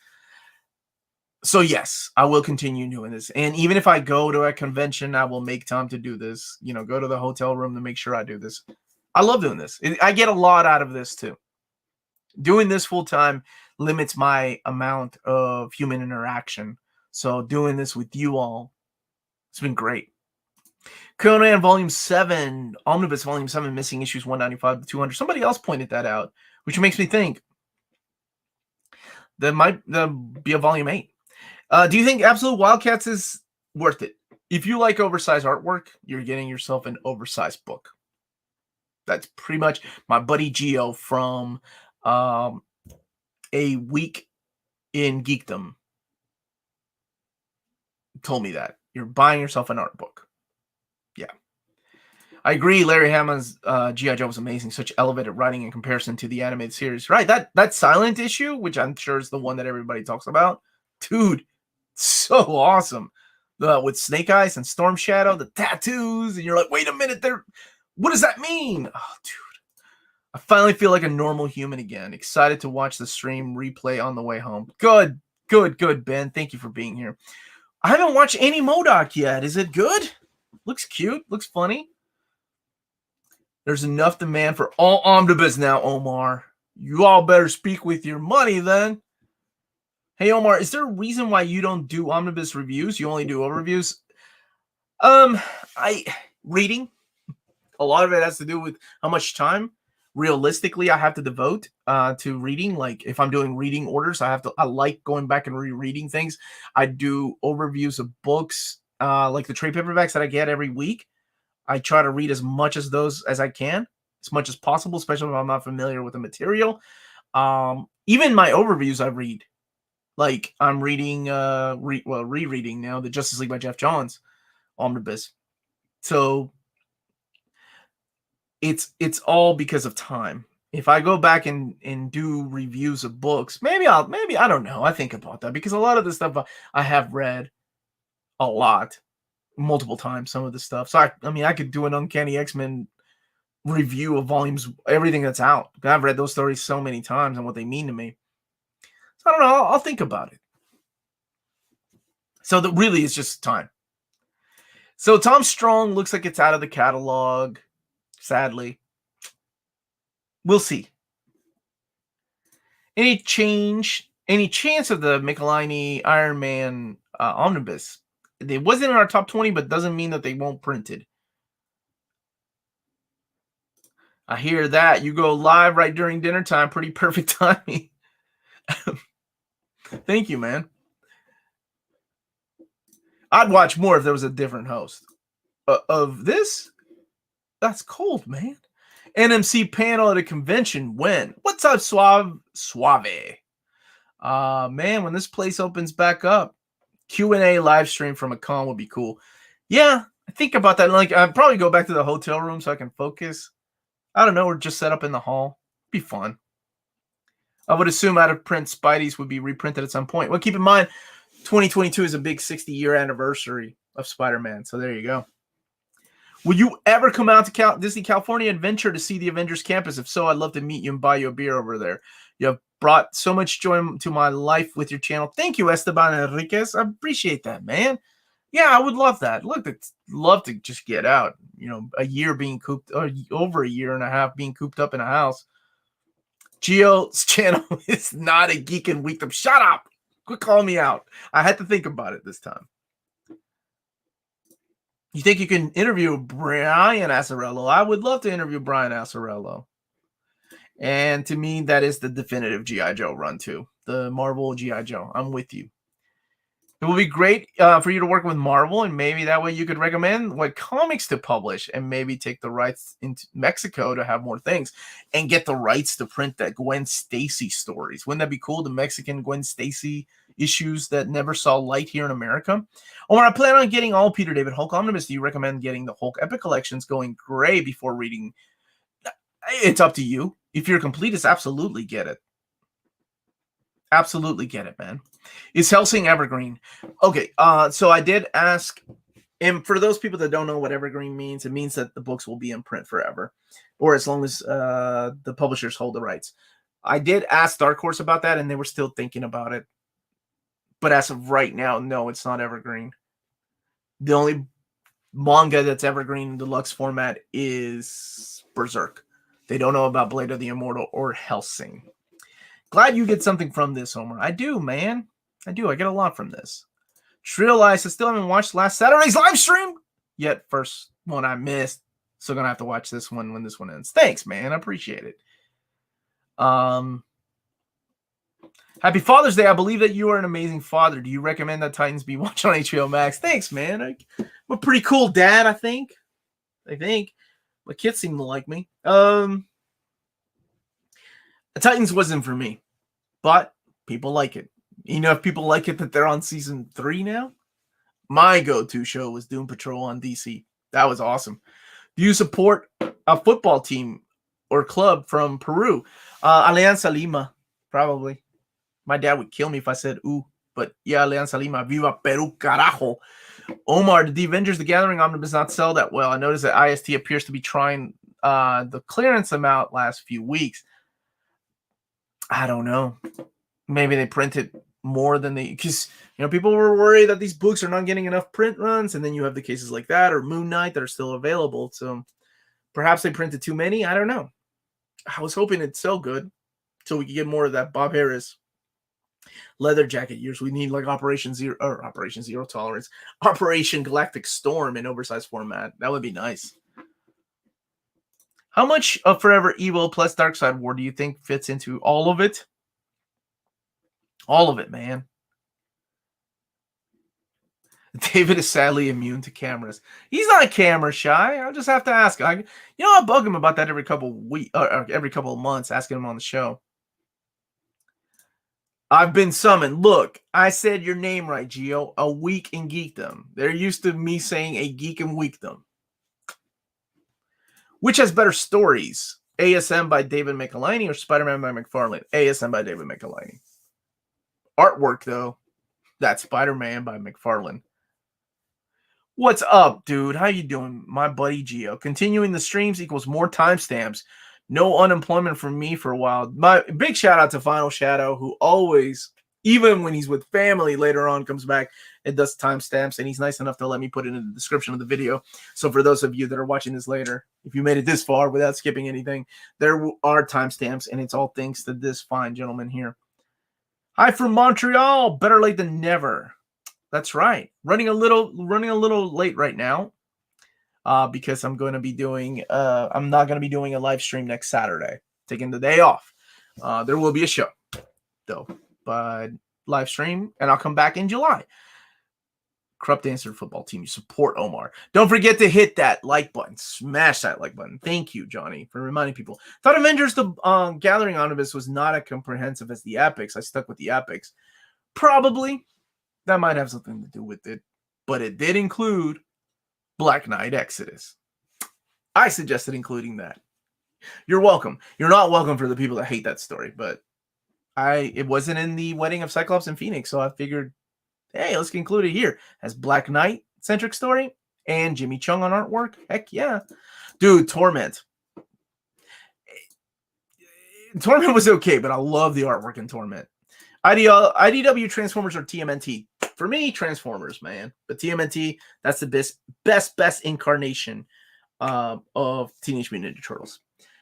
So yes, I will continue doing this. And even if I go to a convention, I will make time to do this, go to the hotel room to make sure I do this. I love doing this. I get a lot out of this too. Doing this full time limits my amount of human interaction. So doing this with you all, it's been great. Conan Volume 7, Omnibus Volume 7, missing issues 195 to 200. Somebody else pointed that out, which makes me think there might be a Volume 8. Do you think Absolute Wildcats is worth it? If you like oversized artwork, you're getting yourself an oversized book. That's pretty much my buddy Gio from A Week in Geekdom told me that. You're buying yourself an art book. Yeah. I agree. Larry Hammond's G.I. Joe was amazing. Such elevated writing in comparison to the animated series. Right. That silent issue, which I'm sure is the one that everybody talks about. Dude, so awesome. With Snake Eyes and Storm Shadow, the tattoos, and you're like, wait a minute, what does that mean? Oh, dude. I finally feel like a normal human again. Excited to watch the stream replay on the way home. Good, Ben. Thank you for being here. I haven't watched any MODOK yet. Is it good? Looks cute. Looks funny. There's enough demand for all omnibus now, Omar. You all better speak with your money then. Hey, Omar, is there a reason why you don't do omnibus reviews? You only do overviews? Reading. A lot of it has to do with how much time realistically I have to devote to reading. Like if I'm doing reading orders, I like going back and rereading things. I do overviews of books, like the trade paperbacks that I get every week. I try to read as much as those as I can, as much as possible, especially if I'm not familiar with the material. Even my overviews I read. Like I'm reading, rereading now the Justice League by Jeff Johns. omnibus. So it's all because of time. If I go back and do reviews of books, maybe I don't know. I think about that because a lot of the stuff I have read a lot, multiple times, some of the stuff. So I mean, I could do an Uncanny X-Men review of volumes, everything that's out. I've read those stories so many times and what they mean to me. So I don't know. I'll think about it. So that really is just time. So Tom Strong looks like it's out of the catalog, sadly. We'll see. Any chance of the Michelini Iron Man omnibus? It wasn't in our top 20, but doesn't mean that they won't print it. I hear that. You go live right during dinner time. Pretty perfect timing. Thank you, man. I'd watch more if there was a different host. Of this? That's cold, man. NMC panel at a convention. When? What's up, Suave? Man, when this place opens back up, Q&A live stream from a con would be cool. Yeah, I think about that. Like, I'd probably go back to the hotel room so I can focus. I don't know, or just set up in the hall. Be fun. I would assume out of print Spideys would be reprinted at some point. Well, keep in mind, 2022 is a big 60-year anniversary of Spider-Man. So there you go. Will you ever come out to Disney California Adventure to see the Avengers campus? If so, I'd love to meet you and buy you a beer over there. You have brought so much joy to my life with your channel. Thank you, Esteban Enriquez. I appreciate that, man. Yeah, I would love that. Look, I'd love to just get out. You know, a year being cooped, or over a year and a half being cooped up in a house. Gio's channel is not a geek and weekdom. Shut up. Quit calling me out. I had to think about it this time. You think you can interview Brian Azzarello? I would love to interview Brian Azzarello. And to me, that is the definitive G.I. Joe run too. The Marvel G.I. Joe. I'm with you. It will be great for you to work with Marvel, and maybe that way you could recommend what comics to publish and maybe take the rights into Mexico to have more things and get the rights to print that Gwen Stacy stories. Wouldn't that be cool? The Mexican Gwen Stacy issues that never saw light here in America. Omar, I plan on getting all Peter David Hulk Omnibus. Do you recommend getting the Hulk Epic Collections going gray before reading? It's up to you. If you're a completist, absolutely get it. Absolutely get it, man. Is Helsing evergreen? Okay, so I did ask, and for those people that don't know what evergreen means, it means that the books will be in print forever, or as long as the publishers hold the rights. I did ask Dark Horse about that, and they were still thinking about it. But as of right now, no, it's not evergreen. The only manga that's evergreen in deluxe format is Berserk. They don't know about Blade of the Immortal or Helsing. Glad you get something from this, Homer. I do, man. I do. I get a lot from this. Trill Ice, I still haven't watched last Saturday's live stream yet. First one I missed. So going to have to watch this one when this one ends. Thanks, man. I appreciate it. Happy Father's Day. I believe that you are an amazing father. Do you recommend that Titans be watched on HBO Max? Thanks, man. I'm a pretty cool dad, I think. My kids seem to like me. The Titans wasn't for me, but people like it. You know, if people like it that they're on season 3 now. My go-to show was Doom Patrol on DC. That was awesome. Do you support a football team or club from Peru? Alianza Lima, probably. My dad would kill me if I said ooh, but yeah, Alianza Lima. Viva Peru, carajo. Omar, did the Avengers The Gathering omnibus not sell that well? I noticed that IST appears to be trying the clearance amount last few weeks. I don't know. Maybe they printed more than they, because people were worried that these books are not getting enough print runs, and then you have the cases like that or Moon Knight that are still available. So perhaps they printed too many. I don't know. I was hoping it'd sell good so we could get more of that Bob Harris leather jacket years. We need like Operation Zero Tolerance, Operation Galactic Storm in oversized format. That would be nice. How much of Forever Evil plus Darkseid War do you think fits into all of it? All of it, man. David is sadly immune to cameras. He's not camera shy. I'll just have to ask. I'll bug him about that every couple of months, asking him on the show. I've been summoned. Look, I said your name right, Gio. A week in geekdom. They're used to me saying a geek in weekdom. Which has better stories? ASM by David Michelinie or Spider-Man by McFarlane? ASM by David Michelinie. Artwork, though, that's Spider-Man by McFarlane. What's up, dude? How you doing, my buddy Gio? Continuing the streams equals more timestamps. No unemployment from me for a while. My big shout out to Final Shadow, who always, even when he's with family later on, comes back and does timestamps, and he's nice enough to let me put it in the description of the video. So for those of you that are watching this later, if you made it this far without skipping anything, there are timestamps, and it's all thanks to this fine gentleman here. Hi from Montreal. Better late than never. That's right. Running a little late right now. Because I'm going to be doing, I'm not going to be doing a live stream next Saturday, taking the day off. There will be a show, though, but live stream, and I'll come back in July. Corrupt Dancer football team, you support Omar. Don't forget to hit that like button. Smash that like button. Thank you, Johnny, for reminding people. Thought Avengers the Gathering Omnibus was not as comprehensive as the Epics. I stuck with the Epics. Probably. That might have something to do with it, but it did include Black Knight Exodus. I suggested including that. You're welcome. You're not welcome for the people that hate that story, but it wasn't in the Wedding of Cyclops and Phoenix, so I figured, hey, let's include it here as Black Knight centric story and Jimmy Chung on artwork. Heck yeah. Dude, Torment. Torment was okay, but I love the artwork in Torment. IDW Transformers or TMNT? For me, Transformers, man. But TMNT, that's the best incarnation of Teenage Mutant Ninja Turtles.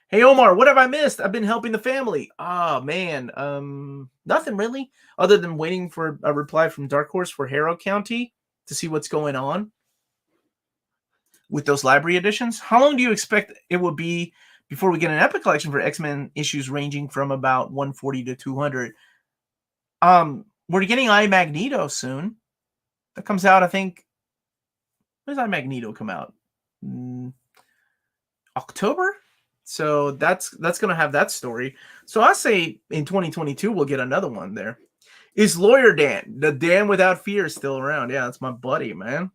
Hey, Omar, what have I missed? I've been helping the family. Oh, man. Nothing really, other than waiting for a reply from Dark Horse for Harrow County to see what's going on with those library editions. How long do you expect it will be before we get an Epic Collection for X-Men issues ranging from about 140 to 200? We're getting iMagneto soon. That comes out, I think. When does iMagneto come out? October? So that's going to have that story. So I say in 2022 we'll get another one there. Is Lawyer Dan, the Dan Without Fear, still around? Yeah, that's my buddy, man.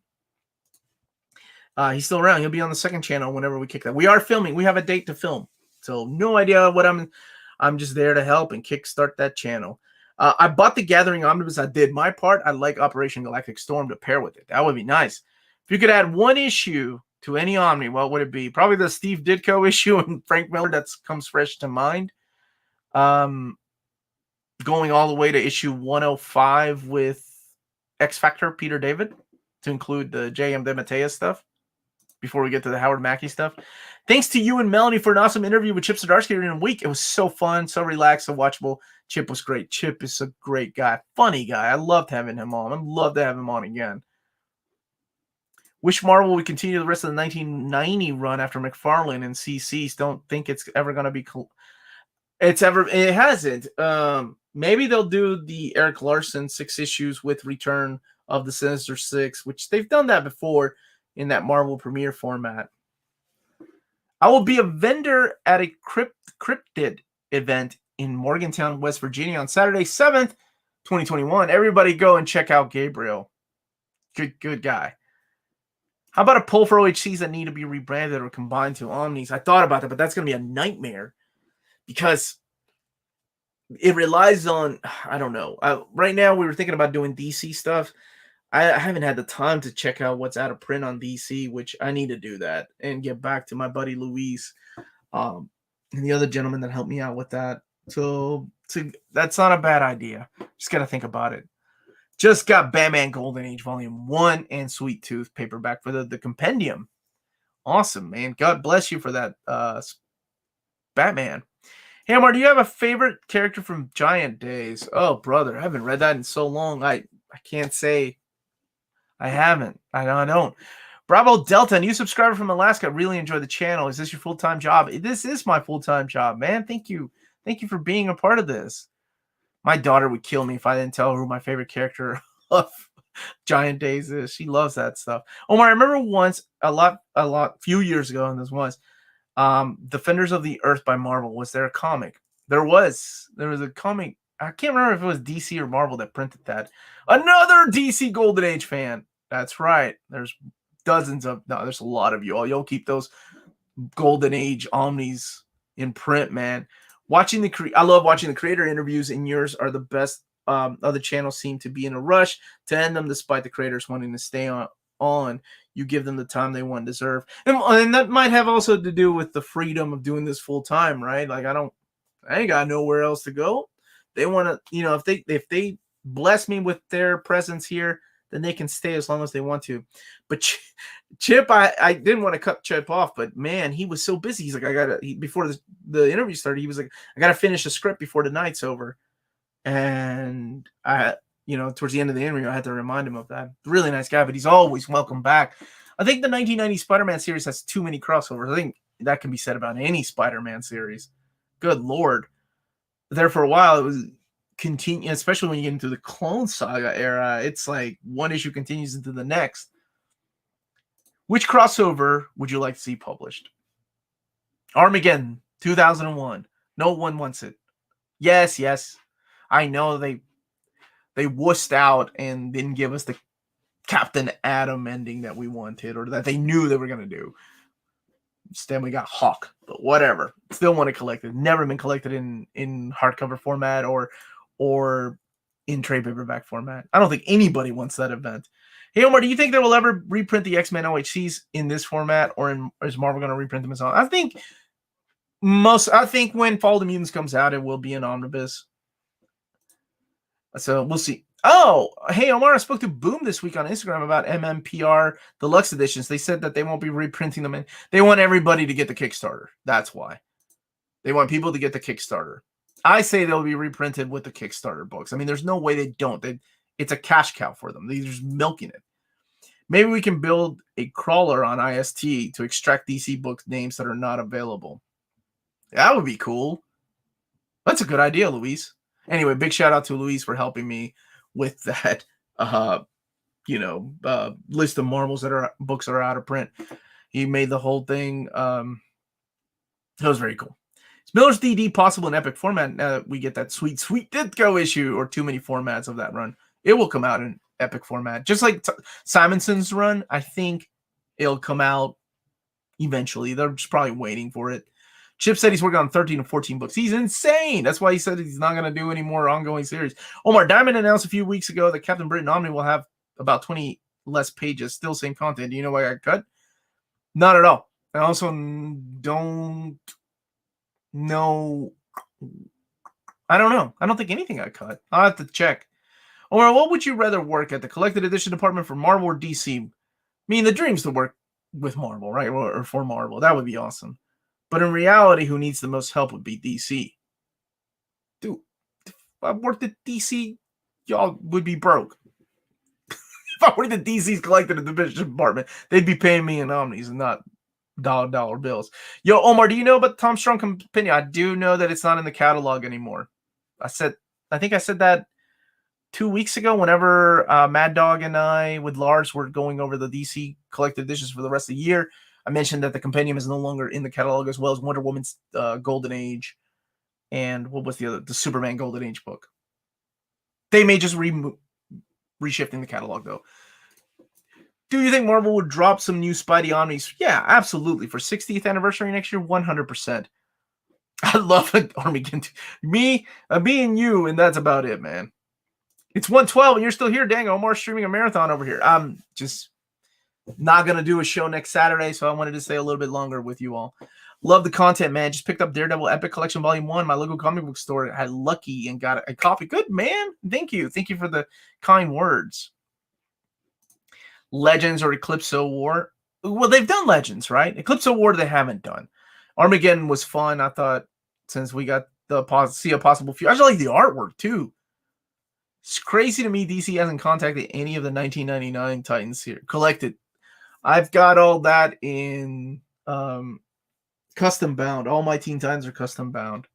He's still around. He'll be on the second channel whenever we kick that. We are filming. We have a date to film. So no idea what I'm just there to help and kickstart that channel. I bought the Gathering Omnibus. I did my part. I'd like Operation Galactic Storm to pair with it. That would be nice. If you could add one issue to any Omni, what would it be? Probably the Steve Ditko issue and Frank Miller that comes fresh to mind. Going all the way to issue 105 with X Factor Peter David to include the J.M. DeMatteis stuff before we get to the Howard Mackie stuff. Thanks to you and Melanie for an awesome interview with Chip Zdarsky in a week. It was so fun, so relaxed, so watchable. Chip was great. Chip is a great guy, funny guy. I loved having him on. I'd love to have him on again. Wish Marvel would continue the rest of the 1990 run after McFarlane and CC's. Don't think it's ever going to be cool. It hasn't. Maybe they'll do the Eric Larson 6 issues with Return of the Sinister Six, which they've done that before in that Marvel Premiere format. I will be a vendor at a cryptid event in Morgantown, West Virginia on Saturday, 7th, 2021. Everybody go and check out Gabriel. Good guy. How about a poll for OHCs that need to be rebranded or combined to Omnis? I thought about that, but that's going to be a nightmare because it relies on, I don't know. Right now, we were thinking about doing DC stuff. I haven't had the time to check out what's out of print on DC, which I need to do that and get back to my buddy Luis and the other gentleman that helped me out with that. So that's not a bad idea. Just got to think about it. Just got Batman Golden Age Volume 1 and Sweet Tooth paperback for the compendium. Awesome, man. God bless you for that, Batman. Hey, Omar, do you have a favorite character from Giant Days? Oh, brother, I haven't read that in so long. I can't say I haven't. I don't. Bravo Delta, new subscriber from Alaska. Really enjoy the channel. Is this your full-time job? This is my full-time job, man. Thank you. Thank you for being a part of this. My daughter would kill me if I didn't tell her who my favorite character of Giant Days is. She loves that stuff. Omar, I remember once, few years ago, and this was, Defenders of the Earth by Marvel. Was there a comic? There was a comic I can't remember if it was DC or Marvel that printed that. Another DC Golden Age fan. That's right. There's there's a lot of you all. You'll keep those Golden Age omnis in print, man. I love watching the creator interviews, and yours are the best. Other channels seem to be in a rush to end them, despite the creators wanting to stay on. You give them the time they want and deserve, and that might have also to do with the freedom of doing this full time, right? Like I ain't got nowhere else to go. They want to, if they bless me with their presence here, then they can stay as long as they want to. But Chip, I didn't want to cut Chip off, but man, he was so busy. He's like, before the interview started, he was like, I got to finish the script before the night's over. And towards the end of the interview, I had to remind him of that. Really nice guy, but he's always welcome back. I think the 1990 Spider-Man series has too many crossovers. I think that can be said about any Spider-Man series. Good Lord. There for a while, it was continue, especially when you get into the Clone Saga era. It's like one issue continues into the next. Which crossover would you like to see published? Armageddon, 2001. No one wants it. Yes. I know they wussed out and didn't give us the Captain Atom ending that we wanted, or that they knew they were going to do. Instead, we got Hawk, but whatever. Still want to collect it. Never been collected in hardcover format or in trade paperback format. I don't think anybody wants that event. Hey, Omar, do you think they will ever reprint the X-Men OHCs in this format, or is Marvel going to reprint them as well? I think when Fall of the Mutants comes out, it will be an omnibus. So we'll see. Oh, hey, Omar, I spoke to Boom this week on Instagram about MMPR Deluxe Editions. They said that they won't be reprinting them, and they want everybody to get the Kickstarter. That's why. They want people to get the Kickstarter. I say they'll be reprinted with the Kickstarter books. I mean, there's no way they don't. It's a cash cow for them. They're just milking it. Maybe we can build a crawler on IST to extract DC book names that are not available. That would be cool. That's a good idea, Luis. Anyway, big shout out to Luis for helping me with that, list of Marvels books that are out of print. He made the whole thing. That was very cool. Is Miller's DD possible in epic format? Now that we get that sweet Ditko issue, or too many formats of that run, it will come out in epic format. Just like Simonson's run, I think it'll come out eventually. They're just probably waiting for it. Chip said he's working on 13 or 14 books. He's insane. That's why he said he's not going to do any more ongoing series. Omar, Diamond announced a few weeks ago that Captain Britain Omni will have about 20 less pages, still same content. Do you know why I got cut? Not at all. I also don't know. I don't know. I don't think anything got cut. I'll have to check. Omar, what would you rather work at, the collected edition department for Marvel or DC? I mean, the dream's to work with Marvel, right? Or for Marvel. That would be awesome. But in reality, who needs the most help would be DC. Dude, if I worked at DC, y'all would be broke. If I worked at DC's collected division department, they'd be paying me in omnis and not dollar bills. Yo, Omar, do you know about the Tom Strong Companion? I do know that it's not in the catalog anymore. I think I said that 2 weeks ago, whenever Mad Dog and I with Lars were going over the DC collected editions for the rest of the year. I mentioned that the compendium is no longer in the catalog, as well as Wonder Woman's Golden Age, and what was the Superman Golden Age book. They may just reshifting the catalog, though. Do you think Marvel would drop some new Spidey Omnis? Yeah, absolutely. For 60th anniversary next year, 100%. I love it, Armageddon. Me and you, and that's about it, man. It's 1:12, and you're still here. Dang, Omar streaming a marathon over here. I'm just not going to do a show next Saturday, so I wanted to stay a little bit longer with you all. Love the content, man. Just picked up Daredevil Epic Collection Volume 1. My local comic book store had lucky and got a copy. Good, man. Thank you. Thank you for the kind words. Legends or Eclipso War? Well, they've done Legends, right? Eclipso War they haven't done. Armageddon was fun. I thought, since we got see a possible future. I just like the artwork, too. It's crazy to me DC hasn't contacted any of the 1999 Titans here. Collected. I've got all that in custom bound. All my Teen Titans are custom bound.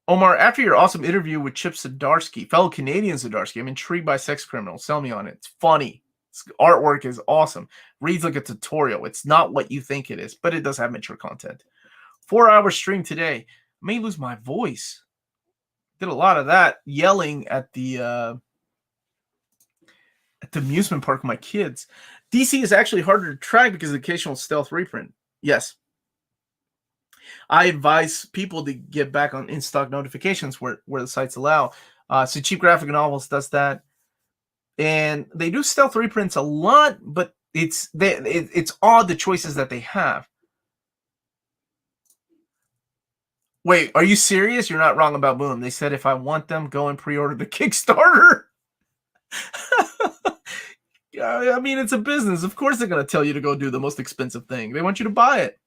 Omar, after your awesome interview with Chip Zdarsky, fellow Canadian Zdarsky, I'm intrigued by Sex Criminal. Sell me on it. It's funny. Artwork is awesome. Reads like a tutorial. It's not what you think it is, but it does have mature content. 4-hour stream today. I may lose my voice. Did a lot of that yelling at the amusement park with my kids. DC is actually harder to track because of the occasional stealth reprint. Yes. I advise people to get back on in-stock notifications where the sites allow. So Cheap Graphic Novels does that. And they do stealth reprints a lot, but it's odd the choices that they have. Wait, are you serious? You're not wrong about Boom. They said if I want them, go and pre-order the Kickstarter. I mean, it's a business. Of course they're going to tell you to go do the most expensive thing. They want you to buy it.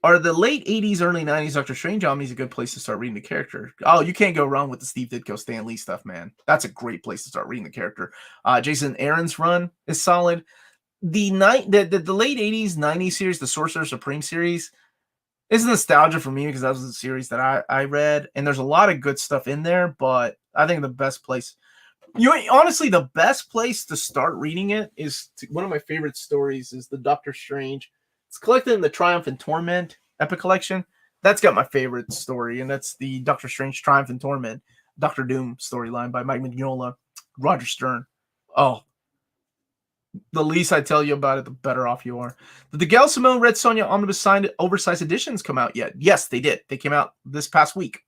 Are the late 80s, early 90s Doctor Strange Omnis a good place to start reading the character? Oh, you can't go wrong with the Steve Ditko Stan Lee stuff, man. That's a great place to start reading the character. Jason Aaron's run is solid. The late 80s, 90s series, the Sorcerer Supreme series, is nostalgia for me because that was the series that I read. And there's a lot of good stuff in there, but I think the best place, honestly, the best place to start reading it is one of my favorite stories is the Doctor Strange. It's collected in the Triumph and Torment Epic Collection. That's got my favorite story, and that's the Doctor Strange Triumph and Torment Doctor Doom storyline by Mike Mignola, Roger Stern. Oh, the least I tell you about it, the better off you are. Did the Gail Simone Red Sonja Omnibus signed oversized editions come out yet? Yes, they did. They came out this past week.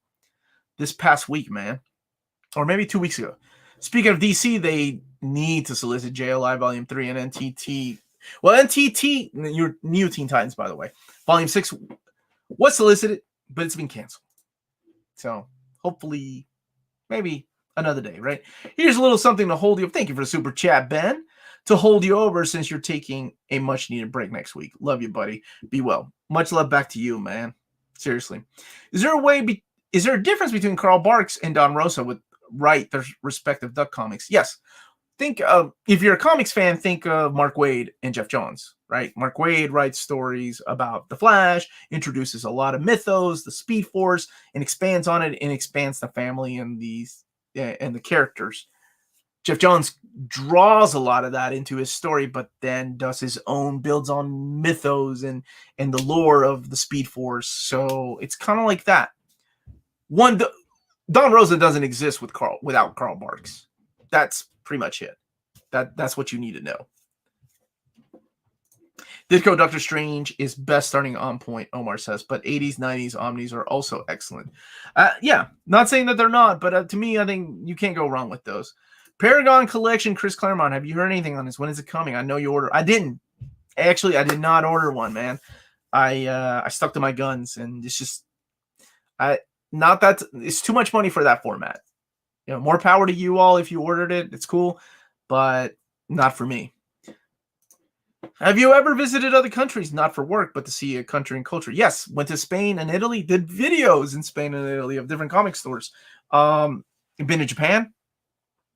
This past week, man. Or maybe 2 weeks ago. Speaking of DC, they need to solicit JLI Volume 3 and NTT. Well, NTT, your New Teen Titans, by the way. Volume 6 was solicited, but it's been canceled. So, hopefully, maybe another day, right? Here's a little something to hold you. Thank you for the super chat, Ben. To hold you over since you're taking a much-needed break next week. Love you, buddy. Be well. Much love back to you, man. Seriously. Is there a difference between Carl Barks and Don Rosa with their respective Duck comics? Yes. Think of, if you're a comics fan, think of Mark Waid and Jeff Johns, right? Mark Waid writes stories about the Flash, introduces a lot of mythos, the Speed Force, and expands on it and expands the family and the characters. Jeff Johns draws a lot of that into his story, but then does his own, builds on mythos and the lore of the Speed Force. So it's kind of like that. Don Rosa doesn't exist without Carl Barks. That's pretty much it. That's what you need to know. Ditko Doctor Strange is best starting on point, Omar says, but 80s, 90s Omnis are also excellent. Yeah, not saying that they're not, but to me, I think you can't go wrong with those. Paragon Collection, Chris Claremont, have you heard anything on this? When is it coming? I know you ordered. I didn't. Actually, I did not order one, man. I stuck to my guns, and it's just, it's too much money for that format. You know, more power to you all if you ordered it. It's cool, but not for me. Have you ever visited other countries? Not for work, but to see a country and culture. Yes, went to Spain and Italy. Did videos in Spain and Italy of different comic stores. Been to Japan.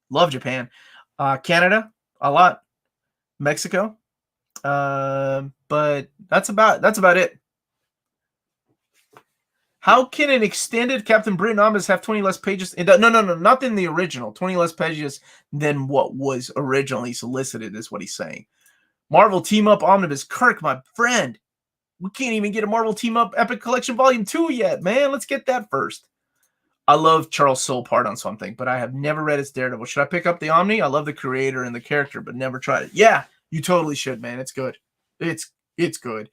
Love Japan. Canada, a lot. Mexico. But that's about it. How can an extended Captain Britain omnibus have 20 less pages? No, not in the original. 20 less pages than what was originally solicited is what he's saying. Marvel Team Up Omnibus. Kirk, my friend. We can't even get a Marvel Team Up Epic Collection Volume 2 yet, man. Let's get that first. I love Charles Soule part on something, but I have never read his Daredevil. Should I pick up the Omni? I love the creator and the character, but never tried it. Yeah, you totally should, man. It's good. It's good.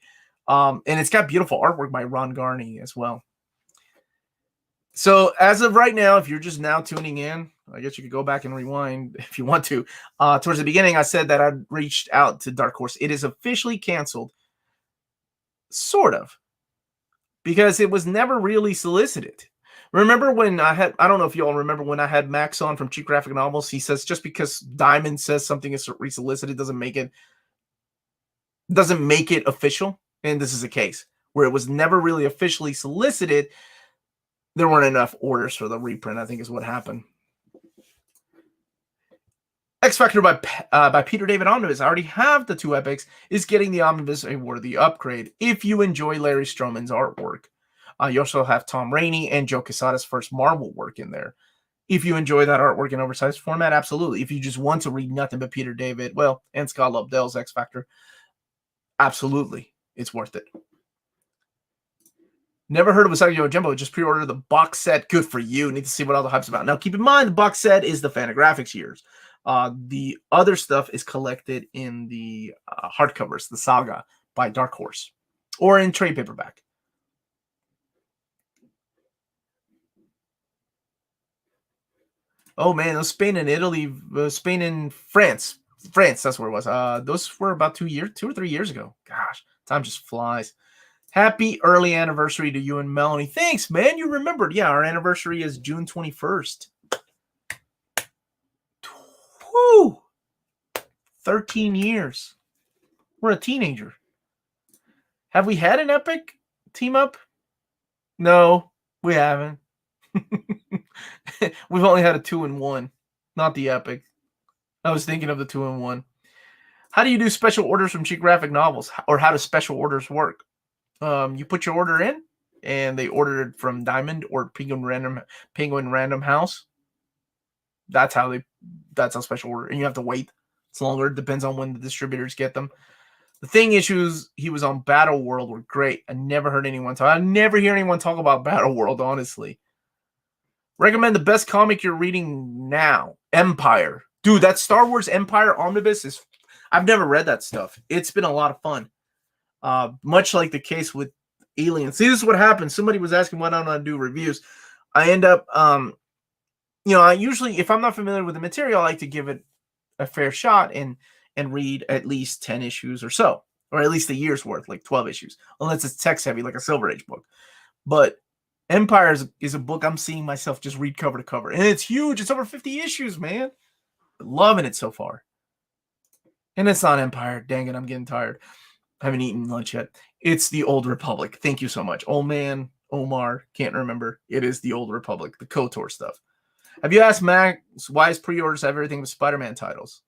And it's got beautiful artwork by Ron Garney as well. So as of right now, if you're just now tuning in, I guess you could go back and rewind if you want to. Towards the beginning, I said that I'd reached out to Dark Horse. It is officially canceled. Sort of. Because it was never really solicited. Remember when I don't know if you all remember when I had Max on from Cheap Graphic Novels. He says just because Diamond says something is resolicited doesn't make it official. And this is a case where it was never really officially solicited. There weren't enough orders for the reprint, I think is what happened. X Factor by Peter David Omnibus. I already have the 2 epics. Is getting the Omnibus a worthy upgrade if you enjoy Larry Stroman's artwork. You also have Tom Rainey and Joe Quesada's first Marvel work in there. If you enjoy that artwork in oversized format, absolutely. If you just want to read nothing but Peter David, and Scott Lobdell's X Factor, absolutely. It's worth it. Never heard of Usagi Jumbo. Just pre-ordered the box set. Good for you. Need to see what all the hype's about. Now, keep in mind, the box set is the Fantagraphics years. The other stuff is collected in the hardcovers, the Saga by Dark Horse, or in trade paperback. Oh man, those Spain and Italy, Spain and France. France, that's where it was. Those were about 2 or 3 years ago. Gosh, time just flies. Happy early anniversary to you and Melanie. Thanks, man. You remembered. Yeah, our anniversary is June 21st. Whew. 13 years. We're a teenager. Have we had an epic team up? No, we haven't. We've only had a 2-in-1, not the epic. I was thinking of the 2-in-1. How do you do special orders from cheap graphic novels, or how do special orders work? You put your order in, and they order it from Diamond or Penguin Random House. That's how special order, and you have to wait. It's longer. It depends on when the distributors get them. The Thing issues he was on Battle World were great. I never heard anyone talk. I never hear anyone talk about Battle World, honestly. Recommend the best comic you're reading now. Empire. Dude, that Star Wars Empire Omnibus is... I've never read that stuff. It's been a lot of fun. Much like the case with Aliens. See, this is what happens. Somebody was asking why don't I do reviews. I end up... I usually, if I'm not familiar with the material, I like to give it a fair shot and read at least 10 issues or so. Or at least a year's worth, like 12 issues. Unless it's text-heavy, like a Silver Age book. But... Empire is a book I'm seeing myself just read cover to cover. And it's huge. It's over 50 issues, man. Loving it so far. And it's not Empire. Dang it, I'm getting tired. I haven't eaten lunch yet. It's the Old Republic. Thank you so much. Old man, Omar, can't remember. It is the Old Republic, the KOTOR stuff. Have you asked Max why his pre-orders have everything with Spider-Man titles?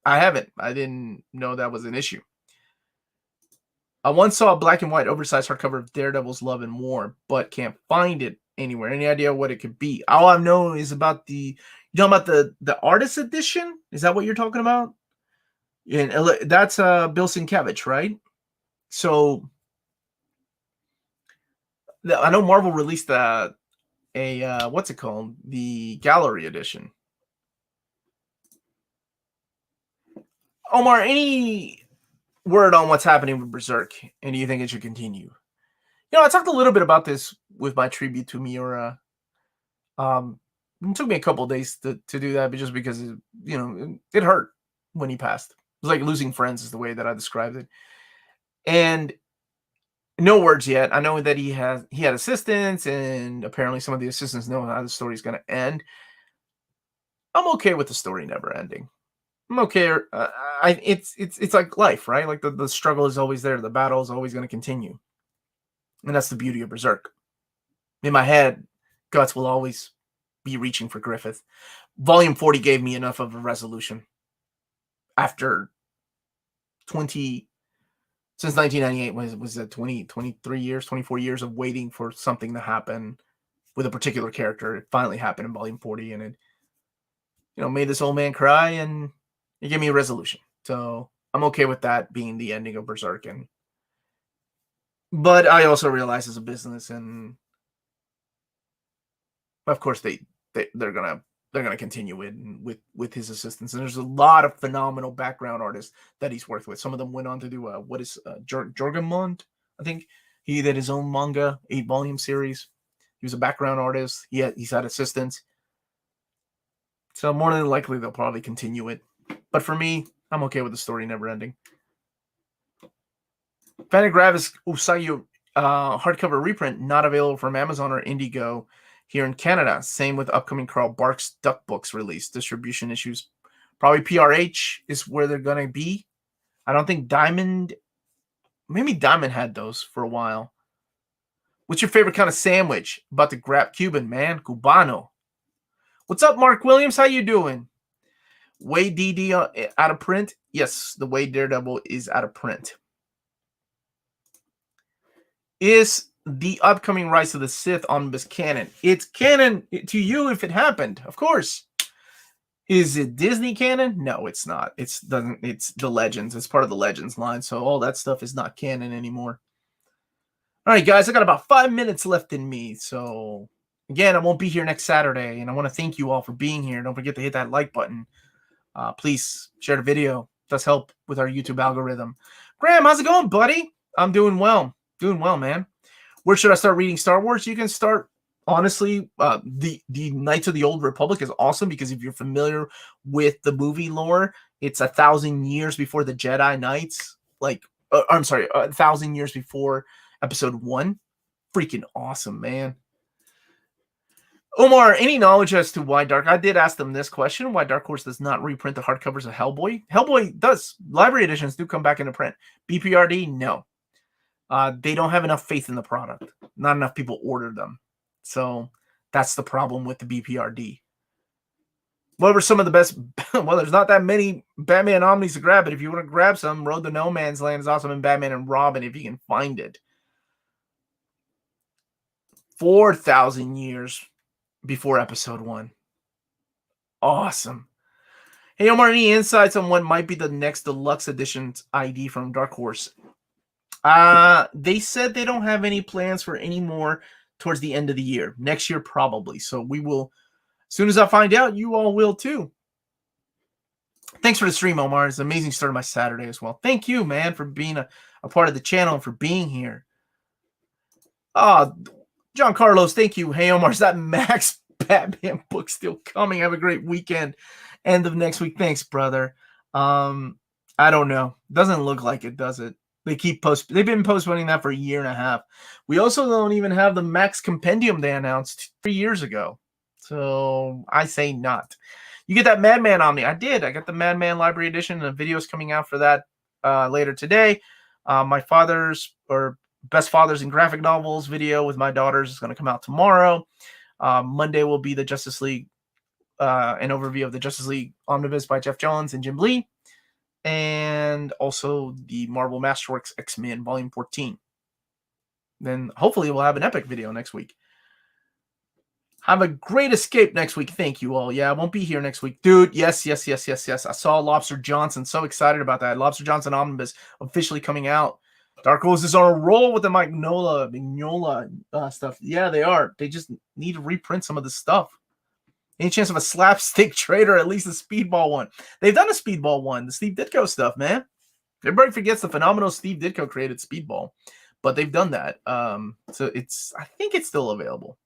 I haven't. I didn't know that was an issue. I once saw a black and white oversized hardcover of Daredevil's Love and War, but can't find it anywhere. Any idea what it could be? All I know is about the artist edition. Is that what you're talking about? And that's Bill Sienkiewicz, right? So I know Marvel released a what's it called? The gallery edition. Omar, any word on what's happening with Berserk, and do you think it should continue? I talked a little bit about this with my tribute to Miura. It took me a couple of days to do that, but just because it hurt when he passed. It was like losing friends, is the way that I described it. And no words yet. I know that he had assistants, and apparently some of the assistants know how the story is going to end. I'm okay with the story never ending. I'm okay. It's like life, right? Like the struggle is always there. The battle is always going to continue. And that's the beauty of Berserk. In my head, Guts will always be reaching for Griffith. Volume 40 gave me enough of a resolution. After since 1998, was it 23 years, 24 years of waiting for something to happen with a particular character. It finally happened in Volume 40, and it made this old man cry, and it gave me a resolution. So I'm okay with that being the ending of Berserk. But I also realize it's a business, and of course they're gonna continue it with his assistants. And there's a lot of phenomenal background artists that he's worked with. Some of them went on to do Jorgemont, I think. He did his own manga 8-volume series. He was a background artist. He's had assistants. So more than likely they'll probably continue it. But for me, I'm okay with the story never ending. Fantagraphics Usagi hardcover reprint not available from Amazon or Indigo here in Canada. Same with upcoming Carl Barks Duck Books release. Distribution issues. Probably PRH is where they're going to be. I don't think Diamond... Maybe Diamond had those for a while. What's your favorite kind of sandwich? About to grab Cuban, man. Cubano. What's up, Mark Williams? How you doing? Wade DD out of print? Yes, the Wade Daredevil is out of print. Is the upcoming Rise of the Sith omnibus canon? It's canon to you if it happened, of course. Is it Disney canon? No, it's not. It's the Legends. It's part of the Legends line, so all that stuff is not canon anymore. All right, guys, I got about 5 minutes left in me. So, again, I won't be here next Saturday, and I want to thank you all for being here. Don't forget to hit that like button. Please share the video. It does help with our YouTube algorithm. Graham, how's it going, buddy? I'm doing well. Doing well, man. Where should I start reading Star Wars? You can start, honestly, the Knights of the Old Republic is awesome because if you're familiar with the movie lore, it's 1,000 years before the Jedi Knights. I'm sorry, 1,000 years before Episode 1. Freaking awesome, man. Omar, any knowledge as to why I did ask them this question, why Dark Horse does not reprint the hardcovers of Hellboy? Hellboy does. Library editions do come back into print. BPRD, no. They don't have enough faith in the product. Not enough people order them. So that's the problem with the BPRD. What were some of the best? Well, there's not that many Batman Omnis to grab, but if you want to grab some, Road to No Man's Land is awesome in Batman and Robin if you can find it. 4,000 years before Episode 1. Awesome. Hey, Omar, any insights on what might be the next deluxe edition's ID from Dark Horse? They said they don't have any plans for any more towards the end of the year. Next year, probably. So we will, as soon as I find out, you all will too. Thanks for the stream, Omar. It's an amazing start of my Saturday as well. Thank you, man, for being a part of the channel and for being here. John Carlos, thank you. Hey, Omar, is that Max Batman book still coming? Have a great weekend. End of next week. Thanks, brother. I don't know. Doesn't look like it, does it? They've been postponing that for a year and a half. We also don't even have the Max Compendium they announced 3 years ago. So I say not. You get that Madman Omni. I did. I got the Madman Library Edition, and the video's coming out for that later today. My father's or Best Fathers in Graphic Novels video with my daughters is going to come out tomorrow. Monday will be the Justice League, an overview of the Justice League Omnibus by Jeff Johns and Jim Lee. And also the Marvel Masterworks X-Men Volume 14. Then hopefully we'll have an epic video next week. Have a great escape next week. Thank you all. Yeah, I won't be here next week. Dude, yes. I saw Lobster Johnson. So excited about that. Lobster Johnson Omnibus officially coming out. Dark Horse is on a roll with the Mignola stuff. Yeah, they are. They just need to reprint some of the stuff. Any chance of a slapstick trade or at least a speedball one? They've done a speedball one, the Steve Ditko stuff, man. Everybody forgets the phenomenal Steve Ditko created speedball, but they've done that. So I think it's still available.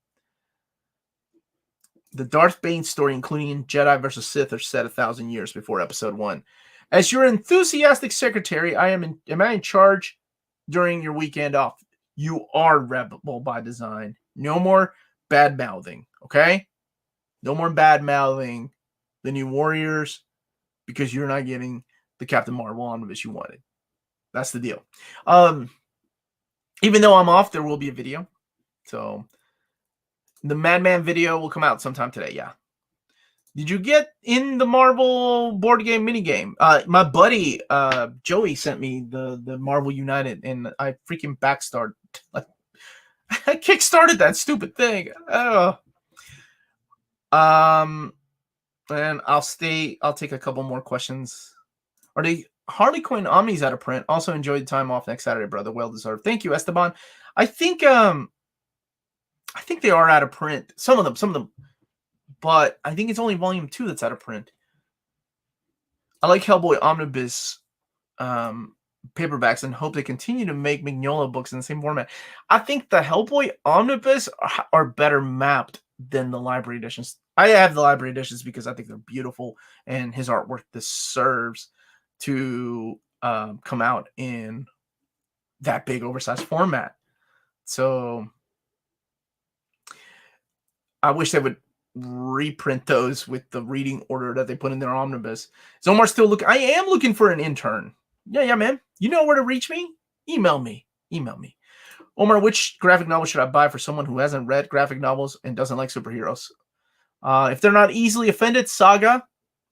The Darth Bane story, including Jedi versus Sith, are set 1,000 years before Episode 1. As your enthusiastic secretary, am I in charge during your weekend off? You are rebel by design. No more bad mouthing, okay? No more bad mouthing the New Warriors because you're not getting the Captain Marvel omnibus you wanted. That's the deal. Even though I'm off, there will be a video. So the Madman video will come out sometime today. Yeah. Did you get in the Marvel board game minigame? My buddy Joey sent me the Marvel United, and I freaking backstarted. I kickstarted that stupid thing. And I'll take a couple more questions. Are they Harley Quinn Omnis out of print? Also enjoyed the time off next Saturday, brother. Well deserved. Thank you, Esteban. I think they are out of print. Some of them. But I think it's only volume 2 that's out of print. I like Hellboy Omnibus paperbacks and hope they continue to make Mignola books in the same format. I think the Hellboy Omnibus are better mapped than the library editions. I have the library editions because I think they're beautiful and his artwork deserves to come out in that big oversized format. So I wish they would reprint those with the reading order that they put in their omnibus. Is Omar still looking? I am looking for an intern. Yeah, man. You know where to reach me? Email me. Omar, which graphic novel should I buy for someone who hasn't read graphic novels and doesn't like superheroes? If they're not easily offended, Saga,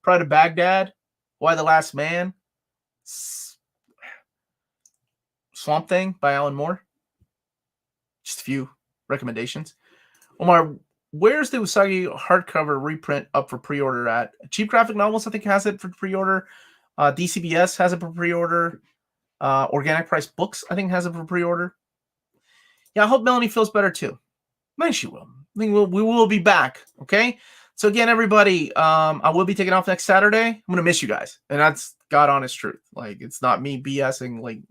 Pride of Baghdad, Why the Last Man, Swamp Thing by Alan Moore. Just a few recommendations. Omar, where's the Usagi hardcover reprint up for pre-order at? Cheap Graphic Novels, I think, has it for pre-order. DCBS has it for pre-order. Organic Price Books, I think, has it for pre-order. Yeah, I hope Melanie feels better too. Maybe she will. I think we will be back. Okay. So again, everybody, I will be taking off next Saturday. I'm gonna miss you guys, and that's God honest truth. Like, it's not me BSing. Like,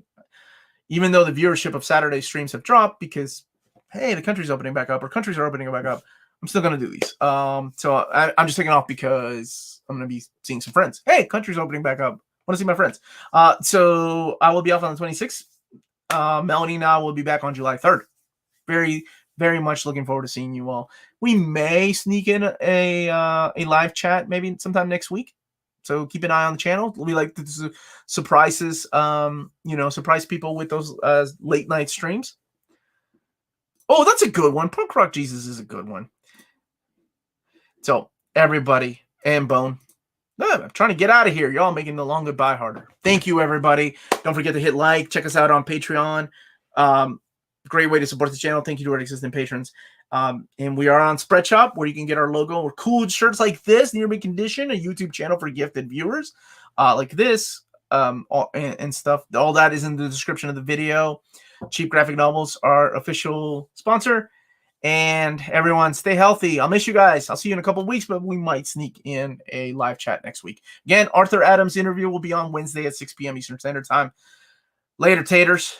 even though the viewership of Saturday streams have dropped because, hey, the country's opening back up, or countries are opening back up, I'm still gonna do these. So I'm just taking off because I'm gonna be seeing some friends. Hey, country's opening back up. Want to see my friends? So I will be off on the 26th. Melanie and I will be back on July 3rd. Very, very much looking forward to seeing you all. We may sneak in a live chat maybe sometime next week. So keep an eye on the channel. We like to surprises, surprise people with those late night streams. Oh, that's a good one. Punk Rock Jesus is a good one. So everybody and Bone. I'm trying to get out of here. Y'all making the long goodbye harder. Thank you, everybody. Don't forget to hit like. Check us out on Patreon. Great way to support the channel. Thank you to our existing patrons. And we are on Spreadshop, where you can get our logo or cool shirts like this, near mint condition, a YouTube channel for gifted viewers like this, and stuff. All that is in the description of the video. Cheap Graphic Novels, our official sponsor. And everyone, stay healthy. I'll miss you guys. I'll see you in a couple of weeks, but we might sneak in a live chat next week. Again, Arthur Adams' interview will be on Wednesday at 6 p.m. Eastern Standard Time. Later, taters.